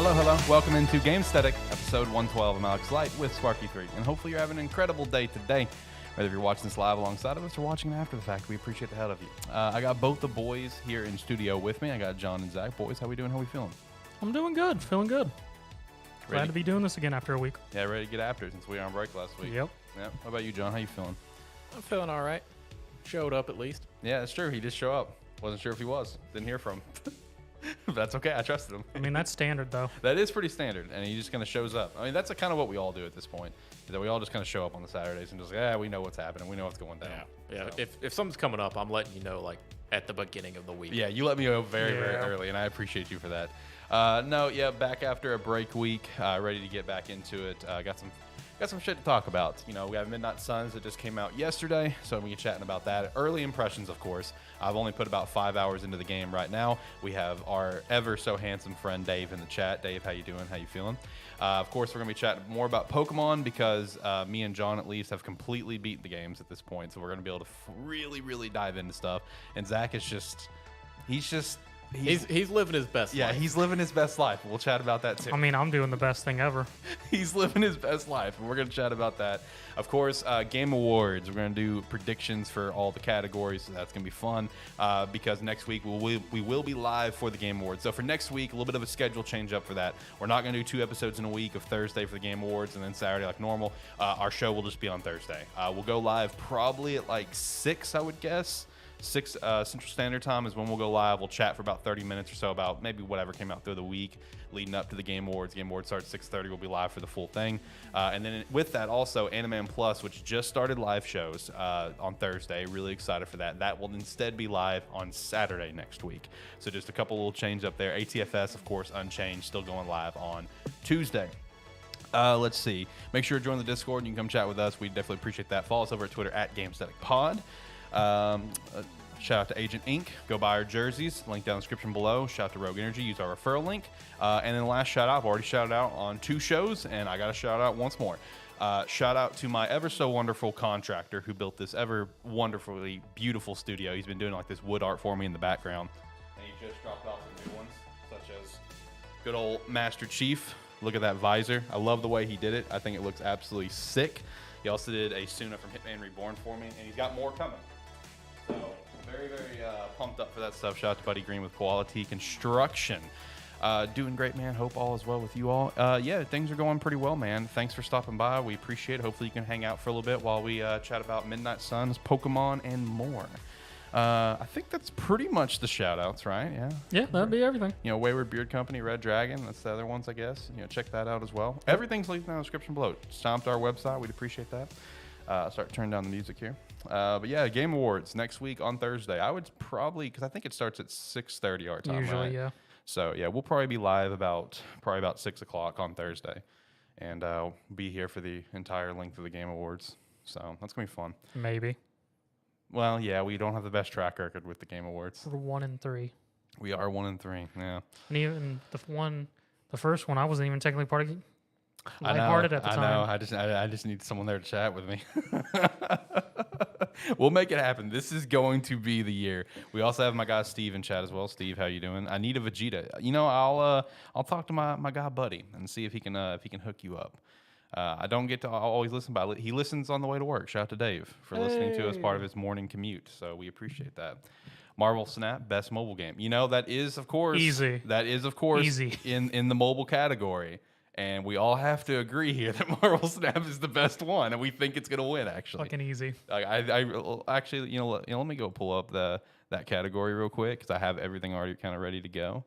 Hello, hello. Welcome into Gamesthetic, episode 112. I'm Alex Light with SparkE3, and hopefully you're having an incredible day today. Whether you're watching this live alongside of us or watching it after the fact, we appreciate the hell of you. I got both the boys here in studio with me. I got John and Zach. Boys, how we doing? How we feeling? I'm doing good. Feeling good. Glad to be doing this again after a week. Yeah, ready to get after since we were on break last week. Yep. How about you, John? How you feeling? I'm feeling all right. Showed up at least. Yeah, that's true. He did show up. Wasn't sure if he was. Didn't hear from him. But that's okay. I trusted him. I mean, that's standard, though. That is pretty standard, and he just kind of shows up. I mean, that's kind of what we all do at this point, is that we all just kind of show up on the Saturdays and just like, we know what's happening. We know what's going down. Yeah. So. If something's coming up, I'm letting you know, like, at the beginning of the week. Yeah, you let me know very early, and I appreciate you for that. Back after a break week, ready to get back into it. Got some shit to talk about. You know, we have Midnight Suns that just came out yesterday, so we can chatting about that. Early impressions, of course. I've only put about 5 hours into the game right now. We have our ever so handsome friend Dave in the chat. Dave, how you doing? How you feeling? Of course, we're gonna be chatting more about Pokemon because me and John at least have completely beaten the games at this point, so we're gonna be able to really dive into stuff. And Zach is He's living his best life. Yeah, he's living his best life. We'll chat about that too. I mean, I'm doing the best thing ever. He's living his best life, and we're going to chat about that. Of course, Game Awards. We're going to do predictions for all the categories, so that's going to be fun because next week we will be live for the Game Awards. So for next week, a little bit of a schedule change up for that. We're not going to do 2 episodes in a week of Thursday for the Game Awards and then Saturday like normal. Our show will just be on Thursday. We'll go live probably at like 6, I would guess. 6 Central Standard Time is when we'll go live. We'll chat for about 30 minutes or so about maybe whatever came out through the week leading up to the Game Awards. Game Awards starts at 6:30. We'll be live for the full thing. And then with that also, AniMan Plus, which just started live shows on Thursday. Really excited for that. That will instead be live on Saturday next week. So just a couple little change up there. ATFS, of course, unchanged, still going live on Tuesday. Let's see. Make sure to join the Discord and you can come chat with us. We definitely appreciate that. Follow us over at Twitter at GameStaticPod. Shout out to Agent Inc. Go buy our jerseys. Link down in the description below. Shout out to Rogue Energy. Use our referral link. And then the last shout out, I've already shouted out on 2 shows, and I got to shout out once more. Shout out to my ever so wonderful contractor who built this ever wonderfully beautiful studio. He's been doing like this wood art for me in the background. And he just dropped off some new ones, such as good old Master Chief. Look at that visor. I love the way he did it. I think it looks absolutely sick. He also did a Suna from Hitman Reborn for me, and he's got more coming. So very pumped up for that stuff. Shout out to Buddy Green with Quality Construction. Doing great, man. Hope all is well with you all. Yeah, things are going pretty well, man. Thanks for stopping by. We appreciate it. Hopefully you can hang out for a little bit while we chat about Midnight Suns, Pokemon, and more. I think that's pretty much the shout-outs, right? Yeah, that'd be everything. You know, Wayward Beard Company, Red Dragon. That's the other ones, I guess. You know, check that out as well. Everything's linked down in the description below. Stomp to our website. We'd appreciate that. Start turning down the music here. But yeah, Game Awards next week on Thursday. I would probably, because I think it starts at 6:30 our time, Usually, right? yeah. So yeah, we'll probably be live about 6 o'clock on Thursday, and be here for the entire length of the Game Awards. So that's gonna be fun. Maybe. Well, yeah, we don't have the best track record with the Game Awards. We're 1-3. We are 1-3. Yeah. And even the first one, I wasn't even technically part of it. I know. Lighthearted at the time. I know. I just need someone there to chat with me. We'll make it happen. This is going to be the year. We also have my guy Steve in chat as well. Steve, how you doing? I need a Vegeta. You know, I'll talk to my guy Buddy and see if he can hook you up. I don't get to always listen, but he listens on the way to work. Shout out to Dave for listening to us part of his morning commute. So we appreciate that. Marvel Snap, best mobile game. You know, that is, of course, easy. That is, of course, easy in the mobile category. And we all have to agree here that Marvel Snap is the best one, and we think it's gonna win. Actually, fucking easy. I actually, you know, let me go pull up that category real quick because I have everything already kind of ready to go.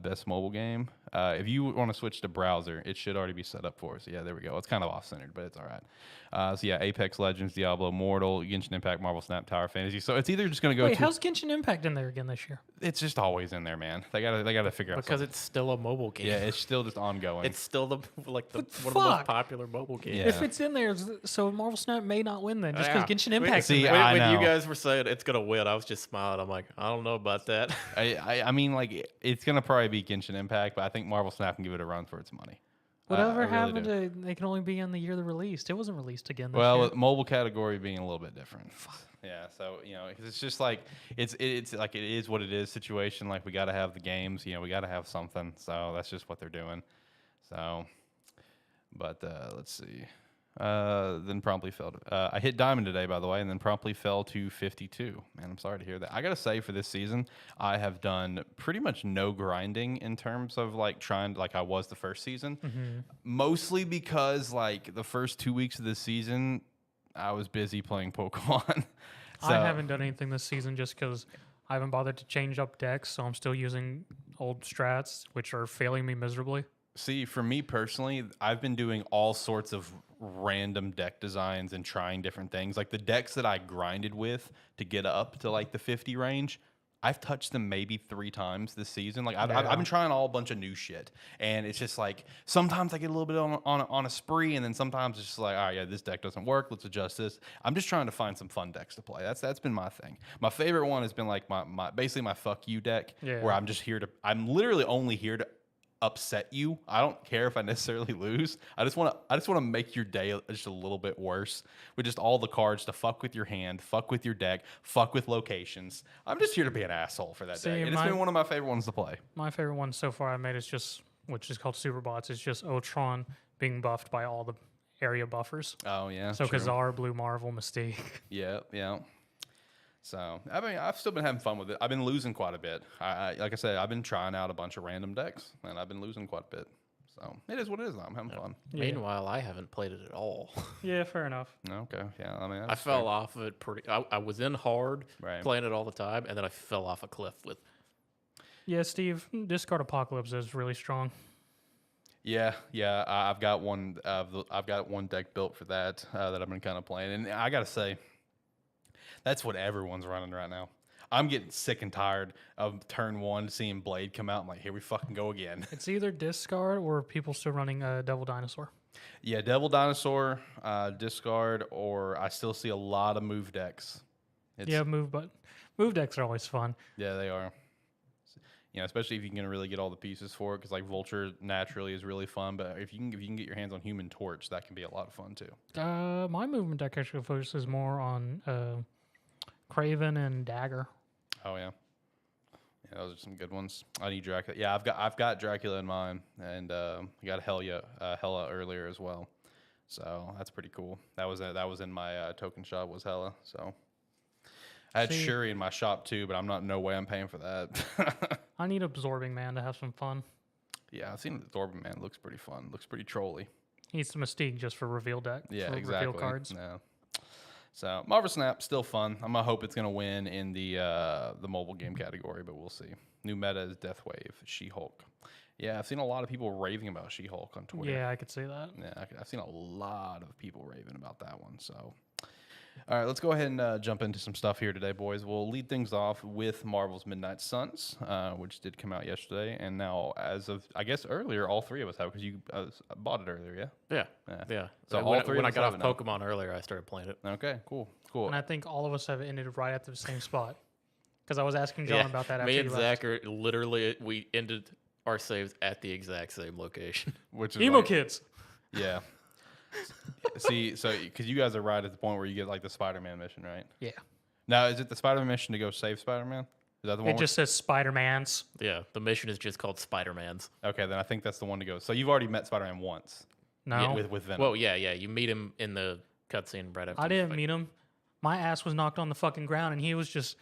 Best mobile game. If you want to switch to browser, it should already be set up for us. Yeah, there we go. It's kind of off-centered, but it's all right. So yeah, Apex Legends, Diablo Immortal, Genshin Impact, Marvel Snap, Tower Fantasy. So it's either just going to go. Wait, how's Genshin Impact in there again this year? It's just always in there, man. They gotta figure out because something. it's still a mobile game. Yeah, it's still just ongoing. It's still one of the most popular mobile games. Yeah. If it's in there, so Marvel Snap may not win then, just because Genshin Impact. See, when you guys were saying it's gonna win, I was just smiling. I'm like, I don't know about that. I mean, like, it's gonna probably be Genshin Impact, but I think Marvel Snap can give it a run for its money. Whatever happened to they can only be in the year they're released? It wasn't released again this year. Well, mobile category being a little bit different. Yeah. So, 'cause it's just like it's like it is what it is situation. Like we got to have the games. We got to have something. So that's just what they're doing. So, but let's see. Then promptly fell. I hit diamond today, by the way, and then promptly fell to 52. Man, I'm sorry to hear that. I gotta say, for this season, I have done pretty much no grinding in terms of like trying, like I was the first season. Mostly because like the first 2 weeks of this season, I was busy playing Pokemon. I haven't done anything this season just because I haven't bothered to change up decks, so I'm still using old strats, which are failing me miserably. See, for me personally, I've been doing all sorts of random deck designs and trying different things. Like the decks that I grinded with to get up to like the 50 range, I've touched them maybe 3 times this season. Like I've been trying all a bunch of new shit, and it's just like sometimes I get a little bit on a spree, and then sometimes it's just like, all right, yeah, this deck doesn't work. Let's adjust this. I'm just trying to find some fun decks to play. That's been my thing. My favorite one has been like my basically my fuck you deck, where I'm literally only here to upset you. I don't care if I necessarily lose. I just want to make your day just a little bit worse with just all the cards to fuck with your hand, fuck with your deck, fuck with locations. I'm just here to be an asshole for that deck, and it's been one of my favorite ones to play. My favorite one so far I made is just, which is called Superbots. It's just Ultron being buffed by all the area buffers. Oh yeah. So true. Kazar, Blue Marvel, Mystique. Yeah. So, I mean, I've still been having fun with it. I've been losing quite a bit. Like I said, I've been trying out a bunch of random decks, and I've been losing quite a bit. So, it is what it is. I'm having fun. Yeah. Meanwhile, I haven't played it at all. Yeah, fair enough. Okay, yeah. I mean, I fell off of it pretty... I was in hard, right, playing it all the time, and then I fell off a cliff with... Yeah, Steve, Discard Apocalypse is really strong. Yeah. I've got one. I've got one deck built for that that I've been kind of playing, and I gotta say, that's what everyone's running right now. I'm getting sick and tired of turn 1 seeing Blade come out. I'm like, here we fucking go again. It's either discard or people still running Devil Dinosaur. Yeah, Devil Dinosaur, discard, or I still see a lot of move decks. Move decks are always fun. Yeah, they are. Especially if you can really get all the pieces for it, because like Vulture naturally is really fun, but if you can get your hands on Human Torch, that can be a lot of fun too. My movement deck actually focuses more on Craven and Dagger. Oh yeah, those are some good ones. I need Dracula. Yeah, I've got Dracula in mine, and I got Hela earlier as well. So that's pretty cool. That was in my token shop was Hela. So I had Shuri in my shop too, but no way I'm paying for that. I need Absorbing Man to have some fun. Yeah, I've seen Absorbing Man. Looks pretty fun. Looks pretty trolly. He needs some Mystique just for reveal deck. Yeah, exactly. Reveal cards. Yeah. So Marvel Snap still fun. I'm gonna hope it's gonna win in the mobile game category, but we'll see. New meta is Death Wave, She-Hulk. Yeah, I've seen a lot of people raving about She-Hulk on Twitter. Yeah, I could see that. Yeah, I've seen a lot of people raving about that one. So, all right, let's go ahead and jump into some stuff here today, boys. We'll lead things off with Marvel's Midnight Suns, which did come out yesterday, and now, as of I guess earlier, all 3 of us have because you bought it earlier, yeah. Yeah. So when I got off Pokemon earlier, I started playing it. Okay, cool. And I think all of us have ended right at the same spot because I was asking John about that. Me after and Zach are literally we ended our saves at the exact same location. Which is emo kids. Yeah. See, so because you guys are right at the point where you get like the Spider-Man mission, right? Yeah. Now, is it the Spider-Man mission to go save Spider-Man? Is that the one? It just says Spider-Man's. Yeah, the mission is just called Spider-Man's. Okay, then I think that's the one to go. So you've already met Spider-Man once. No. Yeah, with Venom. Well, yeah. You meet him in the cutscene right after. I didn't meet him. My ass was knocked on the fucking ground, and he was just.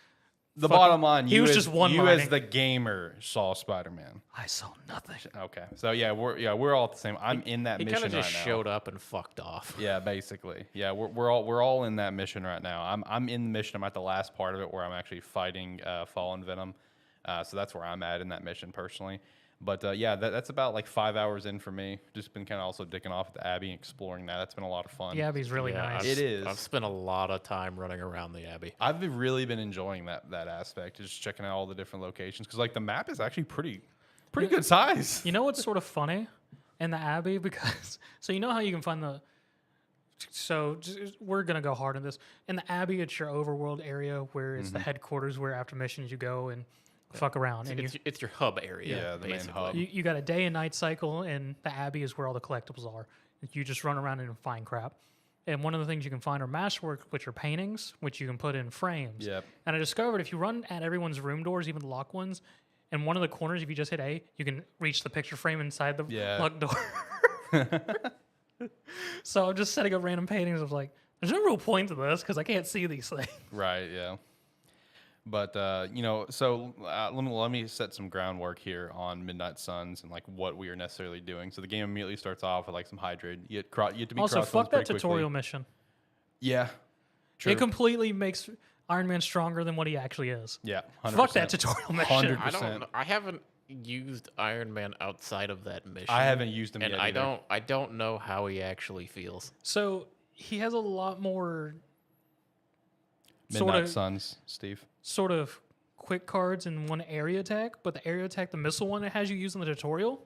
The bottom line, he was just one-lining. You as the gamer saw Spider-Man. I saw nothing. Okay, so we're all at the same. I'm in that mission right now. He kind of just showed up and fucked off. Yeah, basically. Yeah, we're all in that mission right now. I'm in the mission. I'm at the last part of it where I'm actually fighting Fallen Venom. So that's where I'm at in that mission personally. But that's about like 5 hours in for me. Just been kind of also dicking off at the Abbey, exploring that. That's been a lot of fun. The Abbey's really nice. It is. I've spent a lot of time running around the Abbey. I've really been enjoying that aspect, just checking out all the different locations because like the map is actually pretty good size. You know what's sort of funny in the Abbey because you know how you can find the. So we're gonna go hard on this. In the Abbey, it's your overworld area where it's the headquarters where after missions you go and. Fuck around. It's your hub area. Yeah, the main hub. You got a day and night cycle, and the Abbey is where all the collectibles are. You just run around and find crap. And one of the things you can find are masterwork, which are paintings, which you can put in frames. Yep. And I discovered if you run at everyone's room doors, even the locked ones, in one of the corners, if you just hit A, you can reach the picture frame inside the locked door. So I'm just setting up random paintings. I was like, there's no real point to this because I can't see these things. Right, yeah. But, so let me set some groundwork here on Midnight Suns and, like, what we are necessarily doing. So the game immediately starts off with, like, some Hydrate. You have to be Also, crossbones fuck that pretty tutorial quickly. mission. Yeah, true. It completely makes Iron Man stronger than what he actually is. Yeah, 100%. Fuck that tutorial mission. 100%. I haven't used Iron Man outside of that mission. I haven't used him and yet I either. don't know how he actually feels. So he has a lot more Midnight Suns, Steve. sort of quick cards in one area attack, but the area attack, the missile one it has you use in the tutorial,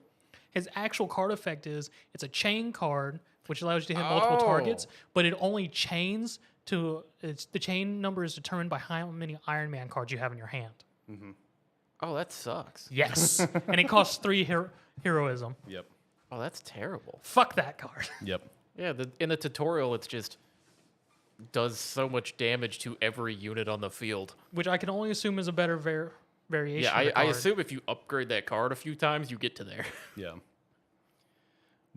his actual card effect is it's a chain card, which allows you to hit multiple targets, but it only chains to the chain number is determined by how many Iron Man cards you have in your hand. Mm-hmm. Oh, that sucks. Yes. And it costs 3 heroism. Yep. Oh, that's terrible. Fuck that card. Yep. Yeah, in the tutorial, it's just does so much damage to every unit on the field. Which I can only assume is a better variation. Yeah, of the I card. assume if you upgrade that card a few times, you get to there. Yeah.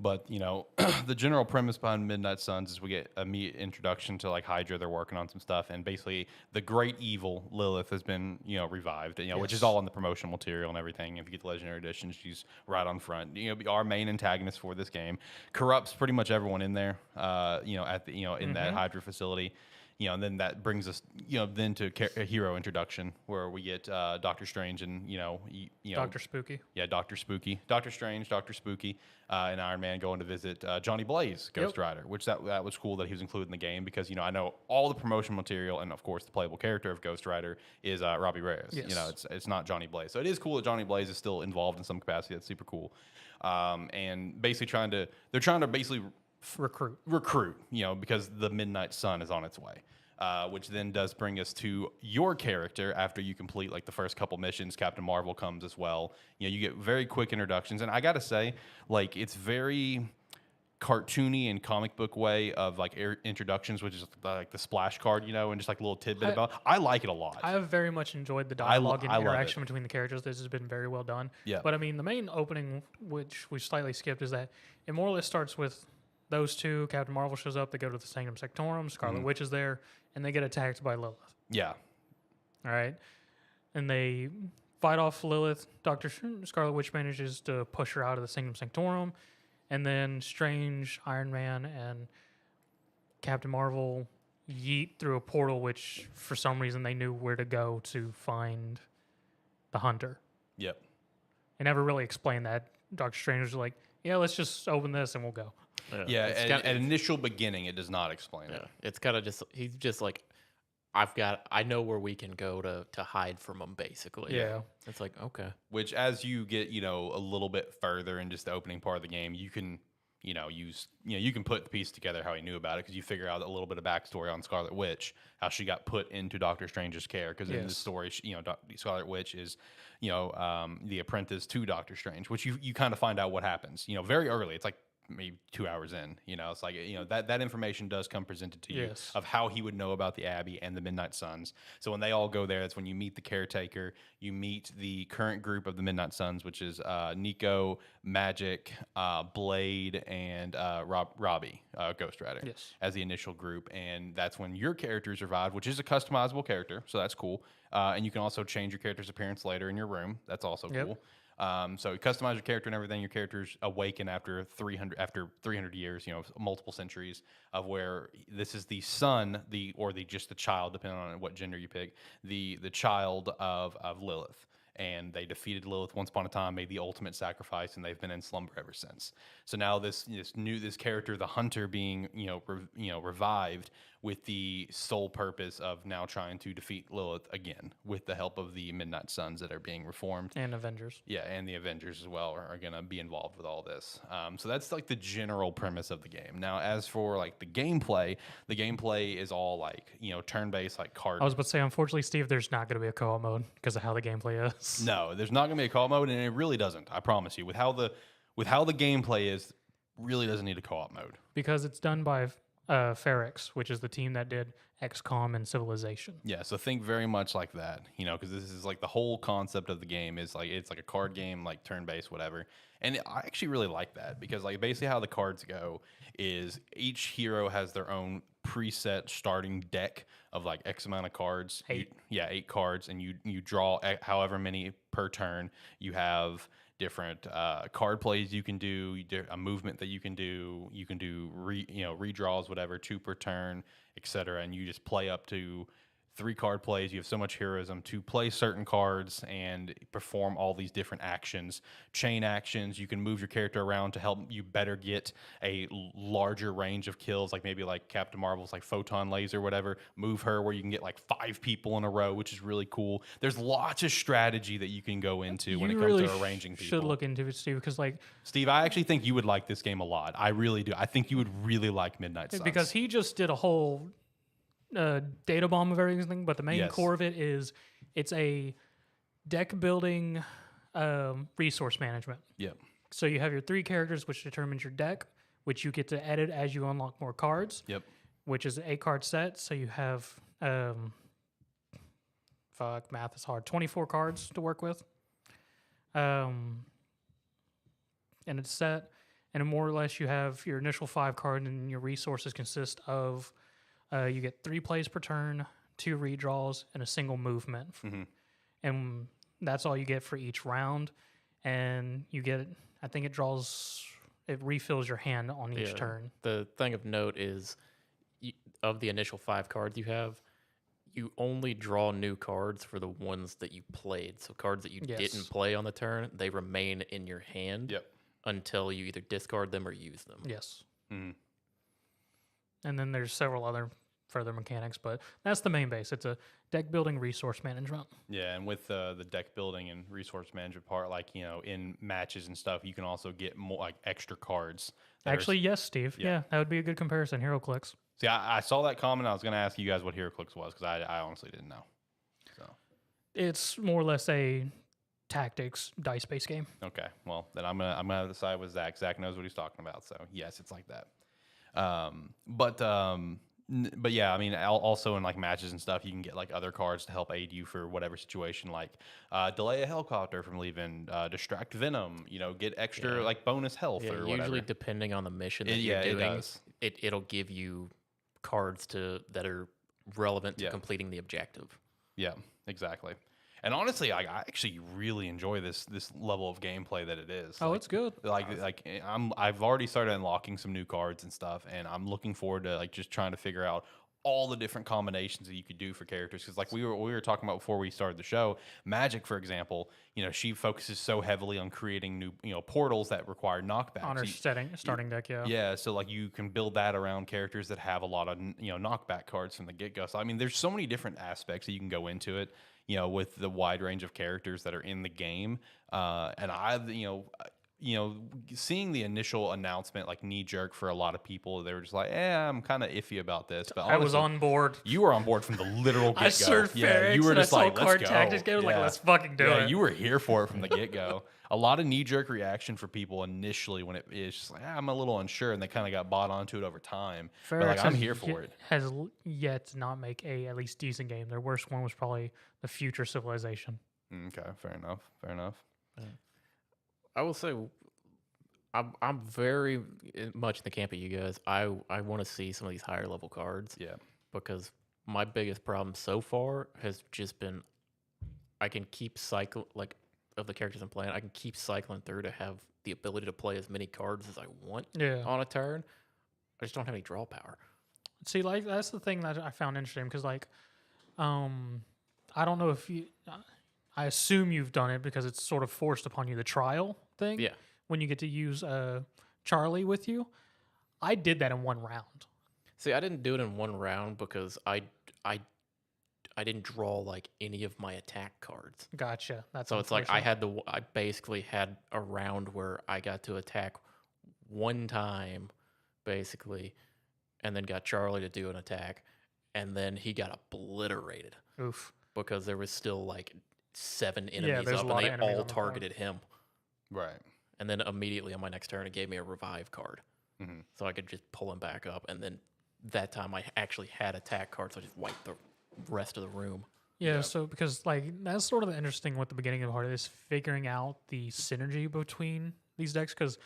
But, the general premise behind Midnight Suns is we get a introduction to, like, Hydra. They're working on some stuff. And basically, the great evil Lilith has been, revived, which is all in the promotional material and everything. If you get the Legendary Edition, she's right on front. Our main antagonist for this game corrupts pretty much everyone in there, at the, in that Hydra facility. And then that brings us, then to a hero introduction where we get Doctor Strange and, Dr. Spooky. Yeah, Doctor Spooky. Doctor Strange, Doctor Spooky, and Iron Man going to visit Johnny Blaze, Ghost Rider, which that was cool that he was included in the game because, I know all the promotional material and, of course, the playable character of Ghost Rider is Robbie Reyes. Yes. It's not Johnny Blaze. So it is cool that Johnny Blaze is still involved in some capacity. That's super cool. And basically they're trying to basically recruit, because the Midnight Sun is on its way. Which then does bring us to your character after you complete like the first couple missions. Captain Marvel comes as well. You get very quick introductions, and I gotta say, like it's very cartoony and comic book way of like introductions, which is like the splash card, and just like a little tidbit about. I like it a lot. I have very much enjoyed the dialogue and I love interaction between the characters. This has been very well done. Yeah. But I mean, the main opening, which we slightly skipped, is that it more or less starts with those two. Captain Marvel shows up. They go to the Sanctum Sanctorum. Scarlet Witch is there, and they get attacked by Lilith. Yeah. All right. And they fight off Lilith. Scarlet Witch manages to push her out of the Sanctum Sanctorum. And then Strange, Iron Man, and Captain Marvel yeet through a portal, which for some reason they knew where to go to find the Hunter. Yep. They never really explained that. Doctor Strange was like, yeah, let's just open this and we'll go. Yeah, at initial beginning, it does not explain it. It's kind of just, he's just like, I know where we can go to hide from them, basically. Yeah. It's like, okay. Which, as you get, a little bit further in just the opening part of the game, you can, you can put the piece together how he knew about it because you figure out a little bit of backstory on Scarlet Witch, how she got put into Doctor Strange's care. Because in the story, Scarlet Witch is, the apprentice to Doctor Strange, which you kind of find out what happens, very early. It's like maybe 2 hours in, it's like, that information does come presented to you of how he would know about the Abbey and the Midnight Suns. So when they all go there, that's when you meet the caretaker, you meet the current group of the Midnight Suns, which is Nico, Magic, Blade, and Robbie, Ghost Rider, as the initial group. And that's when your character is revived, which is a customizable character, so that's cool. And you can also change your character's appearance later in your room. That's also cool. So you customize your character and everything. Your characters awaken after 300 years, multiple centuries of where this is the son, just the child, depending on what gender you pick, the child of Lilith. And they defeated Lilith once upon a time, made the ultimate sacrifice, and they've been in slumber ever since. So now this character, the Hunter, being revived with the sole purpose of now trying to defeat Lilith again with the help of the Midnight Suns that are being reformed. And Avengers. Yeah, and the Avengers as well are going to be involved with all this. So that's like the general premise of the game. Now, as for like the gameplay is all like, turn-based, like card. I was about to say, unfortunately, Steve, there's not going to be a co-op mode because of how the gameplay is. No, there's not going to be a co-op mode, and it really doesn't. I promise you. With how the gameplay is, really doesn't need a co-op mode. Because it's done by Ferrex, which is the team that did XCOM and Civilization. Yeah, so think very much like that, because this is like the whole concept of the game is like it's like a card game, like turn-based, whatever. And I actually really like that because like basically how the cards go is each hero has their own preset starting deck of like X amount of cards. 8. 8 cards, and you draw however many per turn. You have different card plays you can do, a movement that you can do. You can do redraws, whatever, 2 per turn, etc. And you just play up to 3 card plays. You have so much heroism to play certain cards and perform all these different actions, chain actions. You can move your character around to help you better get a larger range of kills, like maybe like Captain Marvel's like photon laser, whatever. Move her where you can get like 5 people in a row, which is really cool. There's lots of strategy that you can go into when it comes to arranging people. Should look into it, Steve, because like Steve, I actually think you would like this game a lot. I really do. I think you would really like Midnight Suns. because he just did a whole data bomb of everything, but the main core of it is it's a deck building resource management. Yep. So you have your 3 characters, which determines your deck, which you get to edit as you unlock more cards. Yep. Which is an 8-card set. So you have math is hard. 24 cards to work with. And it's set, and more or less you have your initial 5 cards, and your resources consist of you get 3 plays per turn, 2 redraws, and a single movement. Mm-hmm. And that's all you get for each round. And you get, I think it refills your hand on each turn. The thing of note is, of the initial 5 cards you have, you only draw new cards for the ones that you played. So cards that you didn't play on the turn, they remain in your hand until you either discard them or use them. Yes. Mm-hmm. And then there's several other further mechanics, but that's the main base. It's a deck building resource management. Yeah, and with the deck building and resource management part, like, in matches and stuff, you can also get more like extra cards. Actually, yes, Steve. Yeah, that would be a good comparison. HeroClix. See, I saw that comment. I was going to ask you guys what HeroClix was because I honestly didn't know. So it's more or less a tactics dice-based game. Okay, well then I'm gonna have to side with Zach. Zach knows what he's talking about, so yes, it's like that. But yeah, I mean, also in like matches and stuff, you can get like other cards to help aid you for whatever situation, like delay a helicopter from leaving, distract Venom, get extra like bonus health or whatever. Usually depending on the mission that you're doing, it'll give you cards that are relevant to completing the objective. Yeah, exactly. And honestly, I actually really enjoy this level of gameplay that it is. Oh, it's good. I've already started unlocking some new cards and stuff, and I'm looking forward to like just trying to figure out all the different combinations that you could do for characters. Because like we were talking about before we started the show, Magic, for example, she focuses so heavily on creating new portals that require knockbacks. On her starting deck, yeah. Yeah, so like you can build that around characters that have a lot of knockback cards from the get-go. So I mean, there's so many different aspects that you can go into it. With the wide range of characters that are in the game. And seeing the initial announcement, like knee jerk for a lot of people, they were just like, I'm kind of iffy about this. But honestly, I was on board. You were on board from the literal get-go. I surfed Ferrex, you were just like, card let's go. tactics game. Like, let's fucking do it. You were here for it from the get-go. A lot of knee-jerk reaction for people initially when it is just like, I'm a little unsure, and they kind of got bought onto it over time. Ferrex, but like, I'm here for it. Has yet to not make a at least decent game. Their worst one was probably the Future Civilization. Okay, fair enough. Yeah. I will say, I'm very much in the camp of you guys. I want to see some of these higher level cards. Yeah. Because my biggest problem so far has just been I can keep of the characters I'm playing, I can keep cycling through to have the ability to play as many cards as I want on a turn. I just don't have any draw power. See, like that's the thing that I found interesting because, like, I don't know if I assume you've done it because it's sort of forced upon you, the trial thing. Yeah. When you get to use Charlie with you, I did that in one round. See, I didn't do it in one round because I didn't draw like any of my attack cards. Gotcha. That's so it's like I basically had a round where I got to attack one time, basically, and then got Charlie to do an attack, and then he got obliterated. Oof. Because there was still like 7 enemies up, and they all targeted him. Right. And then immediately on my next turn, it gave me a revive card, so I could just pull him back up and then that time I actually had attack cards, so I just wiped the rest of the room. Yeah, so because like that's sort of the interesting with the beginning of Heart is figuring out the synergy between these decks. Because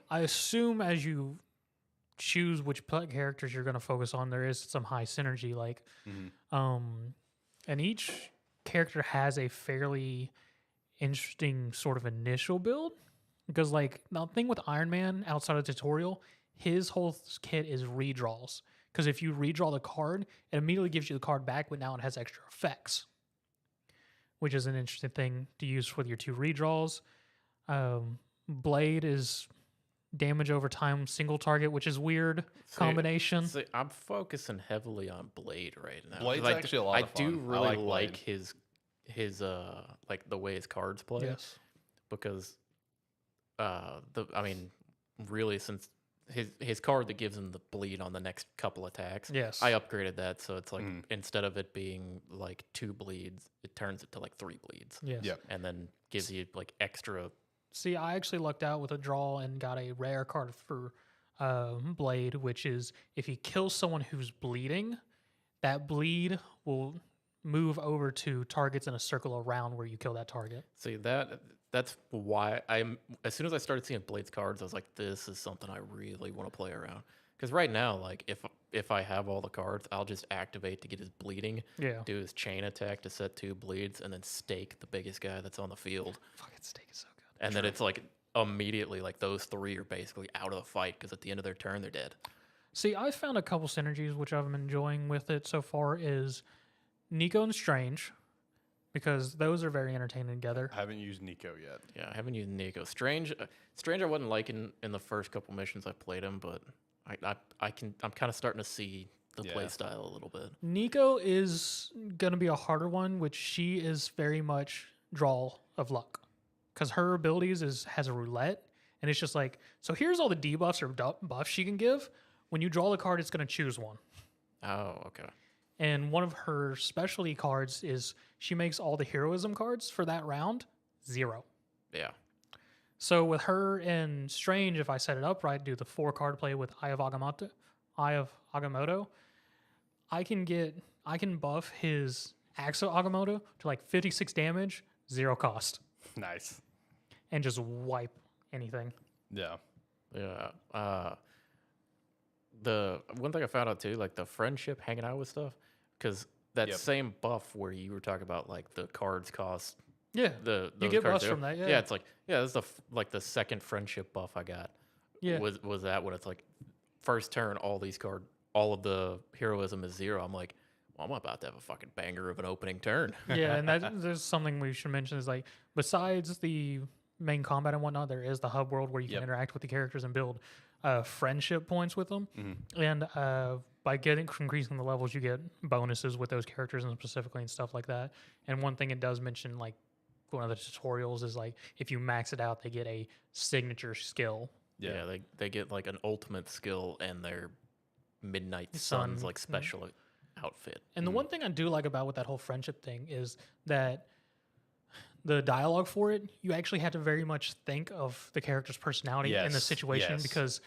I assume as you choose which characters you're going to focus on, there is some high synergy. Like, and each character has a fairly interesting sort of initial build. Because like the thing with Iron Man outside of the tutorial, his whole kit is redraws. Because if you redraw the card, it immediately gives you the card back, but now it has extra effects, which is an interesting thing to use with your 2 redraws. Blade is damage over time, single target, which is weird combination. See, I'm focusing heavily on Blade right now. Blade's actually a lot of fun. I do really like his like the way his cards play. Yes. Because really since his card that gives him the bleed on the next couple attacks. Yes. I upgraded that, so it's like instead of it being like 2 bleeds, it turns it to like 3 bleeds. Yes. Yep. And then gives you like extra. See, I actually lucked out with a draw and got a rare card for Blade, which is if you kill someone who's bleeding, that bleed will move over to targets in a circle around where you kill that target. See, that's why as soon as I started seeing Blade's cards, I was like, this is something I really want to play around. Because right now, like if I have all the cards, I'll just activate to get his bleeding, do his chain attack to set 2 bleeds, and then stake the biggest guy that's on the field. Fucking stake is so good. And then it's like immediately like those 3 are basically out of the fight because at the end of their turn they're dead. See, I found a couple synergies which I've been enjoying with it so far is Nico and Strange, because those are very entertaining together. I haven't used Nico yet. Yeah, I haven't used Nico. Strange I wasn't liking in the first couple missions I played him, but I'm kind of starting to see the play style a little bit. Nico is gonna be a harder one, which she is very much draw of luck, because her abilities has a roulette, and it's just like, so here's all the debuffs or buffs she can give. When you draw the card, it's gonna choose one. Oh, okay. And one of her specialty cards is she makes all the heroism cards for that round 0. Yeah. So with her and Strange, if I set it up right, do the 4 card play with Eye of Agamotto, I can buff his Axo Agamotto to like 56 damage, 0 cost. Nice. And just wipe anything. Yeah. Yeah. The one thing I found out too, like the friendship hanging out with stuff, because that same buff where you were talking about, like the cards cost. Yeah, you get buffs from that. Yeah, it's like this is the second friendship buff I got. Yeah, was that when it's like first turn, all of the heroism is 0. I'm like, well, I'm about to have a fucking banger of an opening turn. Yeah, and there's something we should mention is like, besides the main combat and whatnot, there is the hub world where you can interact with the characters and build friendship points with them. And by increasing the levels, you get bonuses with those characters and specifically and stuff like that. And one thing it does mention, like one of the tutorials, is like if you max it out, they get a signature skill. Yeah, they get like an ultimate skill and their Midnight Sun's like special outfit. And the one thing I do like about with that whole friendship thing is that the dialogue for it, you actually have to very much think of the character's personality in the situation, because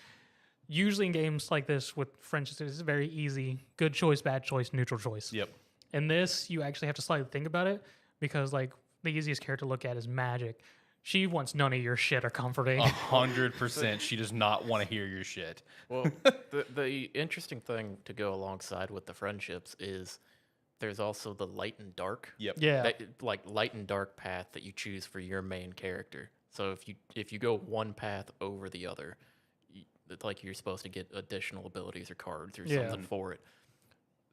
usually in games like this with friendships, it's very easy. Good choice, bad choice, neutral choice. Yep. In this, you actually have to slightly think about it, because like the easiest character to look at is Magic. She wants none of your shit or comforting. 100%. She does not want to hear your shit. Well, the interesting thing to go alongside with the friendships is there's also the light and dark. Yep. Yeah. Like light and dark path that you choose for your main character. So if you go one path over the other, it's like you're supposed to get additional abilities or cards or something for it.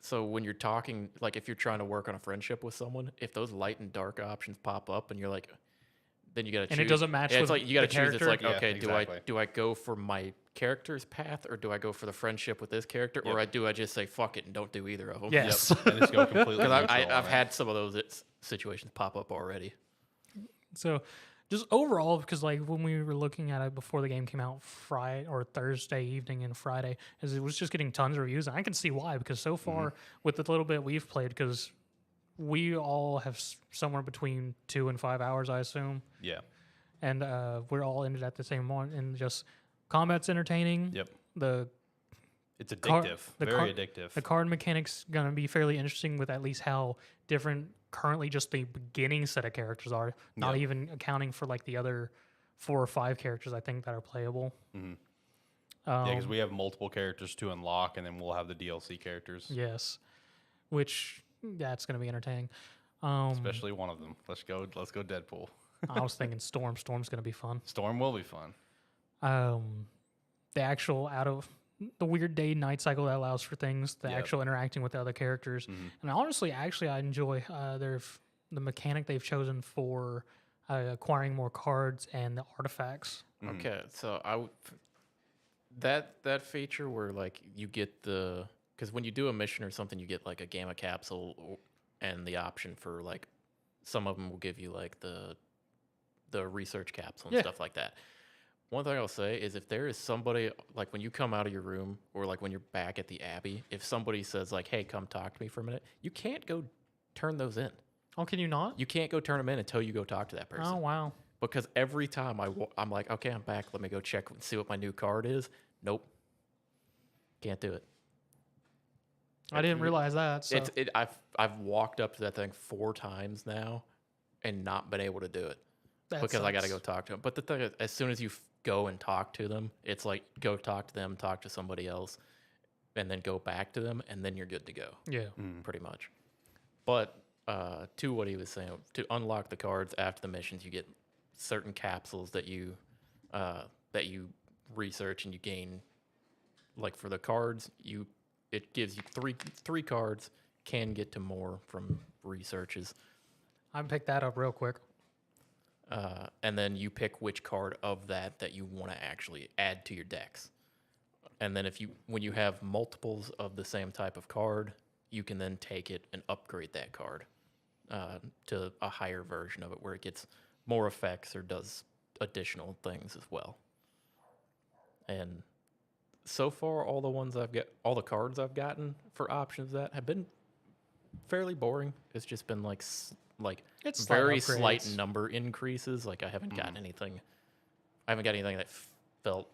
So when you're talking, like if you're trying to work on a friendship with someone, if those light and dark options pop up and you're like, then you got to choose. And it doesn't match with it's like you got to choose. It's like, okay, exactly. do I go for my character's path, or do I go for the friendship with this character, or do I just say fuck it and don't do either of them? Yes. Yep. And just go completely. Because I've had some of those situations pop up already. So just overall, because like when we were looking at it before the game came out Friday or Thursday evening and Friday, as it was just getting tons of reviews, and I can see why, because so far with the little bit we've played, because we all have somewhere between 2 and 5 hours, I assume. Yeah. And we're all ended at the same one, and just combat's entertaining. Yep. The It's addictive, very addictive. The card mechanic's going to be fairly interesting with at least how different currently just the beginning set of characters are, not even accounting for like the other 4 or 5 characters I think that are playable. Mm-hmm. Yeah, because we have multiple characters to unlock, and then we'll have the DLC characters. Yes, which that's going to be entertaining. Especially one of them. Let's go Deadpool. I was thinking Storm. Storm's going to be fun. Storm will be fun. The actual the weird day-night cycle that allows for things, the actual interacting with the other characters. Mm-hmm. And honestly, I enjoy the mechanic they've chosen for acquiring more cards and the artifacts. Mm-hmm. Okay, so that feature where like you get because when you do a mission or something, you get like a gamma capsule and the option for like some of them will give you like the research capsule and stuff like that. One thing I'll say is if there is somebody, like when you come out of your room or like when you're back at the Abbey, if somebody says like, hey, come talk to me for a minute, you can't go turn those in. Oh, can you not? You can't go turn them in until you go talk to that person. Oh, wow. Because every time I'm like, okay, I'm back. Let me go check and see what my new card is. Nope. Can't do it. I didn't realize that. So. I've walked up to that thing 4 times now and not been able to do it. Because sucks. I got to go talk to them. But the thing is, as soon as you go and talk to them, it's like go talk to them, talk to somebody else, and then go back to them, and then you're good to go. Yeah. Pretty much. But to what he was saying, to unlock the cards after the missions, you get certain capsules that you research and you gain. Like for the cards, it gives you three cards, can get to more from researches. I picked that up real quick. And then you pick which card of that you want to actually add to your decks. And then when you have multiples of the same type of card, you can then take it and upgrade that card to a higher version of it where it gets more effects or does additional things as well. And so far, all the cards I've gotten for options that have been fairly boring. It's just been like it's very slight number increases. Like I haven't gotten anything. I haven't got anything that felt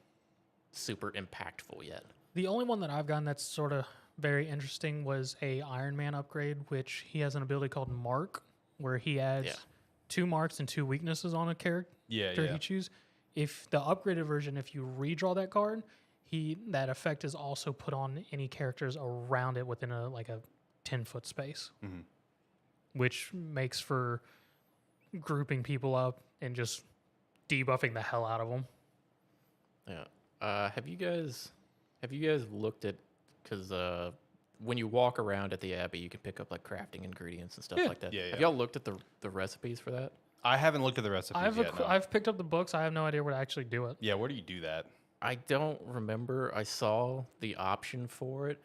super impactful yet. The only one that I've gotten that's sort of very interesting was a Iron Man upgrade, which he has an ability called Mark, where he adds 2 marks and 2 weaknesses on a character he chooses. If the upgraded version, if you redraw that card, that effect is also put on any characters around it within a 10-foot space, which makes for grouping people up and just debuffing the hell out of them. Yeah. Have you guys looked at, because when you walk around at the Abbey, you can pick up like crafting ingredients and stuff like that. Have y'all looked at the recipes for that? I haven't looked at the recipes yet. No. I've picked up the books. I have no idea where to actually do it. Yeah, where do you do that? I don't remember. I saw the option for it,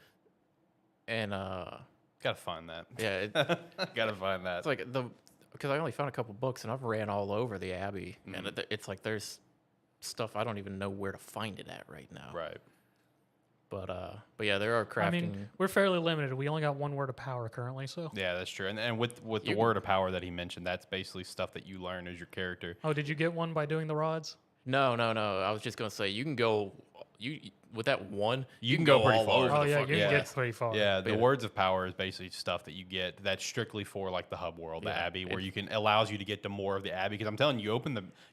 and gotta find that. Yeah, gotta find that. It's like because I only found a couple books, and I've ran all over the Abbey, and it's like there's stuff I don't even know where to find it at right now. Right. But yeah, there are crafting. I mean, we're fairly limited. We only got 1 word of power currently, so. Yeah, that's true. And with the word of power that he mentioned, that's basically stuff that you learn as your character. Oh, did you get one by doing the rods? No. I was just gonna say you can go. With that one, you can go pretty far. Oh yeah, you can get pretty far. Yeah, the words of power is basically stuff that you get that's strictly for like the hub world, the Abbey, where you can allows you to get to more of the Abbey. Because I'm telling you,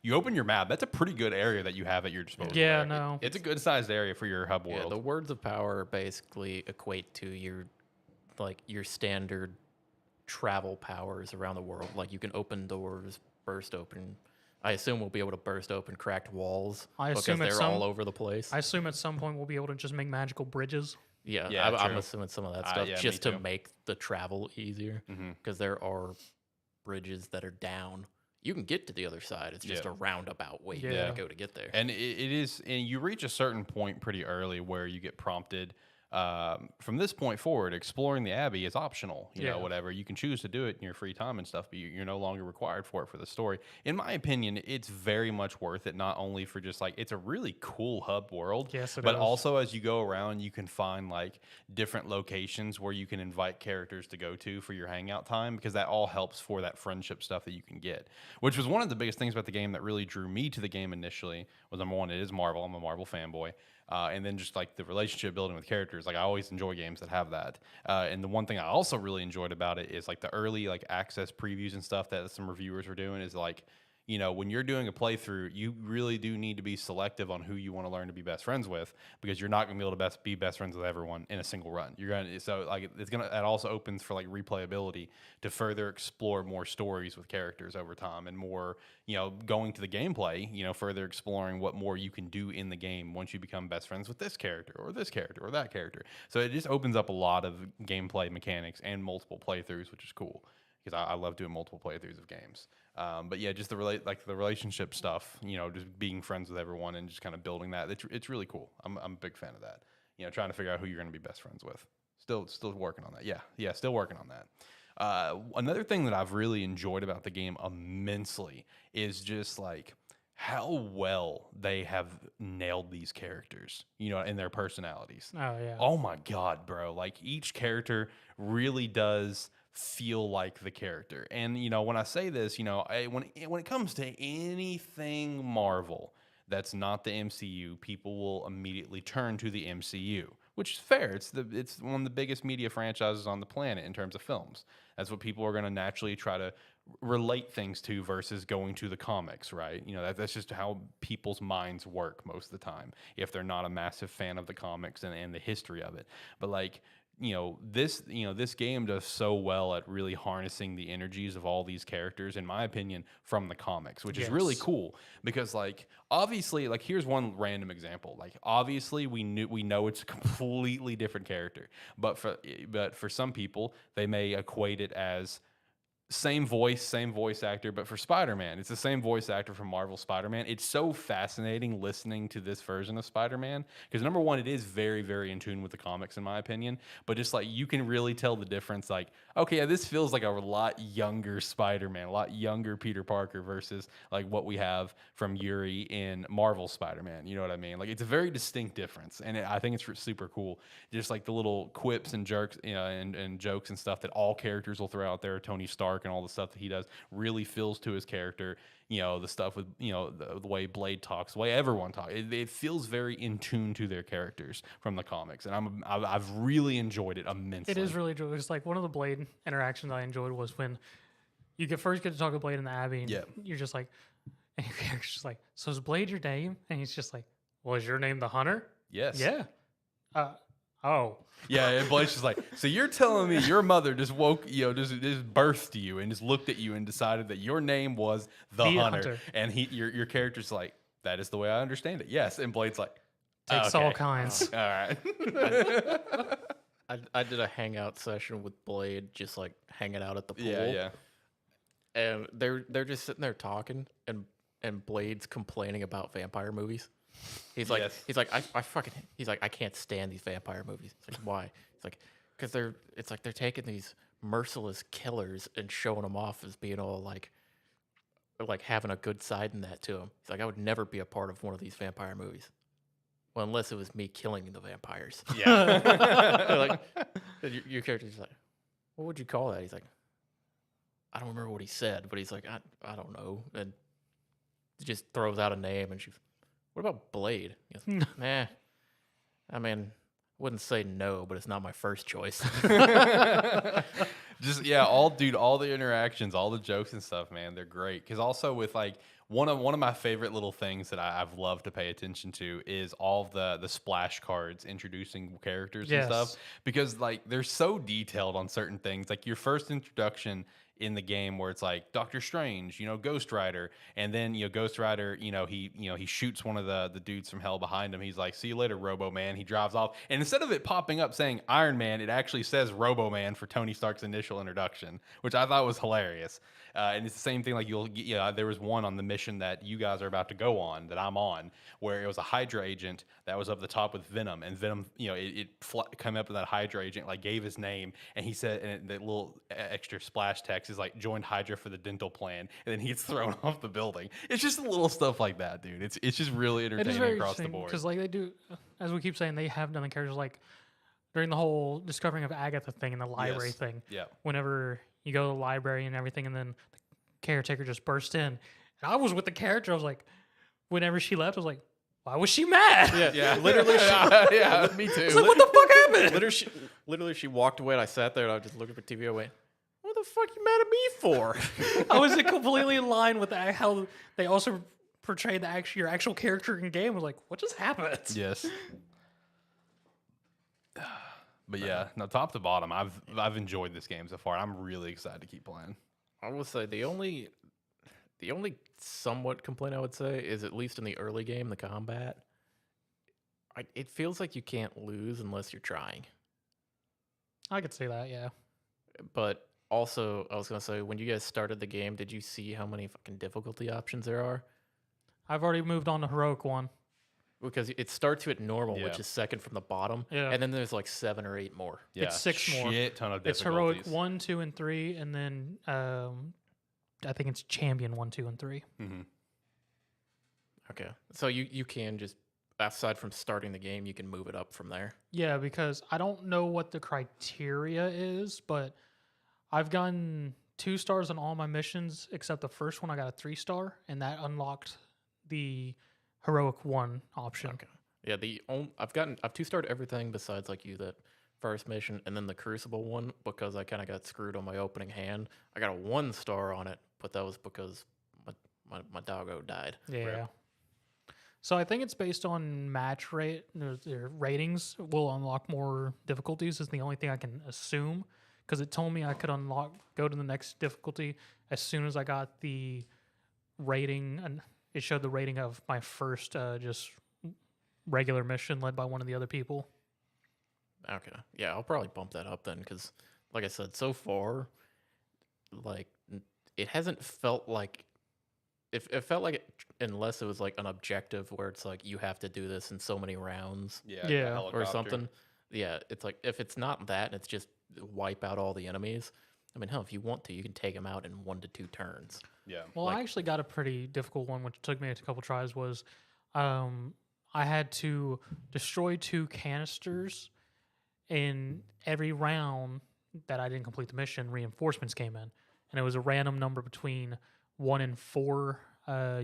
you open your map. That's a pretty good area that you have at your disposal. Yeah, no, it's a good sized area for your hub world. The words of power basically equate to your standard travel powers around the world. Like you can open doors, burst open. I assume we'll be able to burst open cracked walls because they're all over the place. I assume at some point we'll be able to just make magical bridges. Yeah, I'm assuming some of that stuff just to make the travel easier because there are bridges that are down. You can get to the other side. It's just a roundabout way you gotta go to get there. And it is, and you reach a certain point pretty early where you get prompted. From this point forward, exploring the Abbey is optional. You know, whatever. You can choose to do it in your free time and stuff, but you're no longer required for it for the story. In my opinion, it's very much worth it, not only for just like, it's a really cool hub world, but also as you go around, you can find like different locations where you can invite characters to go to for your hangout time, because that all helps for that friendship stuff that you can get, which was one of the biggest things about the game that really drew me to the game initially was, number one, it is Marvel. I'm a Marvel fanboy. and then just like the relationship building with characters. Like I always enjoy games that have that. And the one thing I also really enjoyed about it is like the early like access previews and stuff that some reviewers were doing is like, you know, when you're doing a playthrough, you really do need to be selective on who you want to learn to be best friends with, because you're not going to be able to be best friends with everyone in a single run. You're going to, so like that also opens for like replayability to further explore more stories with characters over time, and more, you know, going to the gameplay, you know, further exploring what more you can do in the game once you become best friends with this character or this character or that character. So it just opens up a lot of gameplay mechanics and multiple playthroughs, which is cool, because I love doing multiple playthroughs of games. But yeah, just the relationship stuff, you know, just being friends with everyone and just kind of building that. It's really cool. I'm a big fan of that. You know, trying to figure out who you're going to be best friends with. Still working on that. Yeah, still working on that. Another thing that I've really enjoyed about the game immensely is just like how well they have nailed these characters, you know, and their personalities. Oh yeah. Oh my God, bro. Like each character really does feel like the character. And, you know, when I say this, you know, when it comes to anything Marvel that's not the MCU, people will immediately turn to the MCU, which is fair. It's one of the biggest media franchises on the planet in terms of films. That's what people are going to naturally try to relate things to versus going to the comics, right? You know, that's just how people's minds work most of the time, if they're not a massive fan of the comics and the history of it. But like, this game does so well at really harnessing the energies of all these characters, in my opinion, from the comics, which is really cool, because like obviously, like here's one random example. Like obviously we know it's a completely different character, but for some people they may equate it as same voice actor, but for Spider-Man, it's the same voice actor from Marvel Spider-Man. It's so fascinating listening to this version of Spider-Man, because number one, it is very, very in tune with the comics, in my opinion, but just like you can really tell the difference. Like, okay, yeah, this feels like a lot younger Spider-Man, a lot younger Peter Parker versus like what we have from Yuri in Marvel Spider-Man. You know what I mean? Like it's a very distinct difference, and I think it's super cool. Just like the little quips and jerks, you know, and jokes and stuff that all characters will throw out there. Tony Stark and all the stuff that he does really feels to his character. You know, the stuff with, you know, the way Blade talks, the way everyone talks, it feels very in tune to their characters from the comics, and I've really enjoyed it immensely. It is really enjoyable. It's like one of the Blade interactions I enjoyed was when you first get to talk to Blade in the Abbey, and you're just like, and your character's just like, so is Blade your name? And he's just like, well, is your name the Hunter? Yes. Yeah. Oh. Yeah, and Blade's just like, so you're telling me your mother just woke, you know, just birthed you and just looked at you and decided that your name was the Hunter. And your character's like, that is the way I understand it. Yes. And Blade's like, takes all kinds. All right. I did a hangout session with Blade, just like hanging out at the pool. Yeah. And they're just sitting there talking, and Blade's complaining about vampire movies. He's like, I can't stand these vampire movies. It's like, why? It's like, because they're taking these merciless killers and showing them off as being all like having a good side in that to him. He's like, I would never be a part of one of these vampire movies. Well, unless it was me killing the vampires. Yeah. Like, your character's like, what would you call that? He's like, I don't remember what he said, but he's like, I don't know. And he just throws out a name, and she's, what about Blade? He goes, nah. I mean, wouldn't say no, but it's not my first choice. Just all the interactions, all the jokes and stuff, man, they're great. Because also with like one of my favorite little things that I've loved to pay attention to is all of the splash cards introducing characters and stuff. Because like they're so detailed on certain things. Like your first introduction in the game, where it's like Doctor Strange, you know, Ghost Rider, and then, you know, Ghost Rider, he shoots one of the dudes from hell behind him. He's like, see you later, Robo Man. He drives off, and instead of it popping up saying Iron Man, it actually says Robo Man for Tony Stark's initial introduction, which I thought was hilarious. And it's the same thing. Like there was one on the mission that you guys are about to go on, that I'm on, where it was a Hydra agent that was up the top with Venom, and Venom, you know, it came up with that Hydra agent, like gave his name, and he said, and the little extra splash text is like, joined Hydra for the dental plan, and then he gets thrown off the building. It's just little stuff like that, dude. It's just really entertaining across the board. Because like they do, as we keep saying, they have done the characters like during the whole discovering of Agatha thing and the library thing. Yeah. Whenever you go to the library and everything, and then the caretaker just burst in, and I was with the character. I was like, whenever she left, I was like, why was she mad? Yeah. Literally, yeah, me too. It's like, what the fuck happened? Literally, she walked away, and I sat there, and I just looked at the TV. I went, "What the fuck you mad at me for?" I was completely in line with how they also portrayed your actual character in game. I was like, what just happened? Yes. But yeah, no, top to bottom, I've enjoyed this game so far. I'm really excited to keep playing. I will say the only somewhat complaint I would say is, at least in the early game, the combat. It feels like you can't lose unless you're trying. I could see that, yeah. But also, I was gonna say, when you guys started the game, did you see how many fucking difficulty options there are? I've already moved on to Heroic 1. Because it starts you at normal, Yeah. which is second from the bottom, Yeah. and then there's like 7 or 8 more. Yeah, It's 6 more. Shit ton of It's difficulties. Heroic 1, 2, and 3, and then I think it's Champion 1, 2, and 3. Mm-hmm. Okay, so you can just, aside from starting the game, you can move it up from there. Yeah, because I don't know what the criteria is, but I've gotten 2 stars on all my missions, except the first one I got a 3-star, and that unlocked the Heroic 1 option. Okay. Yeah, I've 2-starred everything besides like that first mission, and then the Crucible one, because I kind of got screwed on my opening hand. I got a 1-star on it, but that was because my doggo died. Yeah. Right. So I think it's based on match rate. Their ratings will unlock more difficulties. Is the only thing I can assume, because it told me I could go to the next difficulty as soon as I got the rating, and it showed the rating of my first just regular mission led by one of the other people. Okay. Yeah, I'll probably bump that up then, because, like I said, so far, like, it hasn't felt like... It felt like unless it was like an objective where it's like you have to do this in so many rounds Yeah. or something. Yeah, it's like, if it's not that and it's just wipe out all the enemies, I mean, hell, if you want to, you can take them out in 1 to 2 turns. Yeah. Well, I actually got a pretty difficult one, which took me a couple tries. Was I had to destroy 2 canisters, in every round that I didn't complete the mission, reinforcements came in, and it was a random number between 1 and 4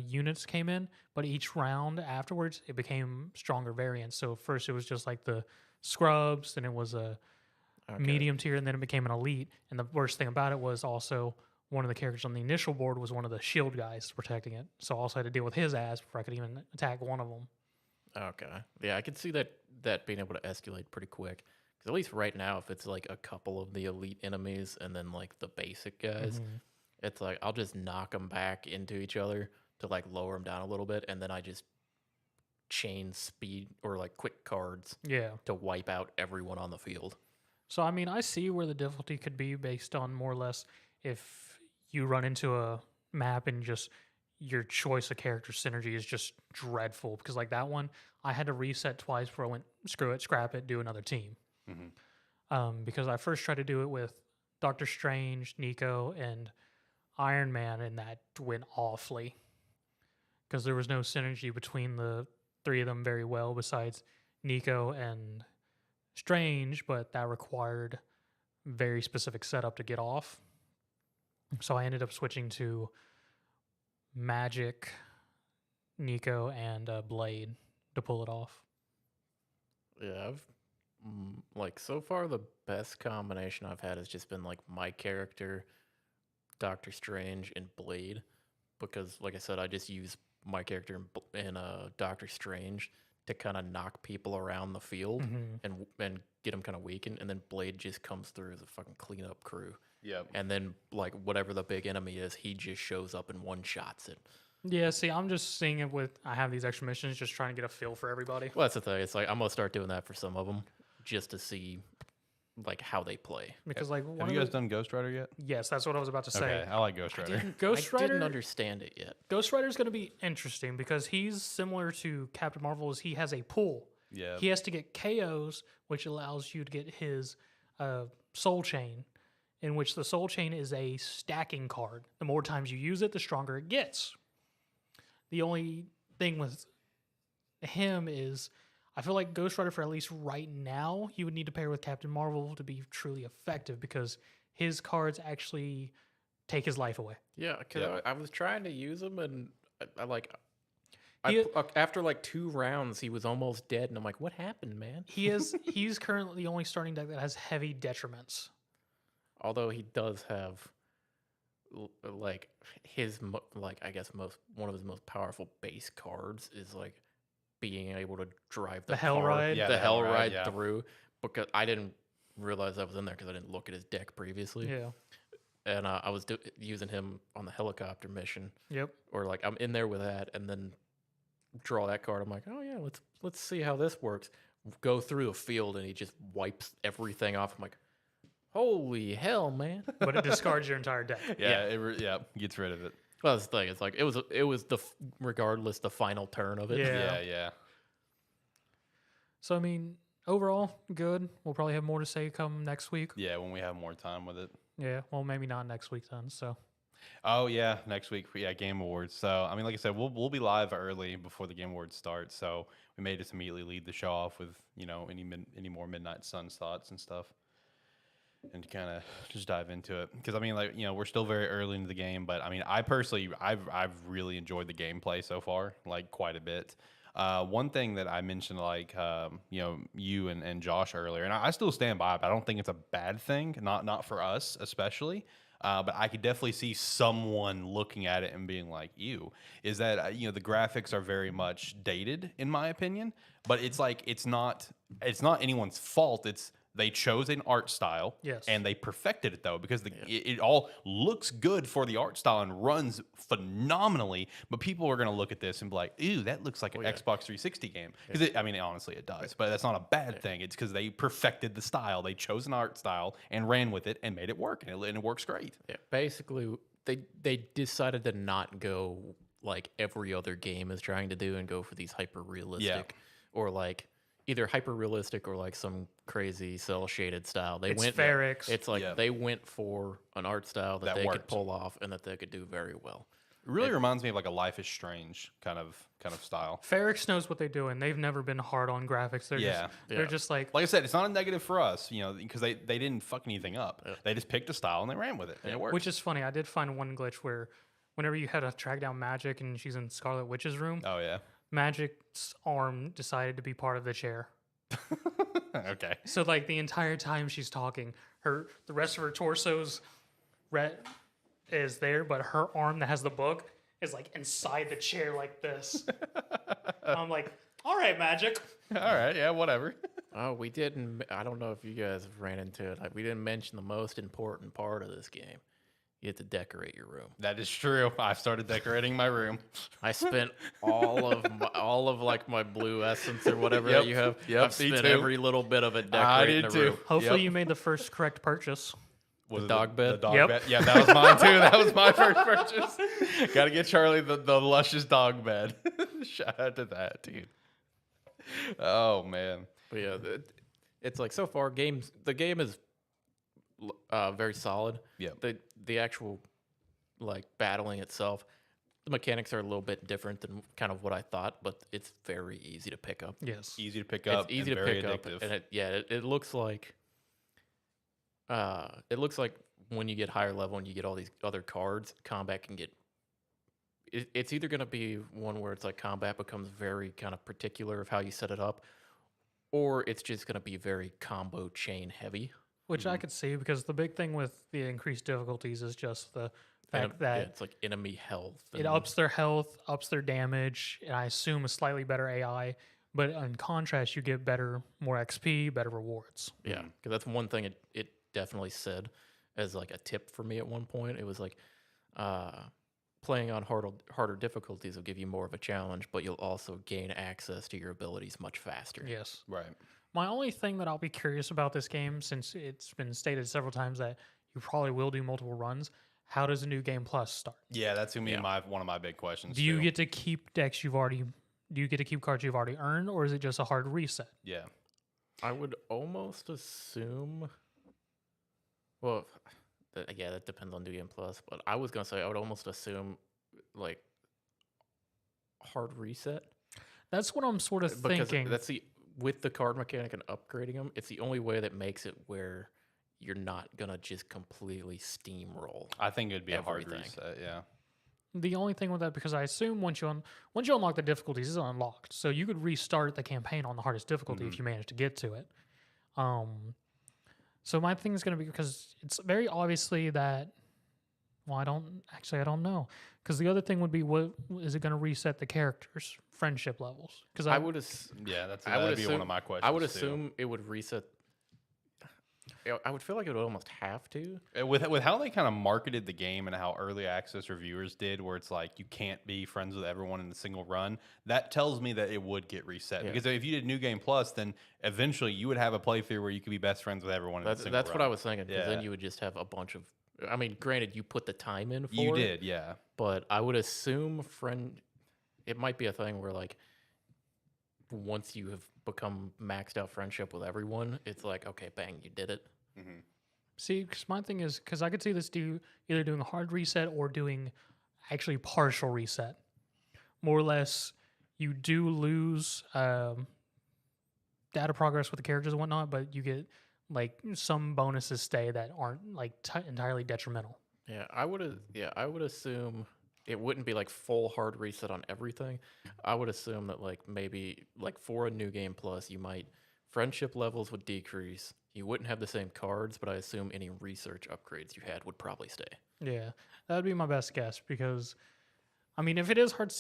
units came in, but each round afterwards it became stronger variants. So first it was just like the scrubs, then it was a medium tier, and then it became an elite. And the worst thing about it was also one of the characters on the initial board was one of the shield guys protecting it. So I also had to deal with his ass before I could even attack one of them. Okay. Yeah, I could see that being able to escalate pretty quick. Because at least right now, if it's like a couple of the elite enemies and then like the basic guys, it's like I'll just knock them back into each other to like lower them down a little bit, and then I just chain speed or like quick cards to wipe out everyone on the field. So I mean, I see where the difficulty could be based on more or less if you run into a map and just your choice of character synergy is just dreadful. Because like that one, I had to reset twice before I went, screw it, scrap it, do another team. Because I first tried to do it with Doctor Strange, Nico, and Iron Man, and that went awfully. Because there was no synergy between the 3 of them very well, besides Nico and Strange, but that required very specific setup to get off. So I ended up switching to Magic, Nico, and Blade to pull it off. Yeah, I've like so far the best combination I've had has just been like my character, Doctor Strange, and Blade, because like I said, I just use my character in Doctor Strange to kind of knock people around the field and get them kind of weakened, and then Blade just comes through as a fucking cleanup crew. Yeah. And then like whatever the big enemy is, he just shows up and one-shots it. Yeah, see, I'm just seeing it with, I have these extra missions, just trying to get a feel for everybody. Well, that's the thing. It's like I'm gonna start doing that for some of them, just to see like how they play. Because like, Have you guys done Ghost Rider yet? Yes, that's what I was about to say. Okay, I like Ghost Rider. Ghost I Rider didn't understand it yet. Ghost Rider is going to be interesting because he's similar to Captain Marvel. Is he has a pool. Yeah. He has to get KOs, which allows you to get his soul chain, in which the soul chain is a stacking card. The more times you use it, the stronger it gets. The only thing with him is, I feel like Ghost Rider, for at least right now, you would need to pair with Captain Marvel to be truly effective, because his cards actually take his life away. Yeah, because I was trying to use them, and I like After like 2 rounds, he was almost dead, and I'm like, "What happened, man?" He's currently the only starting deck that has heavy detriments. Although he does have like I guess one of his most powerful base cards is like being able to drive the Hell car, Ride. Yeah, the the Hell Hell Ride, Ride yeah. through. Because I didn't realize that was in there because I didn't look at his deck previously. Yeah. And I was using him on the helicopter mission, Yep. or like I'm in there with that, and then draw that card. I'm like, oh yeah, let's see how this works. Go through a field, and he just wipes everything off. I'm like, holy hell, man! But it discards your entire deck. Yeah, gets rid of it. Well, that's the thing. It's like it was regardless the final turn of it. Yeah. Yeah. So I mean, overall, good. We'll probably have more to say come next week. Yeah, when we have more time with it. Yeah. Well, maybe not next week then. So. Oh yeah, next week. Yeah, Game Awards. So I mean, like I said, we'll be live early before the Game Awards start. So we may just immediately lead the show off with any more Midnight Suns thoughts and stuff, and kind of just dive into it. Because I mean, like we're still very early into the game, but I mean, I personally, I've really enjoyed the gameplay so far, like quite a bit. One thing that I mentioned, like you and Josh earlier, and I still stand by it. But I don't think it's a bad thing, not for us especially. But I could definitely see someone looking at it and being like, "Ew," is that the graphics are very much dated in my opinion. But it's like it's not anyone's fault. It's they chose an art style, Yes. and they perfected it though because it all looks good for the art style and runs phenomenally. But people are going to look at this and be like, "Ew, that looks like an Xbox 360 game." Because honestly, it does. But that's not a bad thing. It's because they perfected the style. They chose an art style and ran with it and made it work, and it works great. Yeah, basically, they decided to not go like every other game is trying to do and go for these hyper realistic or like either hyper realistic or like some crazy cell shaded style. It's Ferrix. It's like they went for an art style that they could pull off and that they could do very well. It really reminds me of like a Life is Strange kind of style. Ferrix knows what they do, and they've never been hard on graphics. They're just like I said, it's not a negative for us, because they didn't fuck anything up. Yeah. They just picked a style and they ran with it, and it worked. Which is funny. I did find one glitch where whenever you had to track down Magic and she's in Scarlet Witch's room, oh yeah, Magic's arm decided to be part of the chair. Okay. So like the entire time she's talking, the rest of her torso's is there, but her arm that has the book is like inside the chair like this. I'm like, all right, Magic. All right, yeah, whatever. Oh, we didn't. I don't know if you guys have ran into it. Like, we didn't mention the most important part of this game. You have to decorate your room. That is true. I started decorating my room. I spent all of like my blue essence or whatever that you have. Yep, I've spent every little bit of it decorating the room. Hopefully you made the first correct purchase. Was the dog bed? The dog bed? Yeah, that was mine too. That was my first purchase. Got to get Charlie the luscious dog bed. Shout out to that, dude. Oh man. But yeah, it's like so far the game is very solid. Yeah. The actual like battling itself, the mechanics are a little bit different than kind of what I thought, but it's very easy to pick up. Yes. Easy to pick up. It's easy to pick up, and it looks like when you get higher level and you get all these other cards, combat can get. It's either going to be one where it's like combat becomes very kind of particular of how you set it up, or it's just going to be very combo chain heavy. Which I could see, because the big thing with the increased difficulties is just the fact that it's like enemy health. It ups their health, ups their damage, and I assume a slightly better AI. But in contrast, you get more XP, better rewards. Yeah, because that's one thing it definitely said as like a tip for me at one point. It was like playing on harder difficulties will give you more of a challenge, but you'll also gain access to your abilities much faster. Yes. Right. My only thing that I'll be curious about this game, since it's been stated several times that you probably will do multiple runs, how does a new game plus start? Yeah, that's gonna be one of my big questions. Do you get to keep cards you've already earned, or is it just a hard reset? Yeah. I would almost assume. Well, that depends on New Game Plus, but I was gonna say I would almost assume like hard reset. That's what I'm sort of thinking. That's with the card mechanic and upgrading them, it's the only way that makes it where you're not gonna just completely steamroll. I think it'd be everything. a hard reset. Yeah. The only thing with that, because I assume once you unlock the difficulties, it's unlocked, so you could restart the campaign on the hardest difficulty if you manage to get to it. So my thing is going to be, because it's very obviously that. Well, I don't know, because the other thing would be, what is it going to reset the characters' friendship levels? Because I would that'd be one of my questions. I would assume it would reset. I would feel like it would almost have to. With how they kind of marketed the game and how early access reviewers did, where it's like you can't be friends with everyone in a single run, that tells me that it would get reset. Because if you did New Game Plus, then eventually you would have a playthrough where you could be best friends with everyone in a single run. That's what I was thinking, because then you would just have a bunch of... I mean, granted, you put the time in for it. You did, yeah. But I would assume it might be a thing where, like, once you have become maxed out friendship with everyone, it's like, okay, bang, you did it. Mm-hmm. See, because my thing is, because I could see this either doing a hard reset or doing actually partial reset. More or less, you do lose data progress with the characters and whatnot, but you get like some bonuses stay that aren't like entirely detrimental. Yeah, I would assume it wouldn't be like full hard reset on everything. I would assume that like maybe like for a New Game Plus, friendship levels would decrease. You wouldn't have the same cards, but I assume any research upgrades you had would probably stay. Yeah, that would be my best guess, because, I mean, if it is hard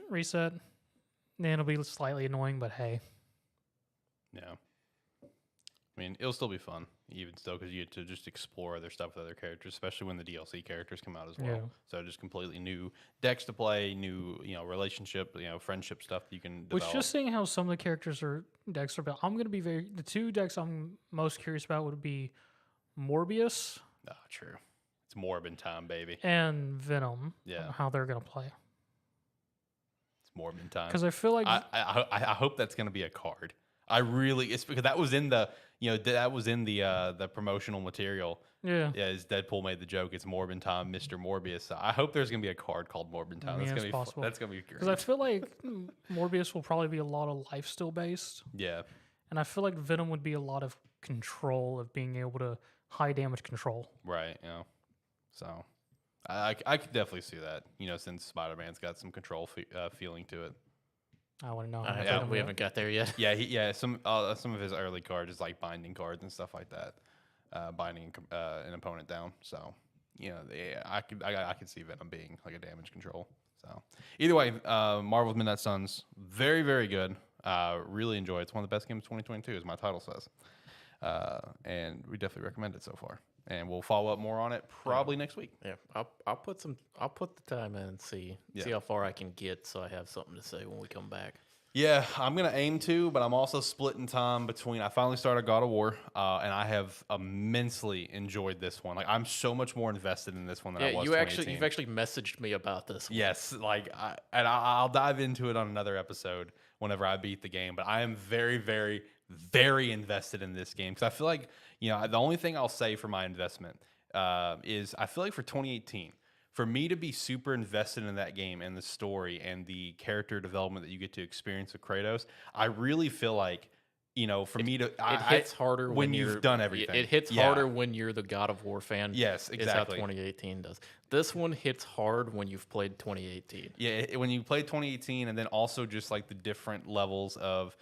reset, then it'll be slightly annoying, but hey. Yeah. I mean, it'll still be fun, even still, because you get to just explore other stuff with other characters, especially when the DLC characters come out as well. Yeah. So just completely new decks to play, new relationship, friendship stuff that you can develop. Which, just seeing how some of the characters decks are built, I'm gonna be the two decks I'm most curious about would be Morbius. Oh, true. It's Morbin time, baby. And Venom. Yeah. How they're gonna play. It's Morbin time. Because I feel like I hope that's gonna be a card. It's because that was in the the promotional material. Yeah. Yeah, as Deadpool made the joke, it's Morbin time, Mr. Morbius. So I hope there's gonna be a card called Morbin time. I mean, that's gonna be possible. That's gonna be great. Because I feel like Morbius will probably be a lot of lifesteal based. Yeah. And I feel like Venom would be a lot of control, of being able to high damage control. Right. Yeah. So I could definitely see that. Since Spider-Man's got some control feeling to it. I want to know. Yeah, we haven't got there yet. Yeah, some of his early cards is like binding cards and stuff like that, binding an opponent down. So I could see Venom being like a damage control. So either way, Marvel's Midnight Suns, very very good. Really enjoy it. It's one of the best games of 2022, as my title says, and we definitely recommend it so far. And we'll follow up more on it probably next week. Yeah, I'll put the time in and see how far I can get, so I have something to say when we come back. Yeah, I'm gonna aim to, but I'm also splitting time between. I finally started God of War, and I have immensely enjoyed this one. Like, I'm so much more invested in this one than I was. You've actually messaged me about this one. Yes, I'll dive into it on another episode whenever I beat the game. But I am very, very, very invested in this game, because I feel like the only thing I'll say for my investment is I feel like for 2018. For me to be super invested in that game and the story and the character development that you get to experience with Kratos, I really feel like, for me to... It hits harder when you've done everything. It hits harder when you're the God of War fan. Yes, exactly. Is how 2018 does. This one hits hard when you've played 2018. Yeah, when you play 2018, and then also just like the different levels of...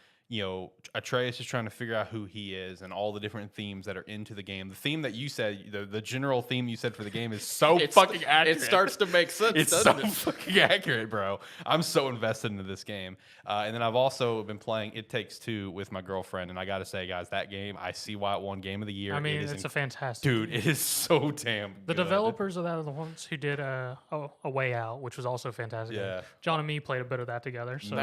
Atreus is trying to figure out who he is and all the different themes that are into the game. The theme that you said, the general theme you said for the game is so fucking accurate. It starts to make sense, It's so fucking accurate, bro. I'm so invested into this game. And then I've also been playing It Takes Two with my girlfriend. And I got to say, guys, that game, I see why it won Game of the Year. I mean, it's a fantastic Dude, it is so damn The good. developers of that are the ones who did A Way Out, which was also fantastic. Yeah. John and me played a bit of that together. So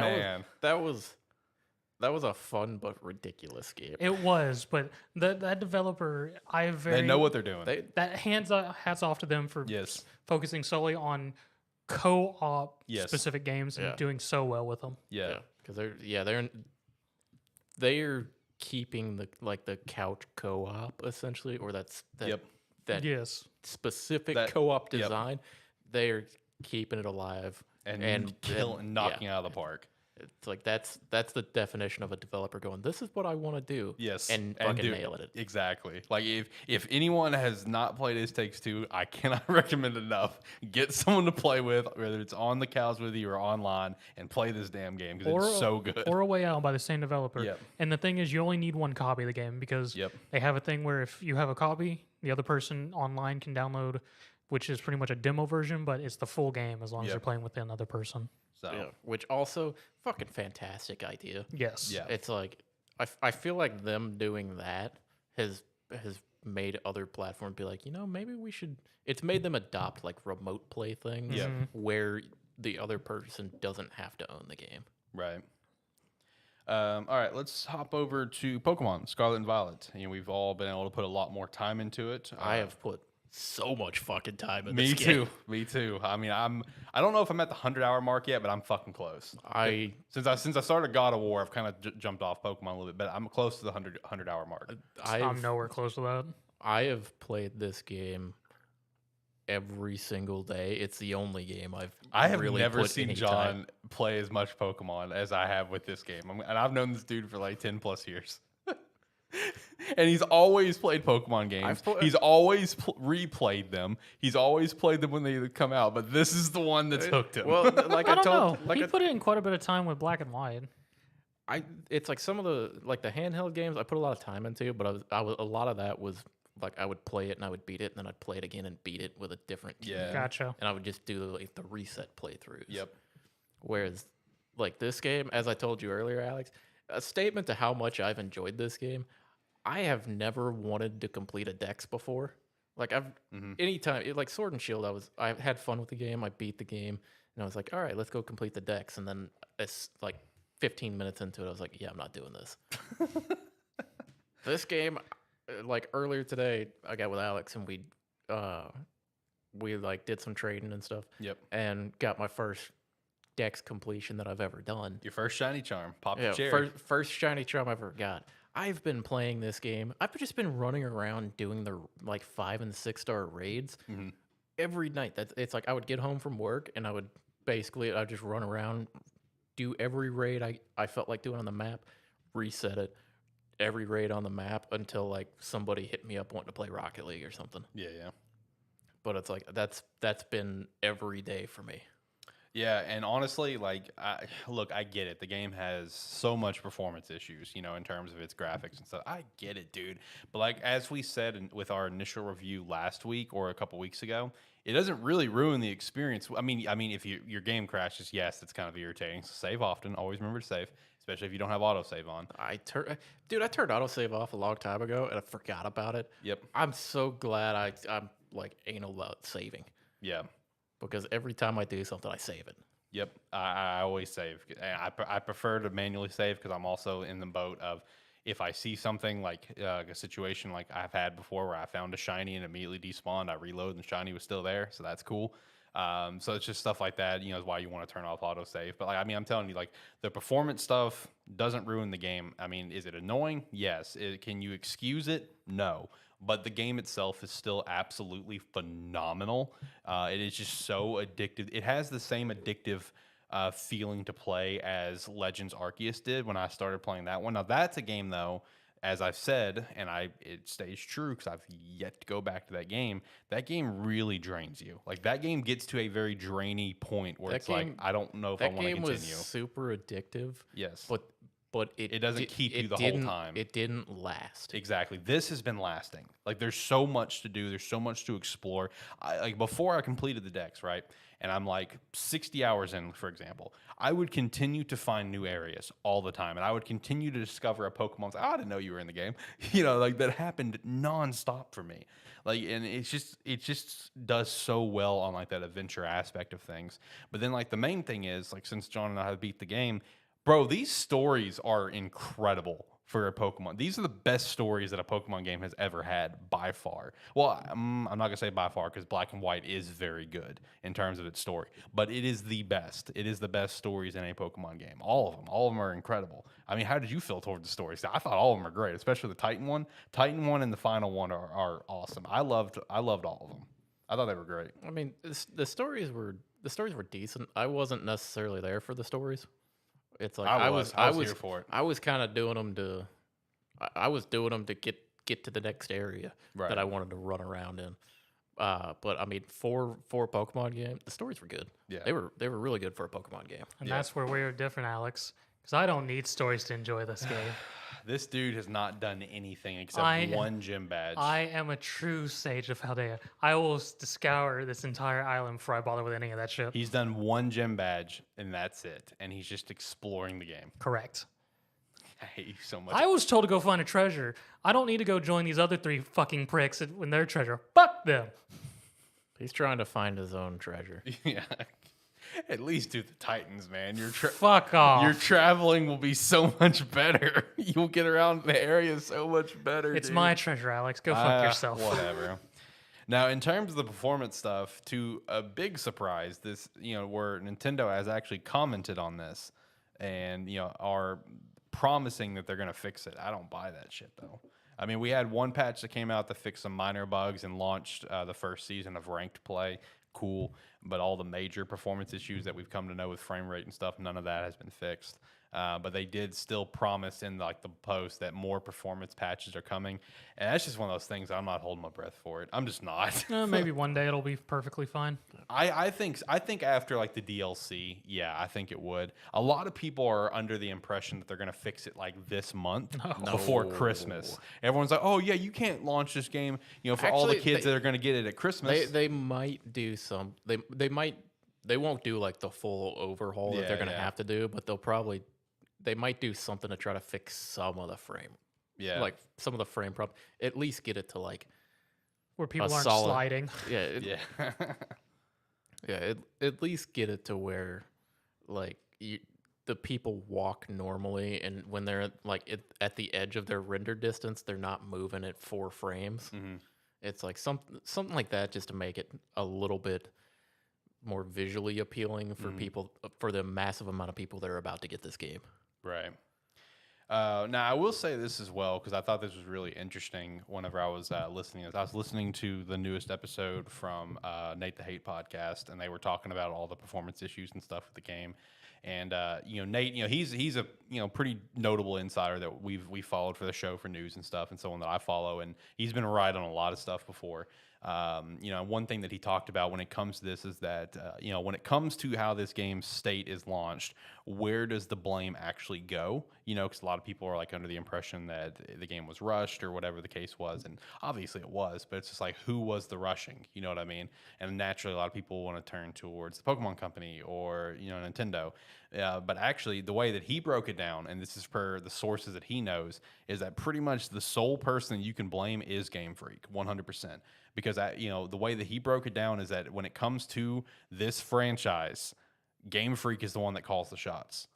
That was a fun but ridiculous game. It was, but that developer, they know what they're doing. Hats off to them for focusing solely on co-op specific games and doing so well with them. Yeah, because they're keeping the couch co-op essentially, or that specific co-op design. They're keeping it alive and knocking it out of the park. It's like that's the definition of a developer going, this is what I want to do. Yes, and fucking nailing it. Exactly. Like if anyone has not played It Takes Two, I cannot recommend enough. Get someone to play with, whether it's on the couch with you or online, and play this damn game because it's so good. Or A Way Out by the same developer. Yep. And the thing is, you only need one copy of the game because they have a thing where if you have a copy, the other person online can download, which is pretty much a demo version, but it's the full game as long as you're playing with another person. So Yeah, which also fucking fantastic idea. Yes. Yeah. It's like I feel like them doing that has made other platforms be like, maybe we should. It's made them adopt like remote play things where the other person doesn't have to own the game. Right. All right, let's hop over to Pokemon Scarlet and Violet. We've all been able to put a lot more time into it. I have put so much fucking time in Me this game. too. Me too. I mean, I don't know if I'm at the 100-hour mark yet, but I'm fucking close. Since I started God of War, I've kind of jumped off Pokemon a little bit, but I'm close to the 100-hour mark. I'm nowhere close to that. I have played this game every single day. It's the only game I have really never put seen any John time. play as much Pokemon as I have with this game. And I've known this dude for like 10 plus years. And he's always played Pokemon games. He's always replayed them. He's always played them when they come out. But this is the one that's hooked him. Well, like I I don't know. told, like He put in quite a bit of time with Black and White. it's like some of the the handheld games I put a lot of time into, but a lot of that was like I would play it and I would beat it, and then I'd play it again and beat it with a different team. Yeah. Gotcha. And I would just do like the reset playthroughs. Yep. Whereas like this game, as I told you earlier, Alex, a statement to how much I've enjoyed this game. I have never wanted to complete a dex before. Like anytime, like Sword and Shield, I had fun with the game. I beat the game, and I was like, all right, let's go complete the dex. And then it's like 15 minutes into it, I was like, yeah, I'm not doing this. This game, like earlier today, I got with Alex, and we like did some trading and stuff. Yep. And got my first dex completion that I've ever done. Your first shiny charm. Pop your cherry. First shiny charm I ever got. I've been playing this game. I've just been running around doing the like 5 and 6 star raids every night. It's like I would get home from work and I'd just run around, do every raid I felt like doing on the map, reset it, every raid on the map until like somebody hit me up wanting to play Rocket League or something. Yeah, yeah. But it's like that's been every day for me. Yeah, and honestly, like, I get it. The game has so much performance issues, in terms of its graphics and stuff. I get it, dude. But like as we said with our initial review last week or a couple weeks ago, it doesn't really ruin the experience. I mean, if your game crashes, yes, it's kind of irritating. So save often. Always remember to save, especially if you don't have autosave on. I turned autosave off a long time ago and I forgot about it. Yep. I'm so glad I'm like anal about saving. Yeah. Because every time I do something, I save it. Yep, I always save. I prefer to manually save because I'm also in the boat of if I see something like a situation like I've had before where I found a shiny and immediately despawned, I reload and the shiny was still there, so that's cool. So it's just stuff like that, is why you want to turn off autosave. But like, I'm telling you, like the performance stuff doesn't ruin the game. I mean, is it annoying? Yes. Can you excuse it? No. But the game itself is still absolutely phenomenal. It is just so addictive. It has the same addictive feeling to play as Legends Arceus did when I started playing that one. Now, that's a game, though, as I've said, and it stays true because I've yet to go back to that game. That game really drains you. Like, that game gets to a very drainy point where like, I don't know if I want to continue. That game was super addictive. Yes. But it doesn't keep you the whole time. It didn't last. Exactly. This has been lasting. Like there's so much to do. There's so much to explore. Like before I completed the decks, right? And I'm like 60 hours in, for example, I would continue to find new areas all the time. And I would continue to discover a Pokemon. I didn't know you were in the game. Like that happened nonstop for me. Like, and it just does so well on like that adventure aspect of things. But then like the main thing is like, since John and I have beat the game, bro, these stories are incredible for a Pokemon. These are the best stories that a Pokemon game has ever had by far. Well, I'm not going to say by far because Black and White is very good in terms of its story, but it is the best. It is the best stories in a Pokemon game. All of them. All of them are incredible. I mean, how did you feel towards the stories? I thought all of them are great, especially the Titan one. Titan one and the final one are awesome. I loved all of them. I thought they were great. I mean, the stories were decent. I wasn't necessarily there for the stories. It's like I was here for it. I was kind of doing them to, I was doing them to get to the next area Right. that I wanted to run around in. But I mean, for a Pokemon game, the stories were good. Yeah. They were really good for a Pokemon game. And that's where we're different, Alex. Because I don't need stories to enjoy this game. This dude has not done anything except one gym badge. I am a true sage of Paldea. I will scour this entire island before I bother with any of that shit. He's done one gym badge, and that's it. And he's just exploring the game. Correct. I hate you so much. I was told to go find a treasure. I don't need to go join these other 3 fucking pricks when their treasure. Fuck them. He's trying to find his own treasure. Yeah. At least do the Titans, man. Fuck off. Your traveling will be so much better. You'll get around the area so much better. It's dude. my treasure, Alex. Go fuck yourself. Whatever. Now, in terms of the performance stuff, to a big surprise, this where Nintendo has actually commented on this, and are promising that they're gonna fix it. I don't buy that shit though. I mean, we had one patch that came out that fixed some minor bugs and launched the first season of ranked play. Cool, but all the major performance issues that we've come to know with frame rate and stuff, none of that has been fixed. But they did still promise in the post that more performance patches are coming, and that's just one of those things. I'm not holding my breath for it. I'm just not. Maybe one day it'll be perfectly fine. I think after the DLC, yeah, I think it would. A lot of people are under the impression that they're gonna fix it this month before Christmas. Everyone's like, oh yeah, you can't launch this game, for all the kids that are gonna get it at Christmas. They might do some. They won't do the full overhaul that they're gonna have to do, but they might do something to try to fix some of the frame. Yeah. Some of the frame problem. At least get it to where people aren't sliding. Yeah. Yeah. At least get it to where the people walk normally, and when they're at the edge of their render distance, they're not moving at 4 frames. Mm-hmm. It's something like that, just to make it a little bit more visually appealing for people, for the massive amount of people that are about to get this game. Right. Now, I will say this as well, because I thought this was really interesting whenever I was listening. I was listening to the newest episode from Nate the Hate podcast, and they were talking about all the performance issues and stuff with the game. And Nate, he's a pretty notable insider that we followed for the show for news and stuff, and someone that I follow, and he's been right on a lot of stuff before. One thing that he talked about when it comes to this is that when it comes to how this game's state is launched, where does the blame actually go? Because a lot of people are under the impression that the game was rushed or whatever the case was, and obviously it was, but it's just who was the rushing? You know what I mean? And naturally, a lot of people want to turn towards the Pokemon Company or Nintendo. But actually, the way that he broke it down, and this is per the sources that he knows, is that pretty much the sole person you can blame is Game Freak, 100%. Because the way that he broke it down is that when it comes to this franchise, Game Freak is the one that calls the shots.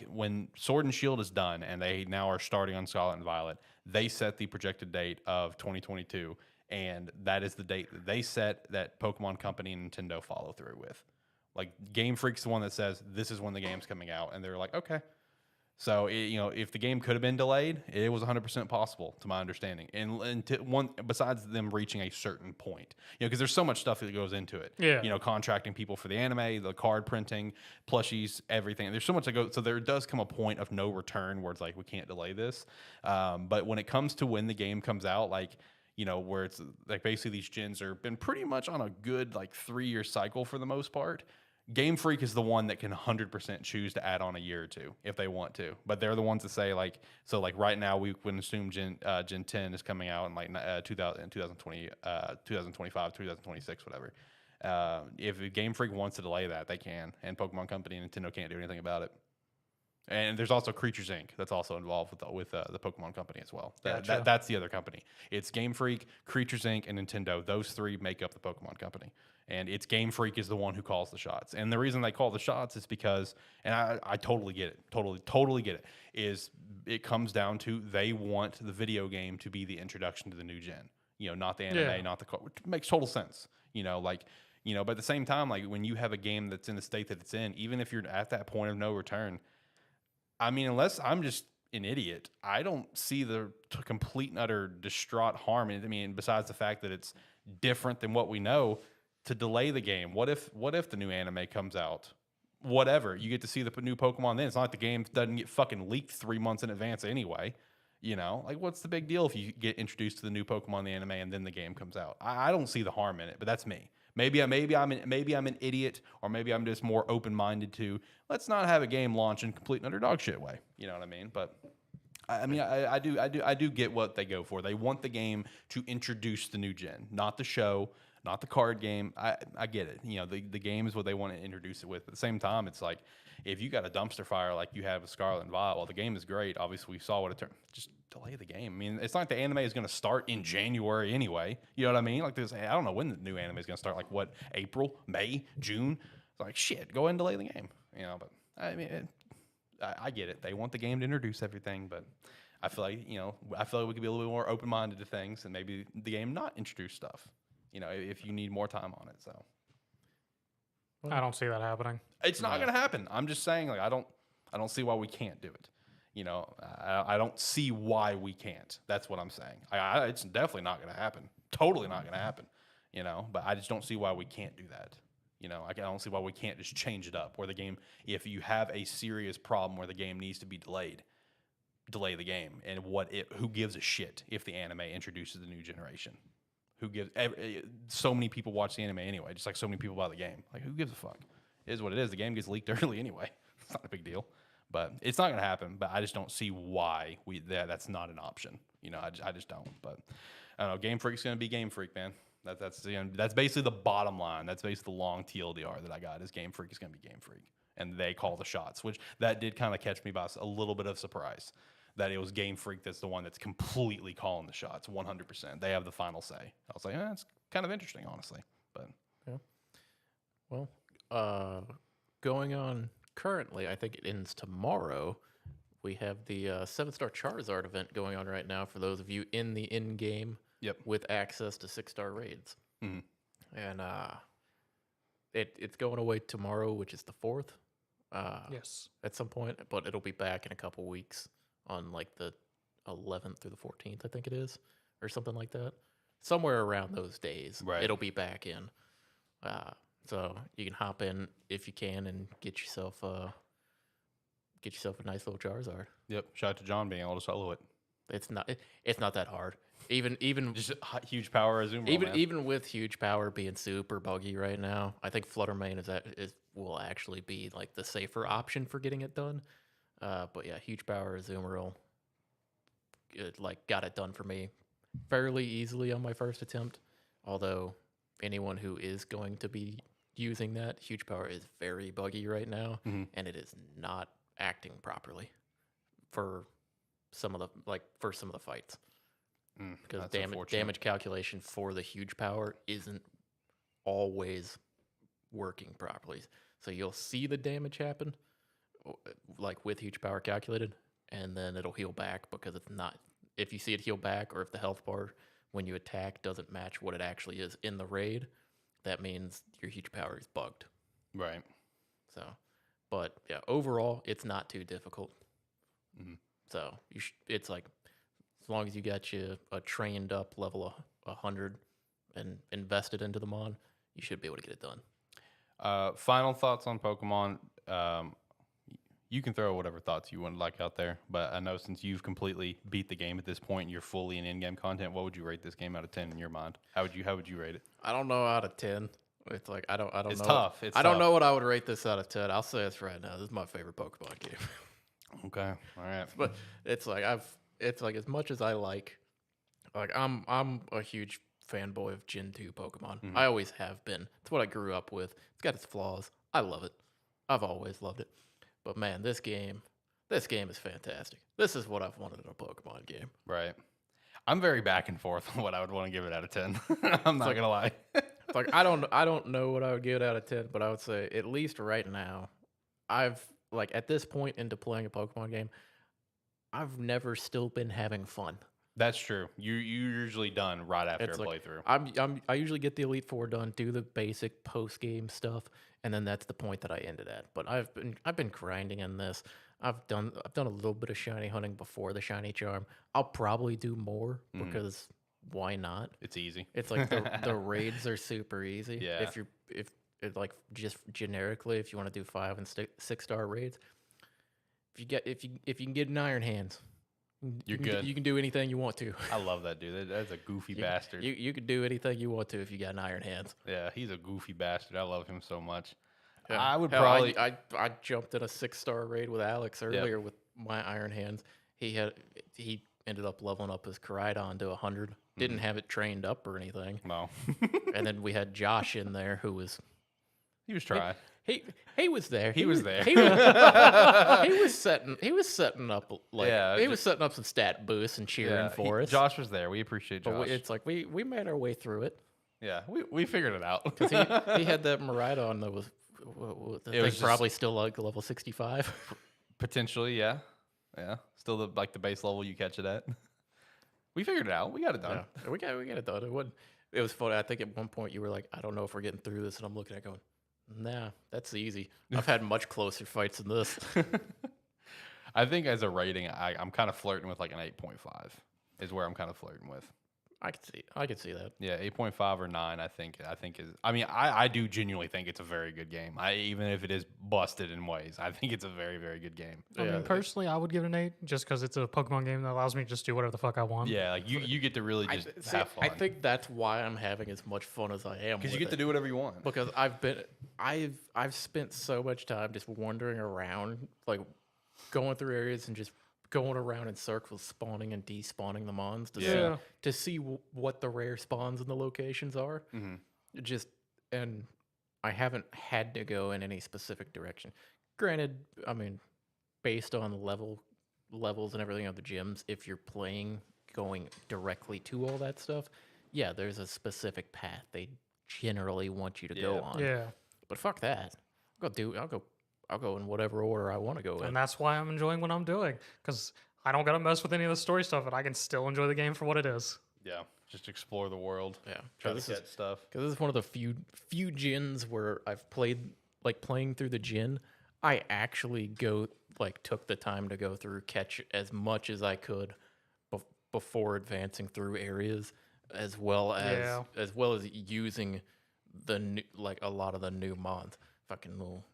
When Sword and Shield is done and they now are starting on Scarlet and Violet, they set the projected date of 2022, and that is the date that they set that Pokemon Company and Nintendo follow through with. Game Freak's the one that says this is when the game's coming out, and they're like, okay. So if the game could have been delayed, it was 100% possible, to my understanding. And besides them reaching a certain point, because there's so much stuff that goes into it. Yeah. Contracting people for the anime, the card printing, plushies, everything. There's so much that goes. So there does come a point of no return where it's we can't delay this. But when it comes to when the game comes out, where it's basically these gens have been pretty much on a good 3-year cycle for the most part. Game Freak is the one that can 100% choose to add on a year or two if they want to, but they're the ones that say right now we would assume Gen 10 is coming out in 2020, 2025, 2026, whatever. If Game Freak wants to delay that, they can, and Pokemon Company and Nintendo can't do anything about it. And there's also Creatures Inc. that's also involved with the Pokemon Company as well. That's the other company. It's Game Freak, Creatures Inc., and Nintendo. Those 3 make up the Pokemon Company. And it's Game Freak is the one who calls the shots. And the reason they call the shots is because, and I totally get it, totally get it, is it comes down to they want the video game to be the introduction to the new gen. Not the anime, not the card, which makes total sense. But at the same time, when you have a game that's in the state that it's in, even if you're at that point of no return, I mean, unless I'm just an idiot, I don't see the complete and utter distraught harm in it. I mean, besides the fact that it's different than what we know, to delay the game. What if the new anime comes out whatever. You get to see the new Pokemon then. It's not like the game doesn't get fucking leaked 3 months in advance anyway. You know, like what's the big deal if you get introduced to the new Pokemon in the anime and then the game comes out? I don't see the harm in it, but that's me. Maybe I'm an idiot, or maybe I'm just more open-minded to let's not have a game launch in complete underdog shit way. You know what I mean? But I do get what they go for. They want the game to introduce the new gen, not the show, not the card game. I get it. You know, the game is what they want to introduce it with. But at the same time, it's like if you got a dumpster fire like you have with Scarlet and Violet, well, the game is great. Obviously, we saw what it turned. Just delay the game. I mean, it's not like the anime is going to start in January anyway. You know what I mean? Like, I don't know when the new anime is going to start. Like, what, April, May, June? It's like, shit, go ahead and delay the game. You know, but I mean, I get it. They want the game to introduce everything, but I feel like, you know, we could be a little bit more open-minded to things and maybe the game not introduce stuff, you know, if you need more time on it. So I don't see that happening. it's not going to happen. I'm just saying, like, I don't see why we can't do it. You know, I don't see why we can't. That's what I'm saying. It's definitely not going to happen. Totally not going to happen, you know, but I just don't see why we can't do that. You know, I don't see why we can't just change it up where the game, if you have a serious problem where the game needs to be delayed, delay the game. And who gives a shit if the anime introduces the new generation? So many people watch the anime anyway, just like so many people buy the game. Like, who gives a fuck? It is what it is. The game gets leaked early anyway. It's not a big deal. But it's not going to happen. But I just don't see why that's not an option. You know, I just don't. But I don't know. Game Freak's going to be Game Freak, man. That's basically the bottom line. That's basically the long TLDR that I got is Game Freak is going to be Game Freak. And they call the shots, which that did kind of catch me by a little bit of surprise that it was Game Freak that's the one that's completely calling the shots, 100%. They have the final say. I was like, that's kind of interesting, honestly. But yeah. Well, going on currently, I think it ends tomorrow. We have the 7-star Charizard event going on right now for those of you in the in-game. Yep. With access to 6-star raids. Mm-hmm. And it's going away tomorrow, which is the 4th. Yes. At some point, but it'll be back in a couple weeks on like the 11th through the 14th, I think it is, or something like that. Somewhere around those days, right. It'll be back in. So you can hop in if you can and get yourself a nice little Charizard. Yep. Shout out to John being able to solo it. It's not that hard. Even just huge power Azumarill, even with huge power being super buggy right now, I think Fluttermane will actually be like the safer option for getting it done. But yeah, huge power Azumarill, got it done for me fairly easily on my first attempt. Although anyone who is going to be using that, huge power is very buggy right now, and it is not acting properly for some of the fights. Because damage calculation for the huge power isn't always working properly. So you'll see the damage happen, like with huge power calculated, and then it'll heal back because it's not. If you see it heal back, or if the health bar when you attack doesn't match what it actually is in the raid, that means your huge power is bugged. Right. So, but yeah, overall, it's not too difficult. So it's like, as long as you got a trained up level of 100 and invested into the mon, you should be able to get it done. Final thoughts on Pokemon. You can throw whatever thoughts you would like out there, but I know since you've completely beat the game at this point, you're fully in-game content. What would you rate this game out of 10 in your mind? How would you rate it? I don't know out of 10. It's like I don't it's know. Tough. I don't know what I would rate this out of 10. I'll say this right now. This is my favorite Pokemon game. Okay. All right. But it's like as much as I like I'm a huge fanboy of Gen 2 Pokemon. I always have been. It's what I grew up with. It's got its flaws. I love it. I've always loved it. But man, this game is fantastic. This is what I've wanted in a Pokemon game. Right. I'm very back and forth on what I would want to give it out of 10. I'm not gonna lie. It's like I don't know what I would give it out of 10, but I would say at least right now, I've at this point into playing a Pokemon game, I've never still been having fun. That's true. You're usually done right after a playthrough. I usually get the Elite Four done, do the basic post game stuff, and then that's the point that I ended at. But I've been grinding in this. I've done a little bit of shiny hunting before the shiny charm. I'll probably do more because why not? It's easy. It's like the raids are super easy. Yeah. like just generically, if you want to do 5 and 6-star raids, if you can get an Iron Hands, You're good. You can do anything you want to. I love that dude. That's a goofy bastard. You can do anything you want to if you got an Iron Hands. Yeah, he's a goofy bastard. I love him so much. Yeah. I would Hell, probably. I jumped in a 6-star raid with Alex earlier with my Iron Hands. He ended up leveling up his Koraidon to 100. Didn't have it trained up or anything. No. And then we had Josh in there who was. He was trying. He was there. He was there. He was setting up he was setting up some stat boosts and cheering for us. Josh was there. We appreciate Josh. But it's like we made our way through it. Yeah, we figured it out. Because he had that Maridon that was probably still like level 65. Potentially, yeah. Still the base level you catch it at. We figured it out. We got it done. Yeah, we got it done. It was funny. I think at one point you were like, I don't know if we're getting through this, and I'm looking at it going, nah, that's easy. I've had much closer fights than this. I think as a rating, I'm kind of flirting with like an 8.5 is where I'm kind of flirting with. I could see that. Yeah, 8.5 or 9. I think is. I mean, I do genuinely think it's a very good game. Even if it is busted in ways, I think it's a very, very good game. I mean, personally, I would give it an 8 just because it's a Pokemon game that allows me to just do whatever the fuck I want. Yeah, like you get to really just have fun. I think that's why I'm having as much fun as I am. Because you get to do whatever you want. Because I've spent so much time just wandering around, like going through areas and just going around in circles, spawning and despawning the mons to see what the rare spawns in the locations are. Mm-hmm. And I haven't had to go in any specific direction. Granted, I mean, based on levels and everything of the gyms, if you're playing going directly to all that stuff, yeah, there's a specific path they generally want you to go on. Yeah. But fuck that. I'll go in whatever order I want to go in. And that's why I'm enjoying what I'm doing, because I don't got to mess with any of the story stuff, and I can still enjoy the game for what it is. Yeah, just explore the world. Yeah, try to get stuff. Because this is one of the few gyns where I've played, like playing through the gyn, I actually took the time to go through, catch as much as I could before advancing through areas, as well as using the new, a lot of the new mons. Fucking little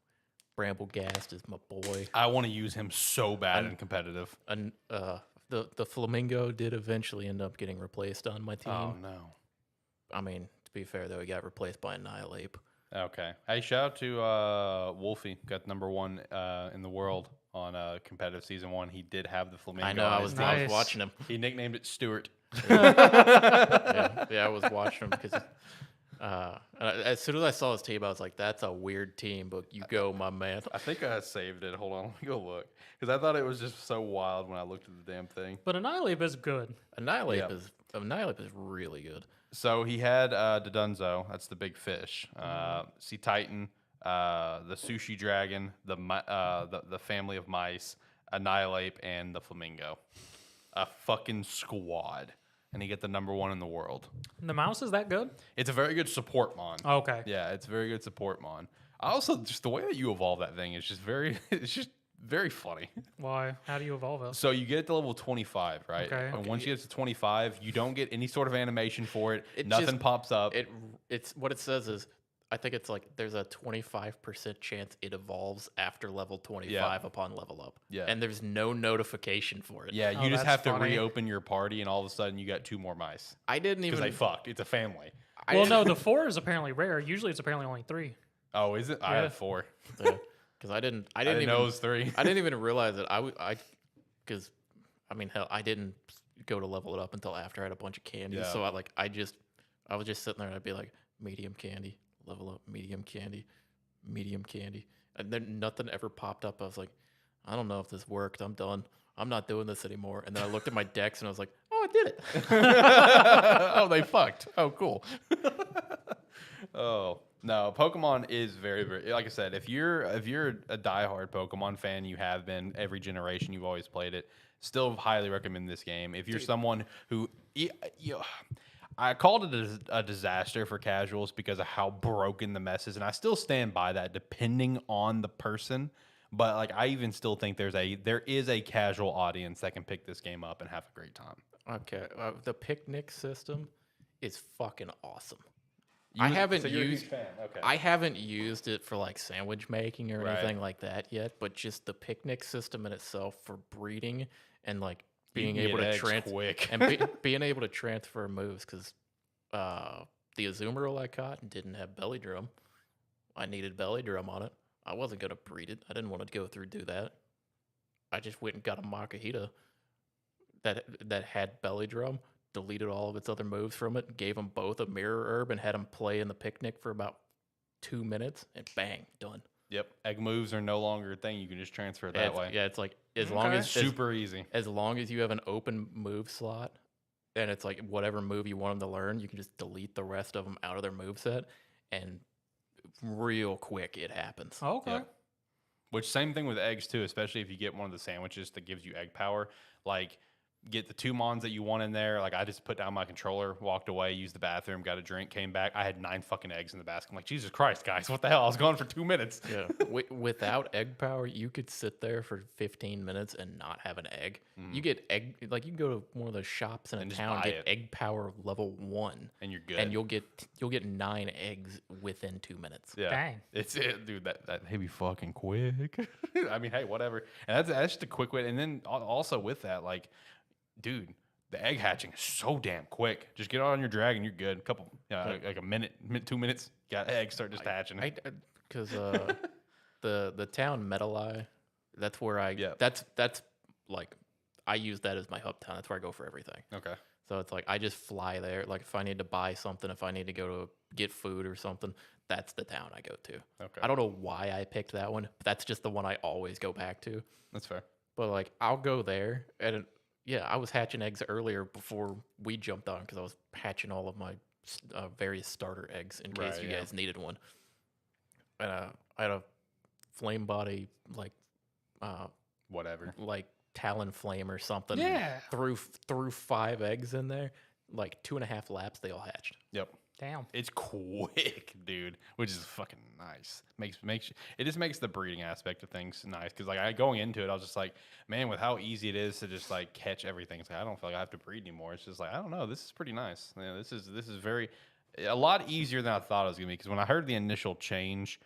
Bramblegast is my boy. I want to use him so bad in competitive. And the Flamingo did eventually end up getting replaced on my team. Oh no! I mean, to be fair though, he got replaced by Annihilate. Okay. Hey, shout out to Wolfie. Got number 1 in the world on competitive season 1. He did have the Flamingo. I know. I was watching him. He nicknamed it Stuart. Yeah, I was watching him because. As soon as I saw his team, I was like, "That's a weird team," but you go, my man. I think I saved it. Hold on, let me go look because I thought it was just so wild when I looked at the damn thing. But Annihilate is good. Annihilate is really good. So he had Dodunzo, that's the big fish. Sea Titan, the Sushi Dragon, the family of mice, Annihilate, and the Flamingo. A fucking squad. And he get the number 1 in the world. The mouse is that good? It's a very good support mon. Okay. Yeah, it's a very good support mon. Also, just the way that you evolve that thing is just very funny. Why? How do you evolve it? So you get it to level 25, right? Okay. And once you get to 25, you don't get any sort of animation for it. Nothing pops up. It's what it says is, I think it's like there's a 25% chance it evolves after level 25 upon level up. Yeah. And there's no notification for it. Yeah, you just have to reopen your party, and all of a sudden you got 2 more mice. I didn't even... Because they fucked. It's a family. Well, no, the 4 is apparently rare. Usually it's apparently only 3. Oh, is it? Yeah. I had 4. Yeah. Because I didn't even know it was 3. I didn't even realize it. Because, I mean, hell, I didn't go to level it up until after I had a bunch of candy. Yeah. So I was just sitting there and I'd be like, medium candy. Level up, medium candy. And then nothing ever popped up. I was like, I don't know if this worked. I'm done. I'm not doing this anymore. And then I looked at my decks and I was like, oh, I did it. Oh, they fucked. Oh, cool. Oh, no. Pokemon is very, very, like I said, if you're a diehard Pokemon fan, you have been every generation, you've always played it. Still highly recommend this game. If you're someone who, I called it a disaster for casuals because of how broken the mess is, and I still stand by that depending on the person. But I even still think there is a casual audience that can pick this game up and have a great time. Okay, the picnic system is fucking awesome. I haven't so you're a used. huge fan. Okay. I haven't used it for like sandwich making or Right. anything like that yet. But just the picnic system in itself for breeding and like You being can able get to eggs quick. being able to transfer moves because the Azumarill I caught didn't have belly drum. I needed belly drum on it. I wasn't gonna breed it. I didn't want to go through do that. I just went and got a Makahita that had belly drum, deleted all of its other moves from it, gave them both a mirror herb, and had them play in the picnic for about 2 minutes, and bang, done. Yep. Egg moves are no longer a thing. You can just transfer it that way. Yeah, it's like as Okay. long as Super easy. as long as you have an open move slot, and it's like whatever move you want them to learn, you can just delete the rest of them out of their move set, and real quick it happens. Okay. Yep. Which same thing with eggs too, especially if you get one of the sandwiches that gives you egg power. Like get the 2 mons that you want in there. Like I just put down my controller, walked away, used the bathroom, got a drink, came back. I had 9 fucking eggs in the basket. I'm like, Jesus Christ, guys, what the hell? I was gone for 2 minutes. Yeah, without egg power, you could sit there for 15 minutes and not have an egg. You get egg, like you can go to one of those shops in a And just town, buy get it. egg power level 1, And you're good. and you'll get 9 eggs within 2 minutes. Yeah. Dang. It's it, dude. That hey, be fucking quick. I mean, hey, whatever. And that's just a quick way. And then also with that, like, dude, the egg hatching is so damn quick. Just get on your dragon, you're good. Like a minute, 2 minutes, got eggs start just hatching. Because the town Metaleye, that's where Yeah. that's like I use that as my hub town. That's where I go for everything. Okay. So it's like I just fly there. Like if I need to buy something, if I need to go to get food or something, that's the town I go to. Okay. I don't know why I picked that one, but that's just the one I always go back to. That's fair. But like I'll go there, and yeah, I was hatching eggs earlier before we jumped on because I was hatching all of my various starter eggs in case Right, you yeah. guys needed one. And I had a flame body Whatever. like talon flame or something. Yeah. Threw 5 eggs in there, like 2.5 laps, they all hatched. Yep. Damn. It's quick, dude, which is fucking nice. It just makes the breeding aspect of things nice because like going into it, I was just like, man, with how easy it is to just like catch everything, it's like I don't feel like I have to breed anymore. It's just like I don't know, this is pretty nice. Yeah, this is a lot easier than I thought it was gonna be because when I heard the initial change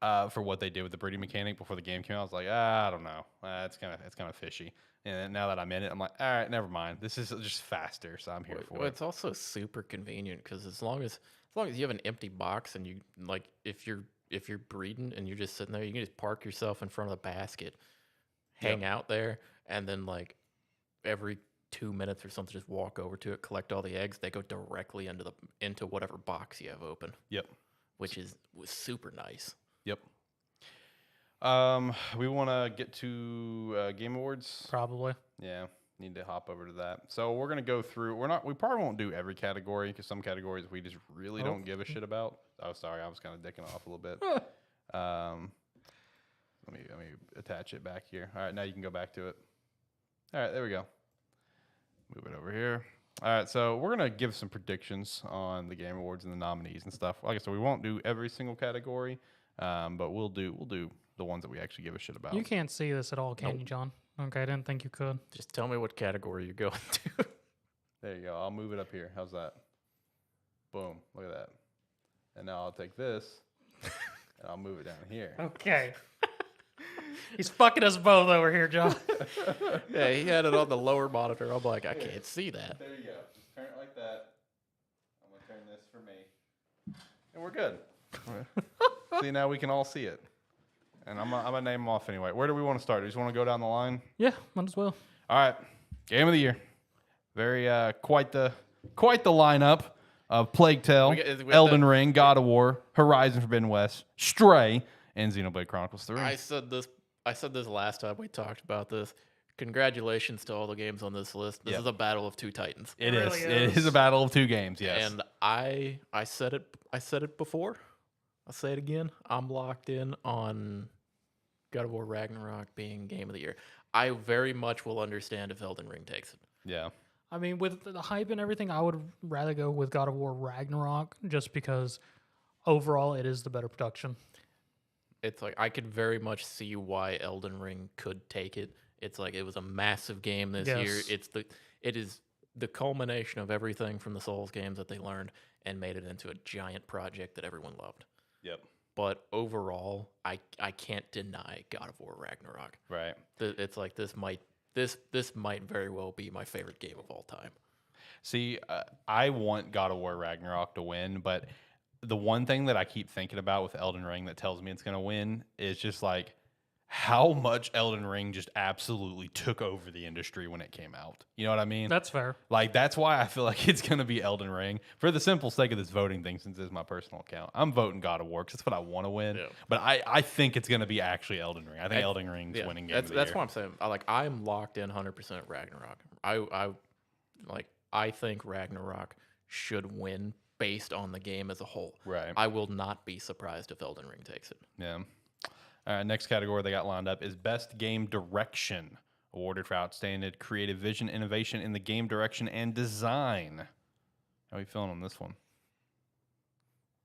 for what they did with the breeding mechanic before the game came out, I was like, I don't know, it's kind of fishy. And now that I'm in it, I'm like, all right, never mind. This is just faster, so I'm here for Well, it. it's also super convenient because as long as you have an empty box and you like if you're breeding and you're just sitting there, you can just park yourself in front of the basket, hang out there, and then like every 2 minutes or something, just walk over to it, collect all the eggs. They go directly into whatever box you have open. Yep. Which was super nice. Yep. We want to get to Game Awards. Probably. Yeah, need to hop over to that. So we're gonna go through. We probably won't do every category because some categories we just really don't give a shit about. Oh, sorry, I was kind of dicking off a little bit. Let me attach it back here. All right, now you can go back to it. All right, there we go. Move it over here. All right, so we're gonna give some predictions on the Game Awards and the nominees and stuff. Like I said, we won't do every single category, but we'll do the ones that we actually give a shit about. You can't see this at all, can you, John? Okay, I didn't think you could. Just tell me what category you're going to. There you go. I'll move it up here. How's that? Boom. Look at that. And now I'll take this and I'll move it down here. Okay. He's fucking us both over here, John. Yeah, he had it on the lower monitor. I'm like, I can't see that. There you go. Just turn it like that. I'm going to turn this for me. And we're good. See, now we can all see it. And I'm gonna name them off anyway. Where do we want to start? Do you just want to go down the line? Yeah, might as well. All right. Game of the year. Very quite the lineup of Plague Tale, Elden Ring, God of War, Horizon Forbidden West, Stray, and Xenoblade Chronicles 3. I said this last time we talked about this. Congratulations to all the games on this list. This is a battle of two titans. It really is. is. It is a battle of two games, yes. And I said it before. I'll say it again. I'm locked in on God of War Ragnarok being game of the year. I very much will understand if Elden Ring takes it. Yeah. I mean, with the hype and everything, I would rather go with God of War Ragnarok just because overall it is the better production. It's like I could very much see why Elden Ring could take it. It's like it was a massive game this year. Yes. It is the culmination of everything from the Souls games that they learned and made it into a giant project that everyone loved. Yep. But overall, I can't deny God of War Ragnarok. Right. It's like this might very well be my favorite game of all time. See, I want God of War Ragnarok to win, but the one thing that I keep thinking about with Elden Ring that tells me it's going to win is just like how much Elden Ring just absolutely took over the industry when it came out. You know what I mean? That's fair. Like, that's why I feel like it's going to be Elden Ring for the simple sake of this voting thing, since it's my personal account. I'm voting God of War because that's what I want to win. Yeah. But I think it's going to be actually Elden Ring. I think Elden Ring's winning game of the year. That's what I'm saying. I'm locked in 100% Ragnarok. I think Ragnarok should win based on the game as a whole. Right. I will not be surprised if Elden Ring takes it. Yeah. All right, next category they got lined up is Best Game Direction, awarded for outstanding creative vision, innovation in the game direction, and design. How are you feeling on this one?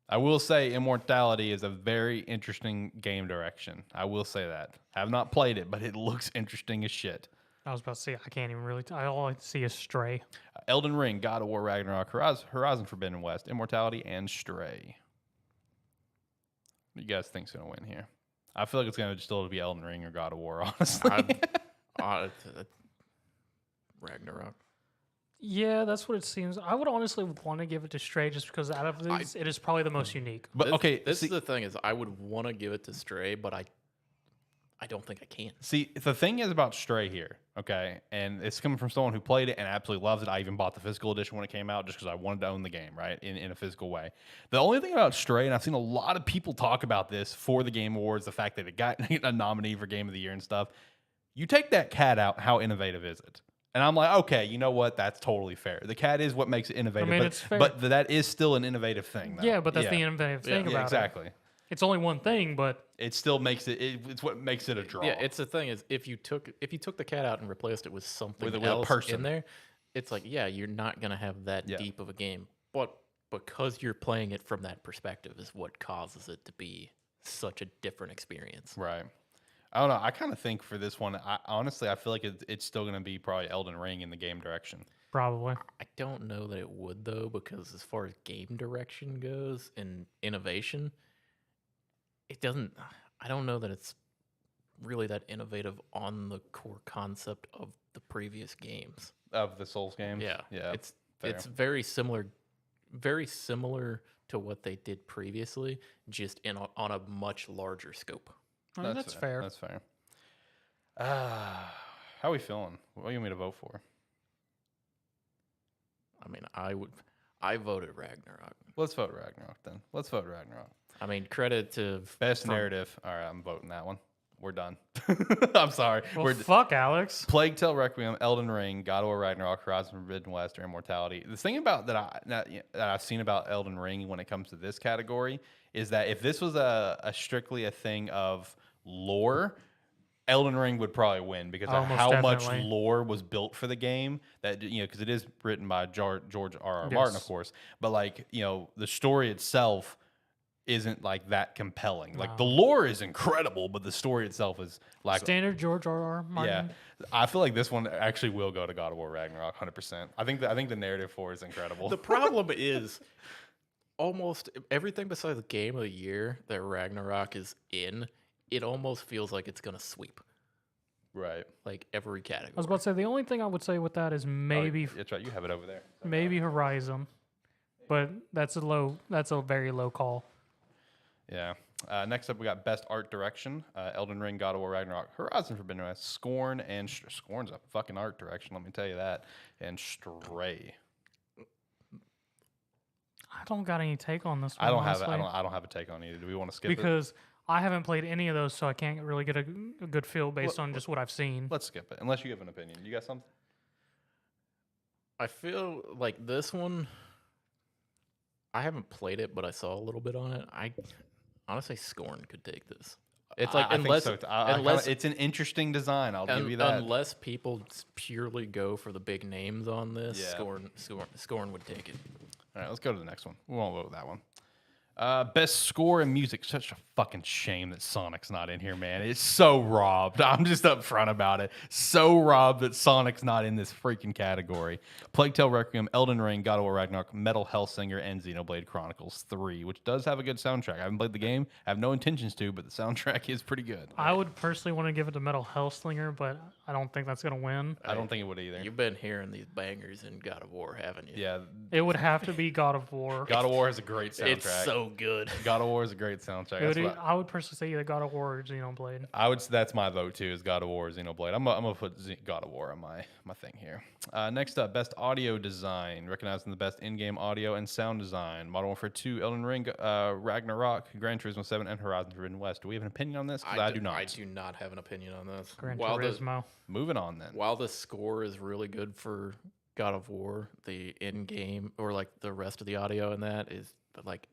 I will say Immortality is a very interesting game direction. I will say that. I have not played it, but it looks interesting as shit. I was about to say, I can't even really... all I see is Stray. Elden Ring, God of War Ragnarok, Horizon Forbidden West, Immortality, and Stray. What do you guys think's going to win here? I feel like it's going to still be Elden Ring or God of War, honestly. Ragnarok. Yeah, that's what it seems. I would honestly want to give it to Stray just because out of these, it is probably the most unique. But this is the thing is I would want to give it to Stray, but I don't think I can. See, the thing is about Stray here, okay, and it's coming from someone who played it and absolutely loves it. I even bought the physical edition when it came out just because I wanted to own the game, right, in a physical way. The only thing about Stray, and I've seen a lot of people talk about this for the Game Awards, the fact that it got a nominee for Game of the Year and stuff, you take that cat out, how innovative is it? And I'm like, okay, you know what? That's totally fair. The cat is what makes it innovative, it's fair. but that is still an innovative thing, though. Yeah, but that's the innovative thing about exactly. it. It's only one thing, but it still makes it's what makes it a draw. Yeah, it's the thing is if you took the cat out and replaced it with something with else a person in there, it's like you're not gonna have that deep of a game. But because you're playing it from that perspective is what causes it to be such a different experience. Right. I don't know. I kind of think for this one, honestly, I feel like it's still going to be probably Elden Ring in the game direction. Probably. I don't know that it would though, because as far as game direction goes and innovation, it doesn't. I don't know that it's really that innovative on the core concept of the previous games Of the Souls games. Yeah. It's very similar to what they did previously, just on a much larger scope. I mean, that's fair. That's fair. How are we feeling? What do you want me to vote for? I mean, I voted Ragnarok. Let's vote Ragnarok then. Let's vote Ragnarok. I mean, credit to Best narrative. All right, I'm voting that one. We're done. I'm sorry. Well, fuck, Alex. Plague Tale Requiem, Elden Ring, God of War Ragnarok, Horizon Forbidden West, or Immortality. The thing about that I've seen about Elden Ring when it comes to this category is that if this was a strictly a thing of lore, Elden Ring would probably win because of how much lore was built for the game. That because it is written by George R.R. Martin, of course. But the story itself isn't like that compelling. Like the lore is incredible, but the story itself is like standard George R.R. Martin. Yeah, I feel like this one actually will go to God of War Ragnarok 100%. I think the narrative for it is incredible. The problem is almost everything besides the game of the year that Ragnarok is in, it almost feels like it's gonna sweep. Right. Like every category. I was about to say the only thing I would say with that is maybe that's right. You have it over there. Maybe Horizon, but that's a very low call. Yeah. Next up, we got Best Art Direction. Elden Ring, God of War Ragnarok, Horizon Forbidden West, Scorn, and Scorn's a fucking art direction, let me tell you that, and Stray. I don't got any take on this one. I don't have a take on either. Do we want to skip it? Because I haven't played any of those, so I can't really get a good feel based on just what I've seen. Let's skip it, unless you have an opinion. You got something? I feel like this one, I haven't played it, but I saw a little bit on it. Honestly, Scorn could take this. It's like unless it's an interesting design, I'll give you that. Unless people purely go for the big names on this, Scorn would take it. All right, let's go to the next one. We won't vote that one. Best score and music. Such a fucking shame that Sonic's not in here, man. It's so robbed. I'm just upfront about it. So robbed that Sonic's not in this freaking category. Plague Tale Requiem, Elden Ring, God of War Ragnarok, Metal Hellsinger, and Xenoblade Chronicles 3, which does have a good soundtrack. I haven't played the game. I have no intentions to, but the soundtrack is pretty good. I would personally want to give it to Metal Hellslinger, but I don't think that's going to win. I don't think it would either. You've been hearing these bangers in God of War, haven't you? Yeah. It would have to be God of War. God of War has a great soundtrack. It's so good. God of War is a great soundtrack. I would personally say either God of War or Xenoblade. That's my vote too. Is God of War or Xenoblade? I'm gonna put God of War on my thing here. Next up, best audio design, recognizing the best in-game audio and sound design. Modern Warfare 2, Elden Ring, Ragnarok, Gran Turismo 7, and Horizon Forbidden West. Do we have an opinion on this? I do not. I do not have an opinion on this. Gran Turismo. Moving on then. While the score is really good for God of War, the in-game or like the rest of the audio in that is like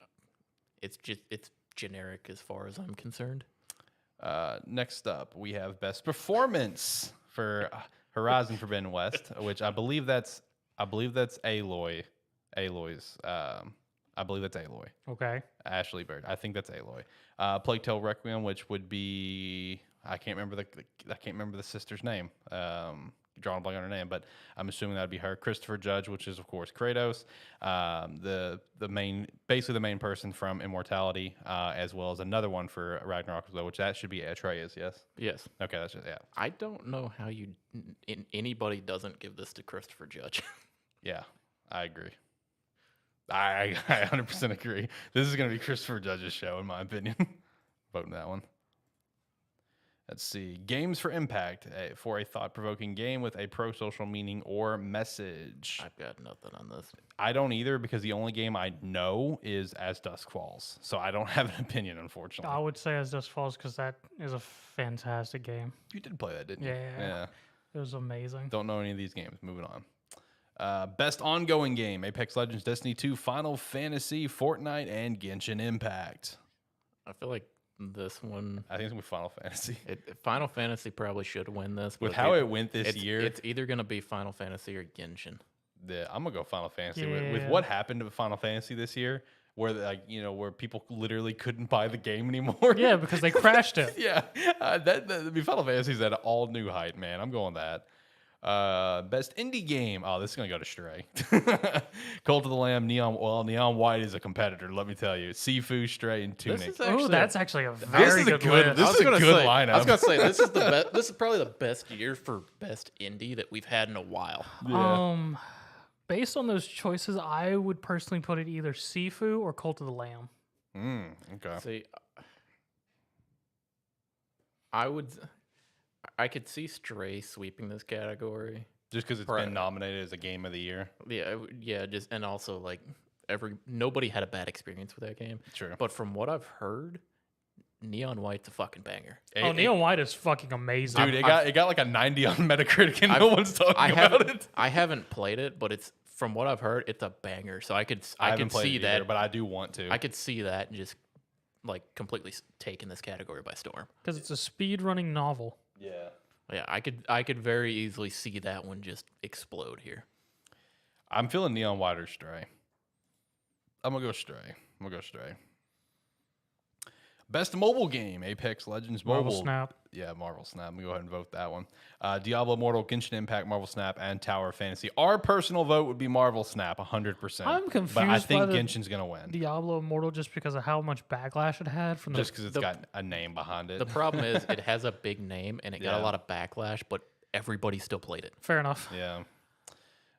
it's generic as far as I'm concerned. Next up, we have best performance for Horizon Forbidden West, which I believe that's Aloy. Aloy's. I believe that's Aloy. Okay. Ashley Bird. I think that's Aloy. Plague Tale Requiem, which would be I can't remember the sister's name. Drawing a blank on her name, but I'm assuming that'd be her. Christopher Judge, which is of course Kratos, the main person from Immortality, as well as another one for Ragnarok as well, which that should be Atreus. Yes. Yes. Okay, that's just I don't know how anybody doesn't give this to Christopher Judge. Yeah, I agree. I 100% agree. This is gonna be Christopher Judge's show, in my opinion. Voting that one. Let's see. Games for Impact, for a thought-provoking game with a pro-social meaning or message. I've got nothing on this. I don't either, because the only game I know is As Dusk Falls. So I don't have an opinion, unfortunately. I would say As Dusk Falls because that is a fantastic game. You did play that, didn't you? Yeah. It was amazing. Don't know any of these games. Moving on. Best ongoing game, Apex Legends, Destiny 2, Final Fantasy, Fortnite, and Genshin Impact. I feel like this one, I think it's going to be Final Fantasy. Final Fantasy probably should win this. With how it went this year. It's either going to be Final Fantasy or Genshin. I'm going to go Final Fantasy. Yeah. With what happened to Final Fantasy this year, where where people literally couldn't buy the game anymore. Yeah, because they crashed it. Yeah. That'd be Final Fantasy's at an all new height, man. I'm going that. Best indie game. Oh, this is gonna go to Stray. Cult of the Lamb, Neon White is a competitor. Let me tell you, Sifu, Stray, and Tunic. That's actually a very good list. This is a good lineup. I was gonna say this is the best. This is probably the best year for best indie that we've had in a while. Yeah. Based on those choices, I would personally put it either Sifu or Cult of the Lamb. Okay. See, I could see Stray sweeping this category. Just because it's been nominated as a game of the year. Yeah. Just and also like nobody had a bad experience with that game. True. But from what I've heard, Neon White's a fucking banger. Neon White is fucking amazing. Dude, it got like a 90 on Metacritic, and no one's talking about it. I haven't played it, but it's from what I've heard, it's a banger. So I could see that, either, but I do want to. I could see that just like completely taking this category by storm. Because it's a speed-running novel. Yeah, I could very easily see that one just explode here. I'm feeling Neon White or Stray. I'm gonna go Stray. Best mobile game, Apex Legends Mobile. Marvel Snap. Yeah, Marvel Snap. I'm going to go ahead and vote that one. Diablo Immortal, Genshin Impact, Marvel Snap, and Tower of Fantasy. Our personal vote would be Marvel Snap, 100%. I'm confused but I think by the Genshin's going to win. Diablo Immortal just because of how much backlash it had from just because it's got a name behind it. The problem is it has a big name and it got a lot of backlash, but everybody still played it. Fair enough. Yeah.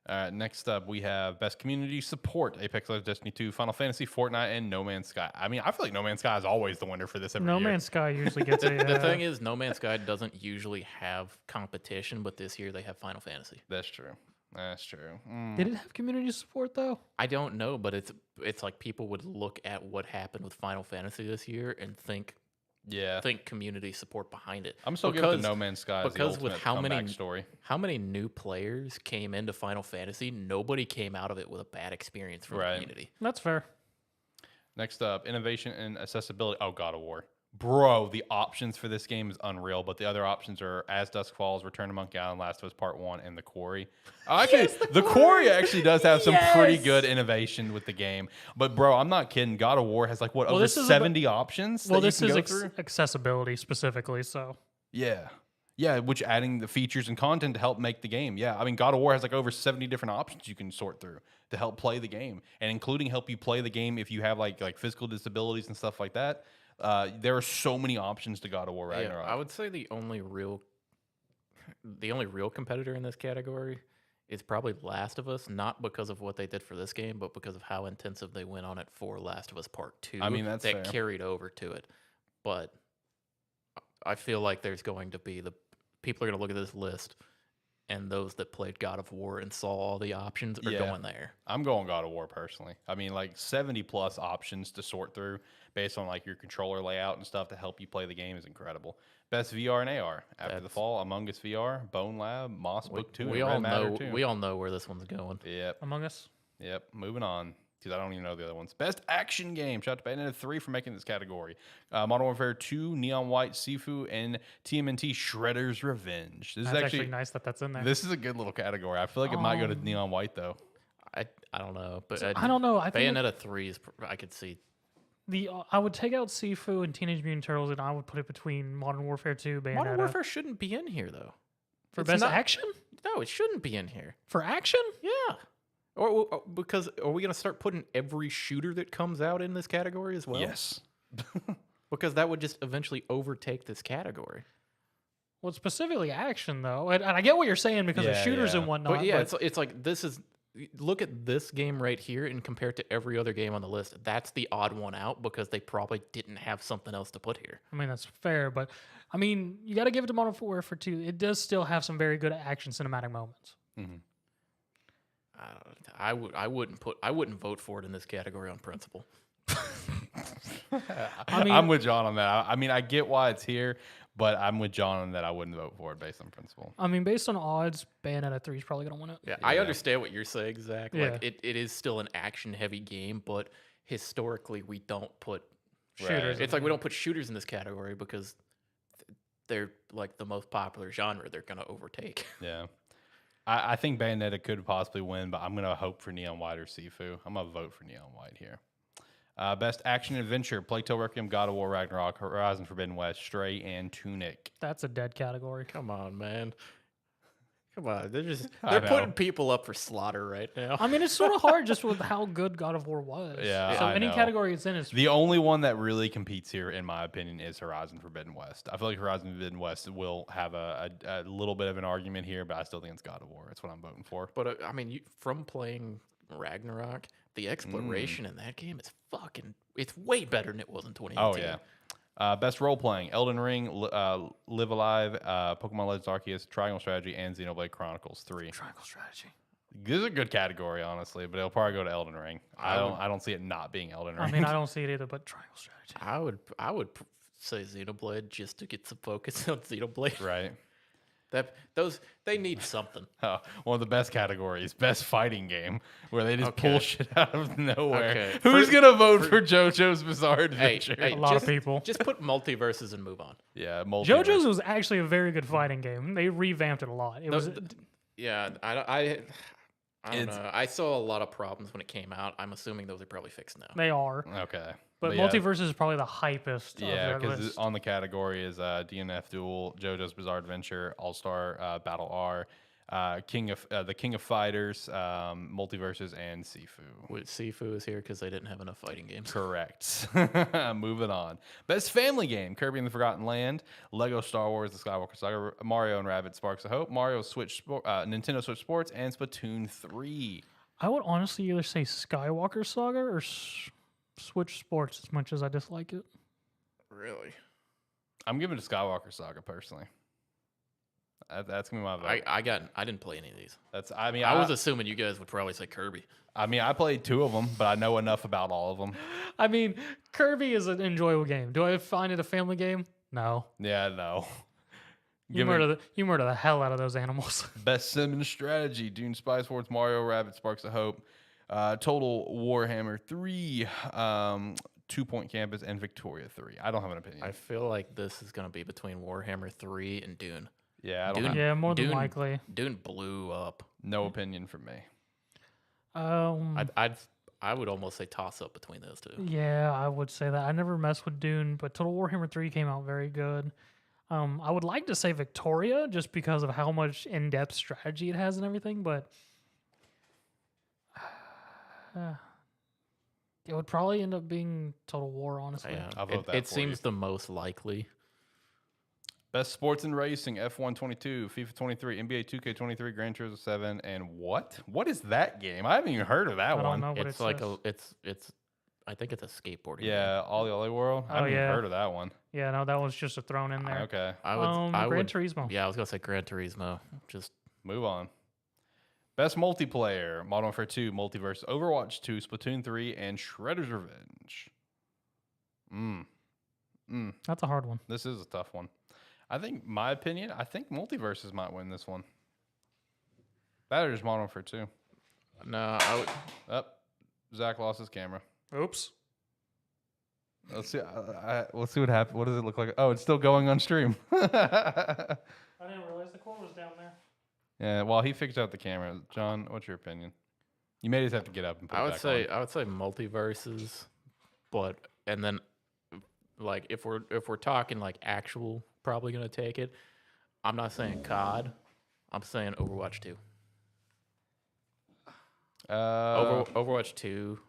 All right, next up, we have Best Community Support, Apex Legends, Destiny 2, Final Fantasy, Fortnite, and No Man's Sky. I mean, I feel like No Man's Sky is always the winner for this every year. No Man's Sky usually gets it. The thing is, No Man's Sky doesn't usually have competition, but this year they have Final Fantasy. That's true. Did it have community support, though? I don't know, but it's like people would look at what happened with Final Fantasy this year and think community support behind it. I'm still giving No Man's Sky because with how many new players came into Final Fantasy, nobody came out of it with a bad experience from the community. That's fair. Next up, innovation and accessibility. Oh, God of War. Bro, the options for this game is unreal, but the other options are As Dusk Falls, Return to Monkey Island, Last of Us Part 1, and The Quarry. Actually, the Quarry actually does have some pretty good innovation with the game. But, bro, I'm not kidding. God of War has, like, what, over 70 options? Well, this is accessibility specifically, so. Yeah. Yeah, which adding the features and content to help make the game. Yeah, I mean, God of War has, like, over 70 different options you can sort through to help play the game, and including help you play the game if you have, like physical disabilities and stuff like that. There are so many options to God of War Ragnarok. Yeah, I would say the only real competitor in this category is probably Last of Us, not because of what they did for this game, but because of how intensive they went on it for Last of Us Part 2. I mean, that's fair. Carried over to it. But I feel like there's going to be people are going to look at this list, and those that played God of War and saw all the options are going there. I'm going God of War personally. I mean, like 70 plus options to sort through based on like your controller layout and stuff to help you play the game is incredible. Best VR and AR after the fall: Among Us VR, Bone Lab, Moss Book 2, we and all Red Matter know 2. we all know where this one's going. Yep. Among Us. Yep. Moving on. Because I don't even know the other ones. Best action game. Shout out to Bayonetta 3 for making this category. Modern Warfare 2, Neon White, Sifu, and TMNT Shredder's Revenge. This That's is actually nice that's in there. This is a good little category. I feel like it might go to Neon White though. I don't know, but I don't know. I think Bayonetta 3 is I could see. I would take out Sifu and Teenage Mutant Turtles, and I would put it between Modern Warfare 2, Bayonetta. Modern Warfare shouldn't be in here though. For best action? No, it shouldn't be in here. For action? Yeah. Or because are we going to start putting every shooter that comes out in this category as well? Yes. Because that would just eventually overtake this category. Well, specifically action, though. And I get what you're saying because of shooters and whatnot. But yeah, it's like this is... Look at this game right here and compare it to every other game on the list. That's the odd one out because they probably didn't have something else to put here. I mean, that's fair, but I mean, you got to give it to Modern Warfare 2. It does still have some very good action cinematic moments. Mm-hmm. I wouldn't vote for it in this category on principle. I mean, I'm with John on that. I mean, I get why it's here, but I'm with John on that. I wouldn't vote for it based on principle. I mean, based on odds, Bayonetta 3 is probably going to win it. Yeah, I understand what you're saying, Zach. Yeah. Like it is still an action-heavy game, but historically we don't put shooters. It's like we don't put shooters in this category because they're like the most popular genre they're going to overtake. Yeah. I think Bayonetta could possibly win, but I'm going to hope for Neon White or Sifu. I'm going to vote for Neon White here. Best action adventure: Plague Tale Requiem, God of War Ragnarok, Horizon Forbidden West, Stray, and Tunic. That's a dead category. Come on, man. Come on. They're putting people up for slaughter right now. I mean, it's sort of hard just with how good God of War was. Yeah, so I any know. category it's in is... The only one that really competes here, in my opinion, is Horizon Forbidden West. I feel like Horizon Forbidden West will have a little bit of an argument here, but I still think it's God of War. That's what I'm voting for. But I mean, from playing Ragnarok, the exploration in that game is it's way better than it was in 2018. Oh, yeah. Best role-playing: Elden Ring, Live Alive, Pokemon Legends Arceus, Triangle Strategy, and Xenoblade Chronicles 3. Triangle Strategy. This is a good category, honestly, but it'll probably go to Elden Ring. I don't see it not being Elden Ring. I mean, I don't see it either, but Triangle Strategy. I would say Xenoblade just to get some focus on Xenoblade. Right. They need something. One of the best categories, best fighting game, where they just pull shit out of nowhere. Okay. Who's gonna vote for JoJo's Bizarre Adventure? A lot of people. Just put multiverses and move on. Yeah, multiverse. JoJo's was actually a very good fighting game. They revamped it a lot. It was. Yeah, I don't know. I saw a lot of problems when it came out. I'm assuming those are probably fixed now. They are. Okay. But yeah. Multiverse is probably the hypest. Yeah, of their list. because on the category is DNF Duel, JoJo's Bizarre Adventure, All Star Battle R, the King of Fighters, Multiverses, and Sifu. Sifu is here because they didn't have enough fighting games. Correct. Moving on. Best family game: Kirby and the Forgotten Land, Lego Star Wars: The Skywalker Saga, Mario and Rabbids Sparks of Hope, Nintendo Switch Sports, and Splatoon 3. I would honestly either say Skywalker Saga or Switch Sports, as much as I dislike it. Really? I'm giving it to Skywalker Saga personally. That's gonna be my vote. I didn't play any of these. I was assuming you guys would probably say Kirby. I mean, I played 2 of them, but I know enough about all of them. I mean, Kirby is an enjoyable game. Do I find it a family game? No. Yeah, no. You murder the hell out of those animals. Best sim and strategy: Dune, Spice Wars, Mario, Rabbids Sparks of Hope, Total Warhammer 3, Two Point Campus, and Victoria 3. I don't have an opinion. I feel like this is going to be between Warhammer 3 and Dune. Yeah, I don't Dune, have Yeah, more than Dune, likely. Dune blew up. no opinion from me. I would almost say toss up between those two. Yeah, I would say that. I never messed with Dune, but Total Warhammer 3 came out very good. I would like to say Victoria just because of how much in-depth strategy it has and everything, but it would probably end up being Total War, honestly. Yeah, I'll vote that it for seems you. the most likely. Best Sports and Racing, F1 22, FIFA 23, NBA 2K 23, Gran Turismo 7, and what? What is that game? I haven't even heard of that I one. don't know what It's it like says. it's I think it's a skateboarding. Yeah, Ollie Ollie World. I haven't even yeah. heard of that one. Yeah, no, that was just a thrown in there. Okay, I Gran would. Turismo. Yeah, I was gonna say Gran Turismo. Just move on. Best multiplayer, Modern Warfare 2, Multiverse, Overwatch 2, Splatoon 3, and Shredder's Revenge. That's a hard one. This is a tough one. I think, my opinion, I think Multiverses might win this one. That or just Modern Warfare 2. no, I would. Zach lost his camera. Oops. Let's see. Let's see what happens. What does it look like? Oh, it's still going on stream. I didn't realize the cord was down there. Yeah. While he fixed out the camera, John, what's your opinion? You may just have to get up and put it back on. I would say multiverses, but and then like if we're talking like actual probably gonna take it. I'm not saying COD. I'm saying Overwatch 2. Overwatch 2.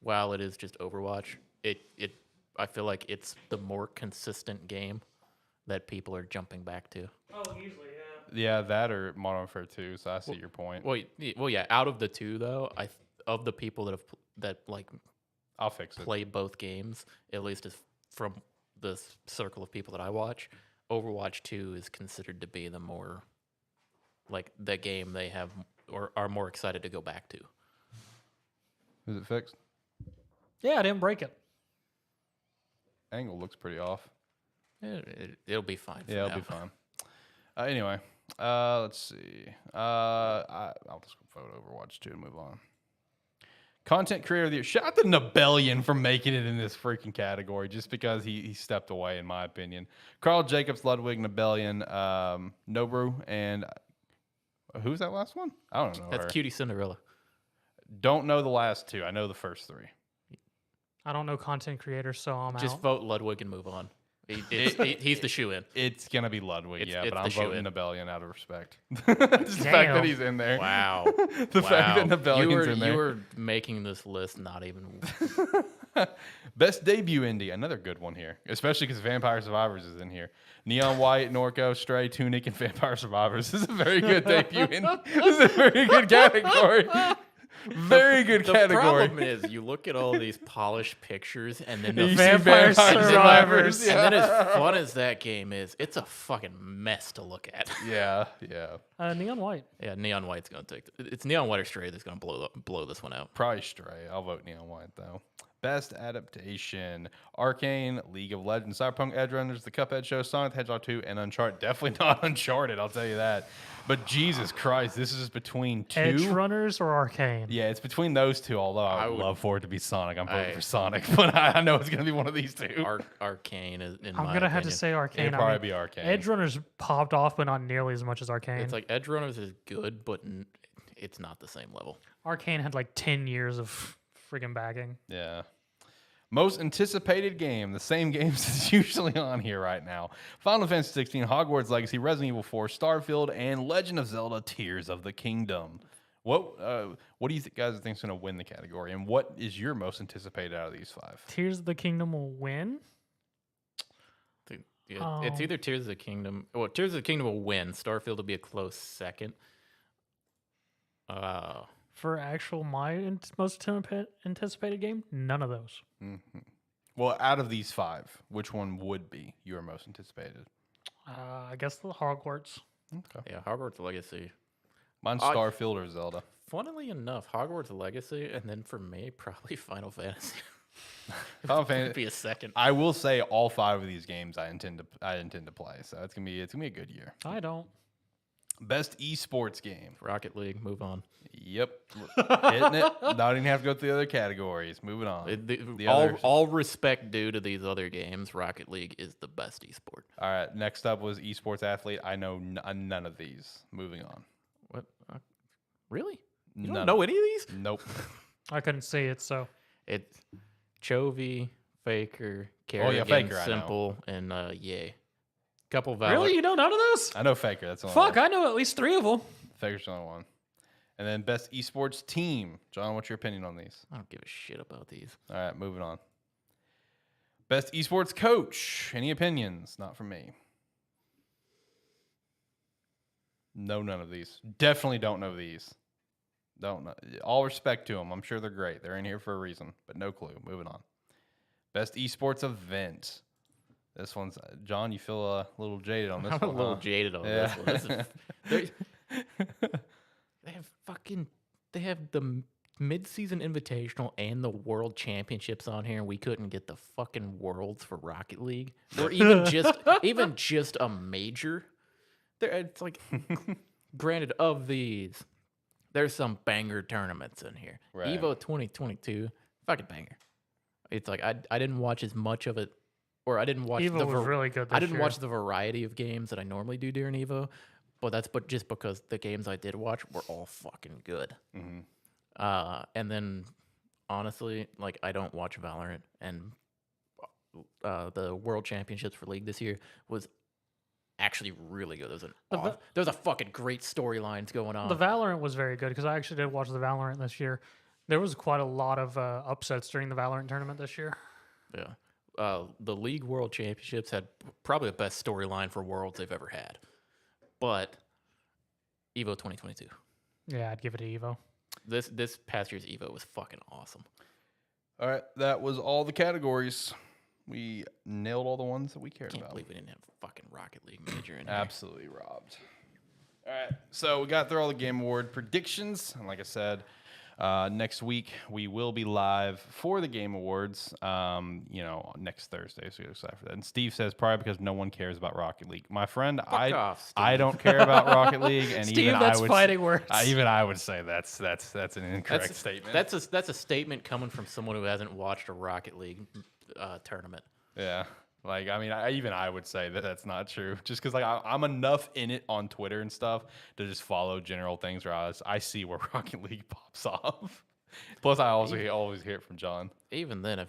While it is just Overwatch, I feel like it's the more consistent game that people are jumping back to. Oh, easily, yeah. Yeah, that or Modern Warfare 2. So I see your point. Well, yeah. Out of the two, though, of the people that I'll fix it. play both games, at least as from the circle of people that I watch, Overwatch 2 is considered to be the more like the game they have or are more excited to go back to. Is it fixed? Yeah, I didn't break it. Angle looks pretty off. It'll be fine. Yeah, it'll be fine. Anyway, let's see. I'll just vote Overwatch 2 and move on. Content creator of the year. Shout out to Nibellion for making it in this freaking category just because he stepped away, in my opinion. Carl Jacobs, Ludwig, Nibellion, Nobru, and who's that last one? I don't know. That's Cutie Cinderella. Don't know the last two. I know the first three. I don't know content creators, so I'm Just out. vote Ludwig and move on. He's the shoe in. It's going to be Ludwig, It's but I'm the voting shoe-in. Nibellion out of respect. Just the fact that he's in there. Wow. The fact that Nibellion's in there. You were making this list not even. Best debut indie, another good one here, especially because Vampire Survivors is in here. Neon White, Norco, Stray, Tunic, and Vampire Survivors. This is a very good debut indie. This is a very good category. Very good category. The problem is, you look at all these polished pictures, and then You the see Vampire Survivors. and then as fun as that game is, it's a fucking mess to look at. Yeah. Neon White. Yeah, Neon White's gonna take. It's Neon White or Stray that's gonna blow this one out. Probably Stray. I'll vote Neon White, though. Best adaptation, Arcane, League of Legends, Cyberpunk, Edge Runners, The Cuphead Show, Sonic the Hedgehog 2, and Uncharted. Definitely not Uncharted, I'll tell you that. But Jesus Christ, this is between two. Edge Runners or Arcane? Yeah, it's between those two, although I would would- love for it to be Sonic. I'm voting for Sonic, but I know it's going to be one of these two. Arcane is. In I'm my going to have to opinion. say Arcane. It'd probably be Arcane. Edge Runners popped off, but not nearly as much as Arcane. It's like Edge Runners is good, but it's not the same level. Arcane had like 10 years of friggin' bagging. Yeah. Most anticipated game, the same games that's usually on here right now. Final Fantasy 16, Hogwarts Legacy, Resident Evil 4, Starfield, and Legend of Zelda Tears of the Kingdom. What do you guys think is going to win the category, and what is your most anticipated out of these five? Tears of the Kingdom will win. Yeah, it's either Tears of the Kingdom. Well, Tears of the Kingdom will win. Starfield will be a close second. For actual most anticipated game, none of those. Mm-hmm. Well, out of these five, which one would be your most anticipated? I guess the Hogwarts. Okay. Yeah, Hogwarts Legacy. Mine's Starfield or Zelda. Funnily enough, Hogwarts Legacy, and then for me, probably Final Fantasy. Final Fantasy Be a second. I will say all five of these games I intend to play, so it's gonna be a good year. I don't. Best esports game. Rocket League. Move on. Yep. Hitting it. Not even have to go through the other categories. Moving on. All respect due to these other games, Rocket League is the best esport. All right. Next up was esports athlete. I know none of these. Moving on. What? Really? You None. don't know any of these? Nope. I couldn't see it, so. It's Chovy, Faker, Kerrigan, Faker, I know. Simple, and Yay. Couple Valor. Really? You know none of those? I know Faker. That's the only Fuck, one. I know at least 3 of them. Faker's the only one. And then best esports team. John, what's your opinion on these? I don't give a shit about these. All right, moving on. Best esports coach. Any opinions? Not from me. No, none of these. Definitely don't know these. Don't know. All respect to them. I'm sure they're great. They're in here for a reason, but no clue. Moving on. Best esports event. This one's John. You feel a little jaded on this I'm one? a little huh? jaded on Yeah. this one. They have the mid-season invitational and the world championships on here, and we couldn't get the fucking worlds for Rocket League, or even just a major. It's like, granted, of these, there's some banger tournaments in here. Right. Evo 2022, fucking banger. It's like I didn't watch as much of it, or I didn't watch Evo was really good this I didn't year. watch the variety of games that I normally do during Evo, but that's just because the games I did watch were all fucking good. Mm-hmm. And then, honestly, like, I don't watch Valorant, and the World Championships for League this year was actually really good. There's a fucking great storylines going on. The Valorant was very good because I actually did watch the Valorant this year. There was quite a lot of upsets during the Valorant tournament this year. Yeah. The League World Championships had probably the best storyline for Worlds they've ever had. But Evo 2022. Yeah, I'd give it to Evo. This past year's Evo was fucking awesome. All right, that was all the categories. We nailed all the ones that we cared Can't about. believe we didn't have Fucking Rocket League major in here. Absolutely robbed. All right, so we got through all the Game Award predictions, and like I said, next week we will be live for the Game Awards. Next Thursday, so you're excited for that. And Steve says probably because no one cares about Rocket League. My friend, off, Steve. I don't care about Rocket League, and Steve, even that's I would fighting words. Even I would say that's an incorrect statement. That's a statement coming from someone who hasn't watched a Rocket League tournament. Yeah. Like, I mean, I would say that that's not true. Just because, like, I'm enough in it on Twitter and stuff to just follow general things where I see where Rocket League pops off. Plus, I also always hear it from John. Even then,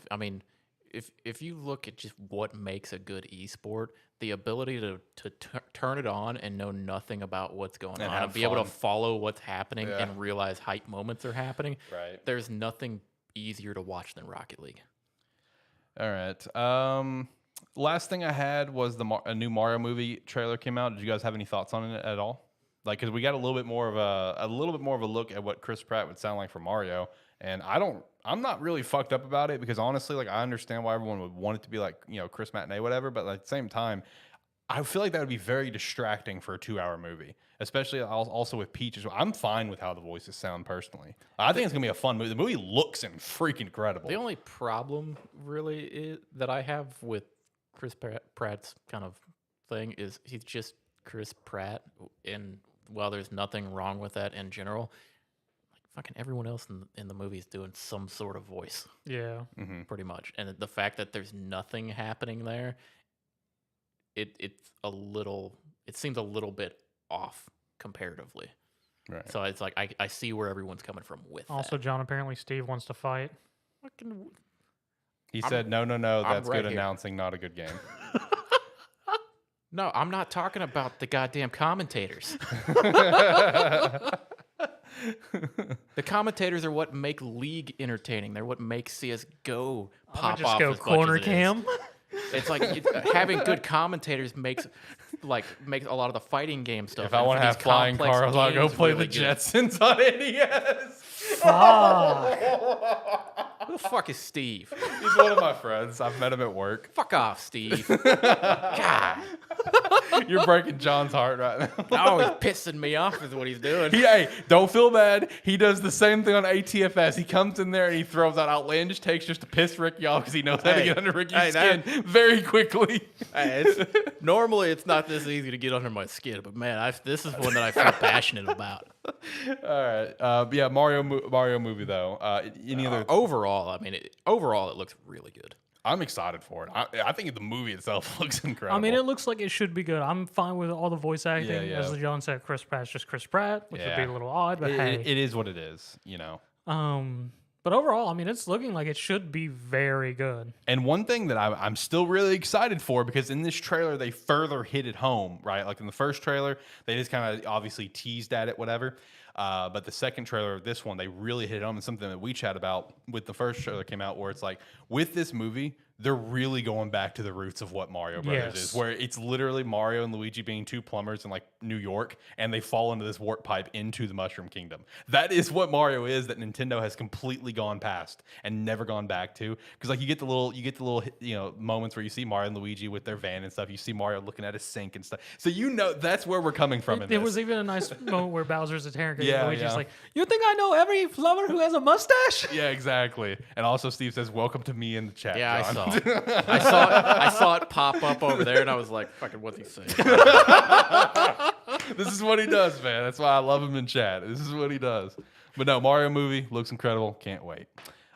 if you look at just what makes a good esport, the ability to turn it on and know nothing about what's going And on, and be able fun. to follow what's happening Yeah. and realize hype moments are happening, Right. there's nothing easier to watch than Rocket League. All right. Last thing I had was a new Mario movie trailer came out. Did you guys have any thoughts on it at all? Like, because we got a little bit more of a look at what Chris Pratt would sound like for Mario, and I'm not really fucked up about it because honestly, like, I understand why everyone would want it to be like, Chris Matinee, whatever. But at the same time, I feel like that would be very distracting for a 2-hour movie, especially also with Peach as well. I'm fine with how the voices sound personally. I think it's gonna be a fun movie. The movie looks freaking incredible. The only problem really that I have with Chris Pratt's kind of thing is he's just Chris Pratt, and while there's nothing wrong with that in general, like fucking everyone else in the movie is doing some sort of voice. Yeah. Mm-hmm. Pretty much. And the fact that there's nothing happening there, it seems a little bit off comparatively. Right. So it's like I see where everyone's coming from with Also, that. John, apparently Steve wants to fight. He said, no, that's right good here. announcing, not a good game. No, I'm not talking about the goddamn commentators. The commentators are what make League entertaining. They're what make CS:GO pop Just off. go as much corner as it is. cam. It's like having good commentators makes a lot of the fighting game stuff. If I want to have flying cars, I'll go play the Jetsons on NES. Fuck. Who the fuck is Steve? He's one of my friends. I've met him at work. Fuck off, Steve. God. You're breaking John's heart right now. Oh, he's pissing me off is what he's doing. Hey, don't feel bad. He does the same thing on ATFS. He comes in there and he throws out outlandish takes just to piss Ricky off because he knows how to get under Ricky's skin very quickly. Normally, it's not this easy to get under my skin, but man, this is one that I feel passionate about. All right. Yeah, Mario movie though. Any other? Overall, I mean, overall, it looks really good. I'm excited for it. I think the movie itself looks incredible. I mean, it looks like it should be good. I'm fine with all the voice acting. Yeah. As John said, Chris Pratt's just Chris Pratt, which would be a little odd, but hey. It is what it is, you know. But overall, I mean, it's looking like it should be very good. And one thing that I'm still really excited for, because in this trailer, they further hit it home, right? Like in the first trailer, they just kind of obviously teased at it, whatever. But the second trailer of this one, they really hit it home. And something that we chat about with the first trailer came out, where it's like, with this movie, they're really going back to the roots of what Mario Brothers is, where it's literally Mario and Luigi being two plumbers in like New York, and they fall into this warp pipe into the Mushroom Kingdom. That is what Mario is, that Nintendo has completely gone past and never gone back to. Because like you get the little moments where you see Mario and Luigi with their van and stuff. You see Mario looking at a sink and stuff. So you know that's where we're coming from. There was even a nice moment where Bowser's interrogating Luigi's like, "You think I know every plumber who has a mustache?" Yeah, exactly. And also Steve says, "Welcome to me in the chat." Yeah, John. I saw it pop up over there, and I was like, "Fucking, what's he saying?" This is what he does, man. That's why I love him in chat. This is what he does. But no, Mario movie looks incredible. Can't wait.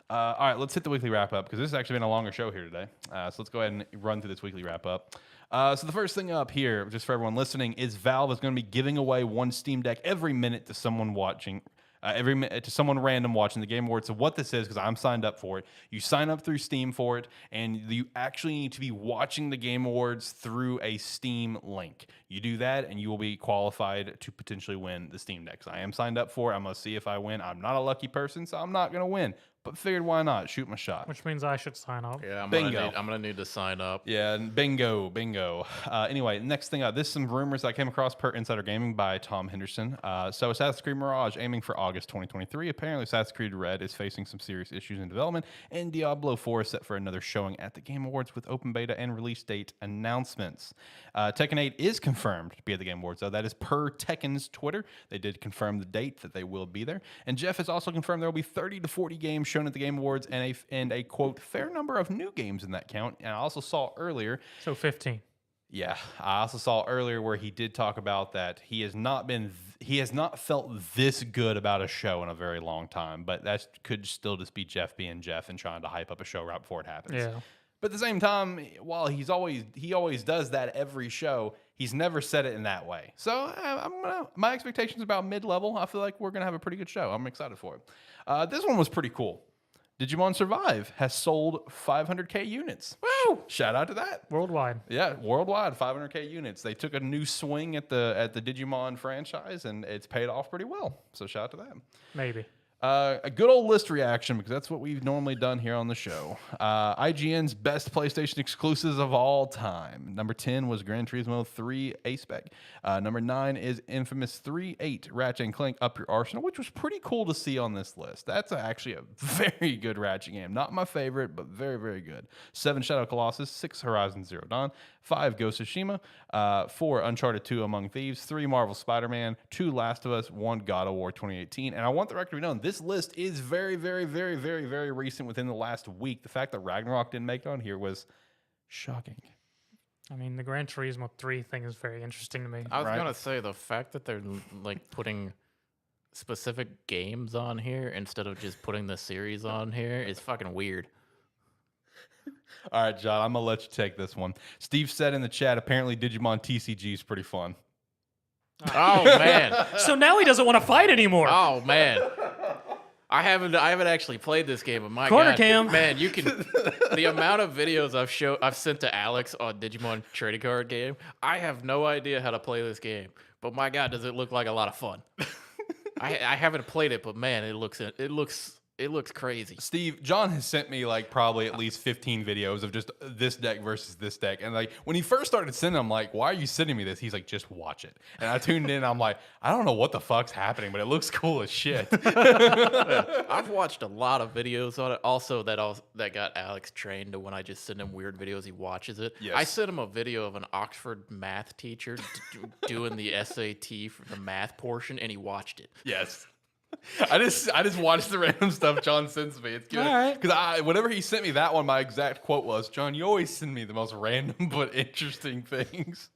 All right, let's hit the weekly wrap up, because this has actually been a longer show here today. So let's go ahead and run through this weekly wrap up. So the first thing up here, just for everyone listening, is Valve is going to be giving away one Steam Deck every minute to someone watching. To someone random watching the Game Awards. So what this is, because I'm signed up for it, you sign up through Steam for it, and you actually need to be watching the Game Awards through a Steam link. You do that, and you will be qualified to potentially win the Steam Deck. So I am signed up for it. I'm going to see if I win. I'm not a lucky person, so I'm not going to win. But figured, why not? Shoot my shot. Which means I should sign up. Yeah, I'm gonna need to sign up. Yeah, bingo. Anyway, next thing up, this is some rumors I came across per Insider Gaming by Tom Henderson. So Assassin's Creed Mirage aiming for August 2023. Apparently, Assassin's Creed Red is facing some serious issues in development, and Diablo 4 is set for another showing at the Game Awards with open beta and release date announcements. Tekken 8 is confirmed to be at the Game Awards, though. That is per Tekken's Twitter. They did confirm the date that they will be there. And Jeff has also confirmed there will be 30 to 40 games shown at the Game Awards, and a quote fair number of new games in that count. And I also saw earlier, so 15. Yeah, I also saw earlier where he did talk about that he has not felt this good about a show in a very long time. But that could still just be Jeff being Jeff and trying to hype up a show right before it happens. Yeah. But at the same time, while he always does that every show, he's never said it in that way. So my expectations about mid-level, I feel like we're gonna have a pretty good show. I'm excited for it. This one was pretty cool. Digimon Survive has sold 500K units. Woo! Shout out to that. Worldwide. Yeah, worldwide, 500K units. They took a new swing at the Digimon franchise, and it's paid off pretty well. So shout out to that. Maybe. A good old list reaction, because that's what we've normally done here on the show. IGN's best PlayStation exclusives of all time. Number 10 was Gran Turismo 3 A-Spec. Number 9 is Infamous 3.8 Ratchet & Clank Up Your Arsenal, which was pretty cool to see on this list. That's actually a very good Ratchet game. Not my favorite, but very, very good. 7 Shadow Colossus, 6 Horizon Zero Dawn, 5 Ghost of Tsushima, 4 Uncharted 2 Among Thieves, 3 Marvel Spider-Man, 2 Last of Us, 1 God of War 2018. And I want the record to be known, this list is very, very, very, very, very recent, within the last week. The fact that Ragnarok didn't make it on here was shocking. I mean, the Gran Turismo 3 thing is very interesting to me. I was gonna say, the fact that they're like putting specific games on here instead of just putting the series on here is fucking weird. All right, John, I'm going to let you take this one. Steve said in the chat, apparently Digimon TCG is pretty fun. Oh, man. So now he doesn't want to fight anymore. Oh, man. I haven't actually played this game, but my Corner God, cam. Man, you can the amount of videos I've sent to Alex on Digimon trading card game. I have no idea how to play this game, but my God, does it look like a lot of fun. I haven't played it, but man, it looks It looks crazy. Steve, John has sent me like probably at least 15 videos of just this deck versus this deck. And like when he first started sending, I'm like, why are you sending me this? He's like, just watch it. And I tuned in. I'm like, I don't know what the fuck's happening, but it looks cool as shit. Yeah, I've watched a lot of videos on it. Also, that got Alex trained to when I just send him weird videos, he watches it. Yes. I sent him a video of an Oxford math teacher doing the SAT for the math portion, and he watched it. Yes. I just watched the random stuff John sends me. It's good because whenever he sent me that one, my exact quote was, "John, you always send me the most random but interesting things."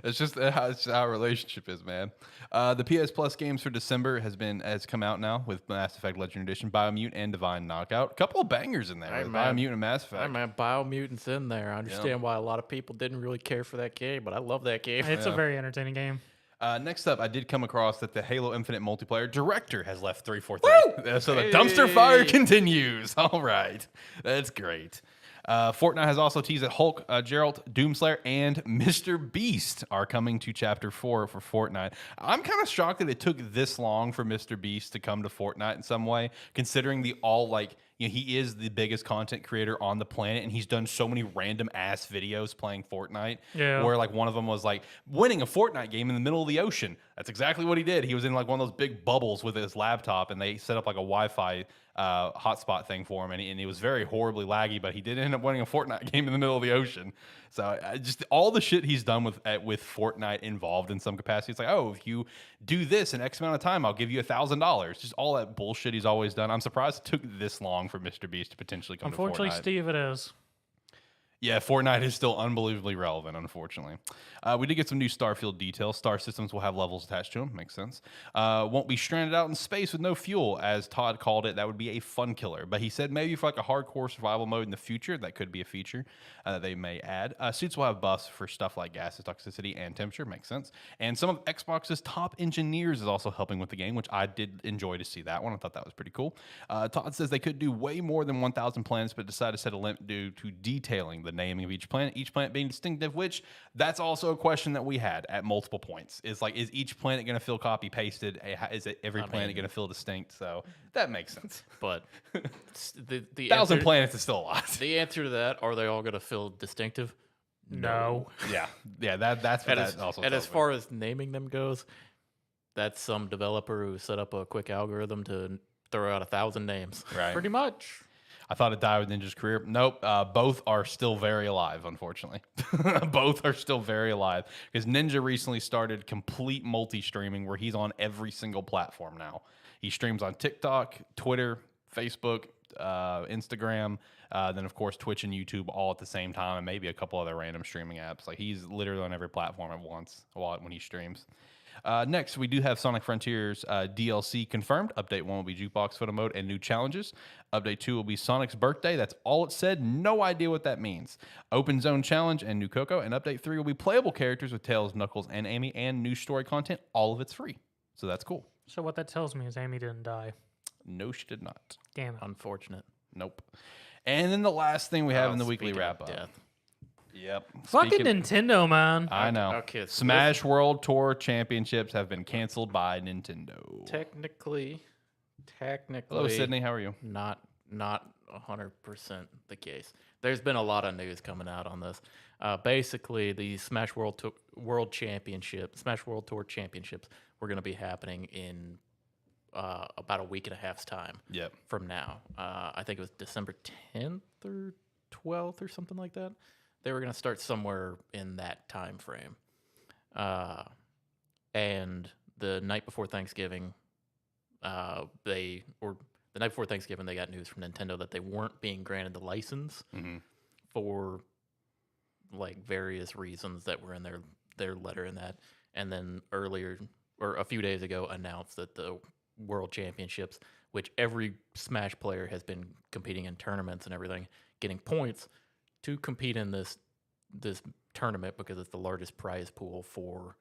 It's just how our relationship is, man. The PS Plus games for December has come out now with Mass Effect Legendary Edition, Biomutant, and Divine Knockout. A couple of bangers in there. Hey, with man. Biomutant and Mass Effect. Hey, man, Biomutant's in there. I understand why a lot of people didn't really care for that game, but I love that game. It's a very entertaining game. Next up, I did come across that the Halo Infinite multiplayer director has left 343. So the dumpster fire continues. All right. That's great. Fortnite has also teased that Hulk, Jarod, Doomslayer, and Mr. Beast are coming to Chapter 4 for Fortnite. I'm kind of shocked that it took this long for Mr. Beast to come to Fortnite in some way, considering he is the biggest content creator on the planet, and he's done so many random ass videos playing Fortnite. Yeah. Where like one of them was like winning a Fortnite game in the middle of the ocean. That's exactly what he did. He was in like one of those big bubbles with his laptop, and they set up like a Wi-Fi hotspot thing for him, and it was very horribly laggy. But he did end up winning a Fortnite game in the middle of the ocean. So just all the shit he's done with Fortnite involved in some capacity. It's like, oh, if you do this in X amount of time, I'll give you $1,000. Just all that bullshit he's always done. I'm surprised it took this long for Mr. Beast to potentially come to Fortnite. Unfortunately, Steve, it is. Yeah, Fortnite is still unbelievably relevant, unfortunately. We did get some new Starfield details. Star systems will have levels attached to them. Makes sense. Won't be stranded out in space with no fuel, as Todd called it. That would be a fun killer. But he said maybe for like a hardcore survival mode in the future, that could be a feature they may add. Suits will have buffs for stuff like gases, toxicity, and temperature. Makes sense. And some of Xbox's top engineers is also helping with the game, which I did enjoy to see that one. I thought that was pretty cool. Todd says they could do way more than 1,000 planets, but decided to set a limit due to detailing the naming of each planet being distinctive, which that's also a question that we had at multiple points. Is each planet going to feel copy pasted? Is every planet going to feel distinct? So that makes sense. But the 1,000 planets is still a lot. The answer to that, are they all going to feel distinctive? No. Yeah. That's what that also. And as far as naming them goes, that's some developer who set up a quick algorithm to throw out 1,000 names. Right. Pretty much. I thought it died with Ninja's career. Nope. Both are still very alive, unfortunately. Both are still very alive because Ninja recently started complete multi-streaming where he's on every single platform now. He streams on TikTok, Twitter, Facebook, Instagram, then of course Twitch and YouTube all at the same time, and maybe a couple other random streaming apps. Like he's literally on every platform at once when he streams. Next, we do have Sonic Frontiers DLC confirmed. Update 1 will be Jukebox Photo Mode and new challenges. Update 2 will be Sonic's birthday. That's all it said. No idea what that means. Open Zone Challenge and new Coco. And Update 3 will be playable characters with Tails, Knuckles, and Amy, and new story content. All of it's free. So that's cool. So what that tells me is Amy didn't die. No, she did not. Damn it. Unfortunate. Nope. And then the last thing we have in the weekly wrap-up. Yep. Fucking Nintendo, man. I know. Okay, so Smash World Tour Championships have been canceled by Nintendo. Technically. Hello, Sydney. How are you? Not 100% the case. There's been a lot of news coming out on this. Basically, the Smash World Tour Championships were going to be happening in about a week and a half's time. Yep. From now. I think it was December 10th or 12th or something like that. They were going to start somewhere in that time frame. And the night before Thanksgiving, they got news from Nintendo that they weren't being granted the license for like various reasons that were in their letter in that. And then earlier, or a few days ago, announced that the World Championships, which every Smash player has been competing in tournaments and everything, getting points to compete in this tournament because it's the largest prize pool for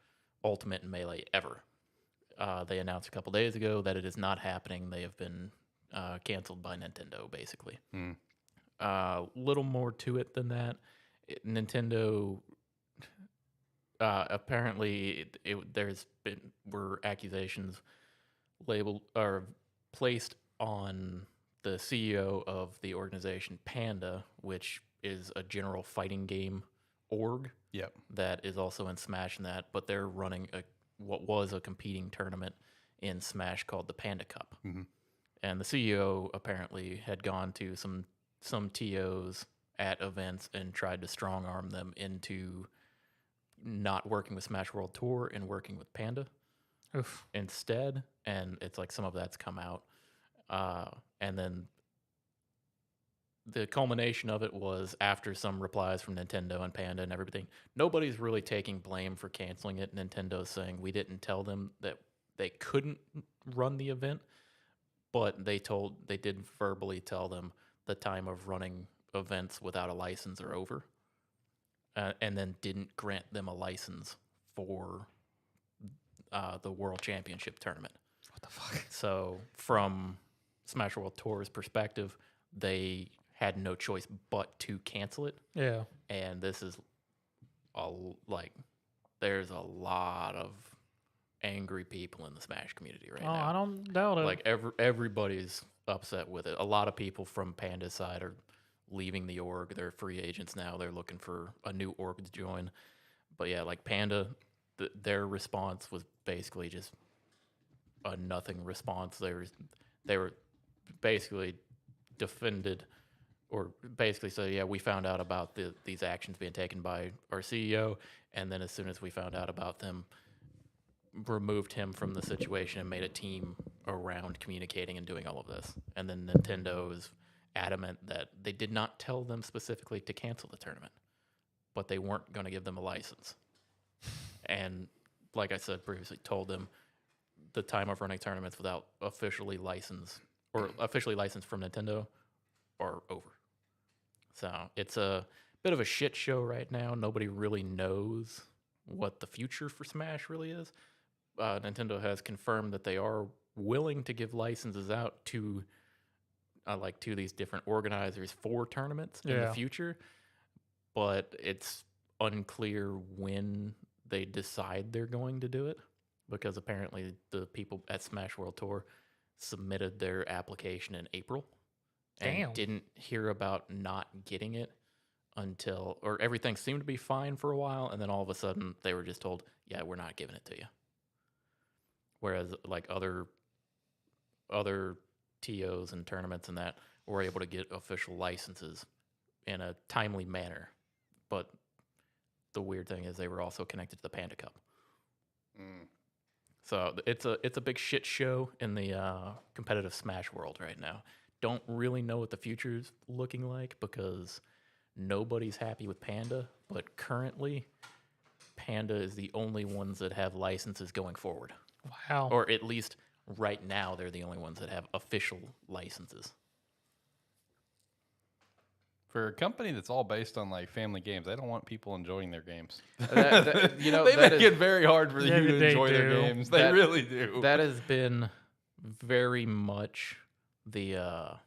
Ultimate and Melee ever. They announced a couple days ago that it is not happening. They have been canceled by Nintendo, basically. Little more to it than that. Nintendo apparently were accusations labeled or placed on the CEO of the organization Panda, which is a general fighting game org. Yep. That is also in Smash and that, but they're running what was a competing tournament in Smash called the Panda Cup. Mm-hmm. And the CEO apparently had gone to some TOs at events and tried to strong arm them into not working with Smash World Tour and working with Panda instead. And it's like some of that's come out. And then the culmination of it was after some replies from Nintendo and Panda and everything, nobody's really taking blame for canceling it. Nintendo's saying we didn't tell them that they couldn't run the event, but they did verbally tell them the time of running events without a license are over, and then didn't grant them a license for the World Championship tournament. What the fuck? So from Smash World Tour's perspective, they had no choice but to cancel it. Yeah. And this is there's a lot of angry people in the Smash community right now. I don't doubt it. Like everybody's upset with it. A lot of people from Panda's side are leaving the org. They're free agents now. They're looking for a new org to join. But yeah, like Panda, their response was basically just a nothing response. They were basically defended, or basically said, yeah, we found out about these actions being taken by our CEO, and then as soon as we found out about them, removed him from the situation and made a team around communicating and doing all of this. And then Nintendo is adamant that they did not tell them specifically to cancel the tournament, but they weren't going to give them a license. And like I said previously, told them the time of running tournaments without officially licensed from Nintendo are over. So it's a bit of a shit show right now. Nobody really knows what the future for Smash really is. Nintendo has confirmed that they are willing to give licenses out to these different organizers for tournaments in the future, but it's unclear when they decide they're going to do it, because apparently the people at Smash World Tour submitted their application in April and didn't hear about not getting it until, or everything seemed to be fine for a while, and then all of a sudden they were just told, yeah, we're not giving it to you. Whereas like other TOs and tournaments and that were able to get official licenses in a timely manner. But the weird thing is they were also connected to the Panda Cup. So it's a big shit show in the competitive Smash world right now. Don't really know what the future's looking like because nobody's happy with Panda, but currently Panda is the only ones that have licenses going forward. Wow. Or at least right now they're the only ones that have official licenses. For a company that's all based on like family games, they don't want people enjoying their games. They make it very hard for you to enjoy their games. They really do. That has been very much the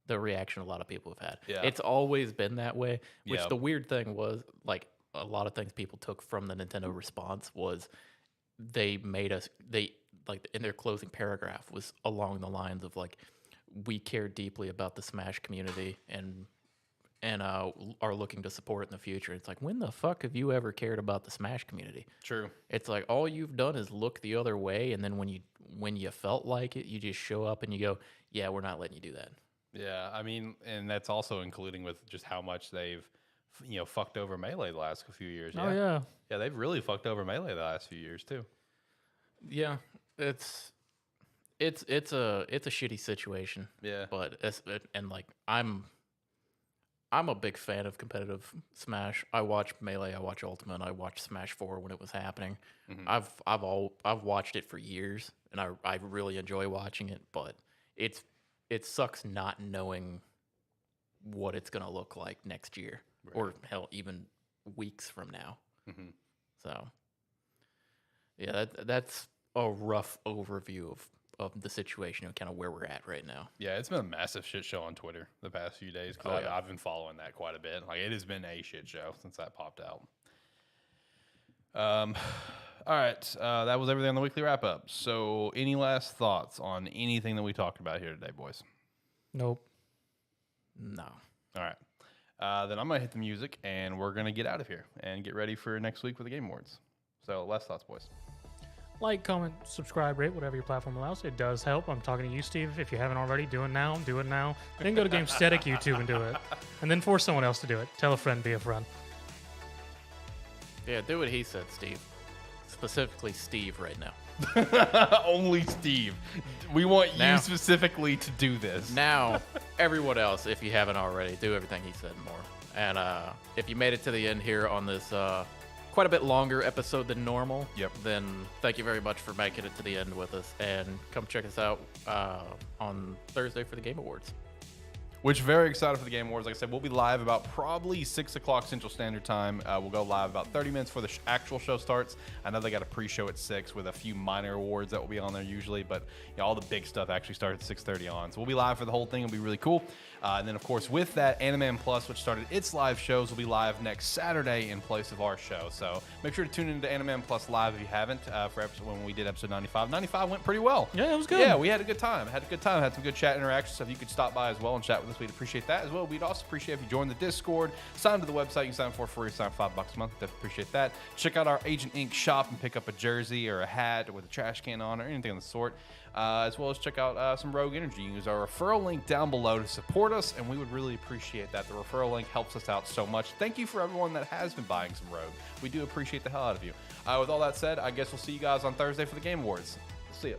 reaction a lot of people have had. Yeah. It's always been that way. Which the weird thing was, like a lot of things people took from the Nintendo response was they in their closing paragraph was along the lines of like, we care deeply about the Smash community and are looking to support it in the future. It's like, when the fuck have you ever cared about the Smash community? True. It's like all you've done is look the other way, and then when you felt like it, you just show up and you go, yeah, we're not letting you do that. Yeah, I mean, and that's also including with just how much they've fucked over Melee the last few years. Oh yeah. Yeah, they've really fucked over Melee the last few years too. Yeah, it's a shitty situation. Yeah. But I'm a big fan of competitive Smash. I watch Melee, I watch Ultimate, I watched Smash 4 when it was happening. Mm-hmm. I've watched it for years, and I really enjoy watching it. But it sucks not knowing what it's gonna look like next year, right, or hell, even weeks from now. Mm-hmm. So yeah, that's a rough overview of the situation and kind of where we're at right now. Yeah, it's been a massive shit show on Twitter the past few days. I've been following that quite a bit. Like, it has been a shit show since that popped out. All right. That was everything on the weekly wrap up. So, any last thoughts on anything that we talked about here today, boys? Nope. No. All right. Then I'm going to hit the music, and we're going to get out of here and get ready for next week for the Game Awards. So, last thoughts, boys. Like, comment, subscribe, rate, whatever your platform allows. It does help. I'm talking to you, Steve. If you haven't already, do it now. Do it now. Then go to Gamesthetic YouTube and do it. And then force someone else to do it. Tell a friend, be a friend. Yeah, do what he said, Steve. Specifically Steve right now. Only Steve. We want Now- you specifically to do this. Now, everyone else, if you haven't already, do everything he said and more. And if you made it to the end here on this quite a bit longer episode than normal, then thank you very much for making it to the end with us. And come check us out on Thursday for the Game Awards. Which, very excited for the Game Awards. Like I said, we'll be live about probably 6 o'clock Central Standard Time. We'll go live about 30 minutes before the actual show starts. I know they got a pre-show at 6 with a few minor awards that will be on there usually, but all the big stuff actually starts at 6:30 on. So we'll be live for the whole thing. It'll be really cool. And then, of course, with that, AniMan Plus, which started its live shows, will be live next Saturday in place of our show. So make sure to tune into AniMan Plus live if you haven't for episode when we did episode 95. 95 went pretty well. Yeah, it was good. Yeah, we had a good time. Had some good chat interactions. So if you could stop by as well and chat with us, we'd appreciate that as well. We'd also appreciate if you join the Discord, sign to the website. You can sign for free, sign $5 a month. Definitely appreciate that. Check out our Agent Inc. shop and pick up a jersey or a hat with a trash can on or anything of the sort. As well as check out some Rogue Energy. You can use our referral link down below to support us, and we would really appreciate that. The referral link helps us out so much. Thank you for everyone that has been buying some Rogue. We do appreciate the hell out of you. With all that said, I guess we'll see you guys on Thursday for the Game Awards. See ya.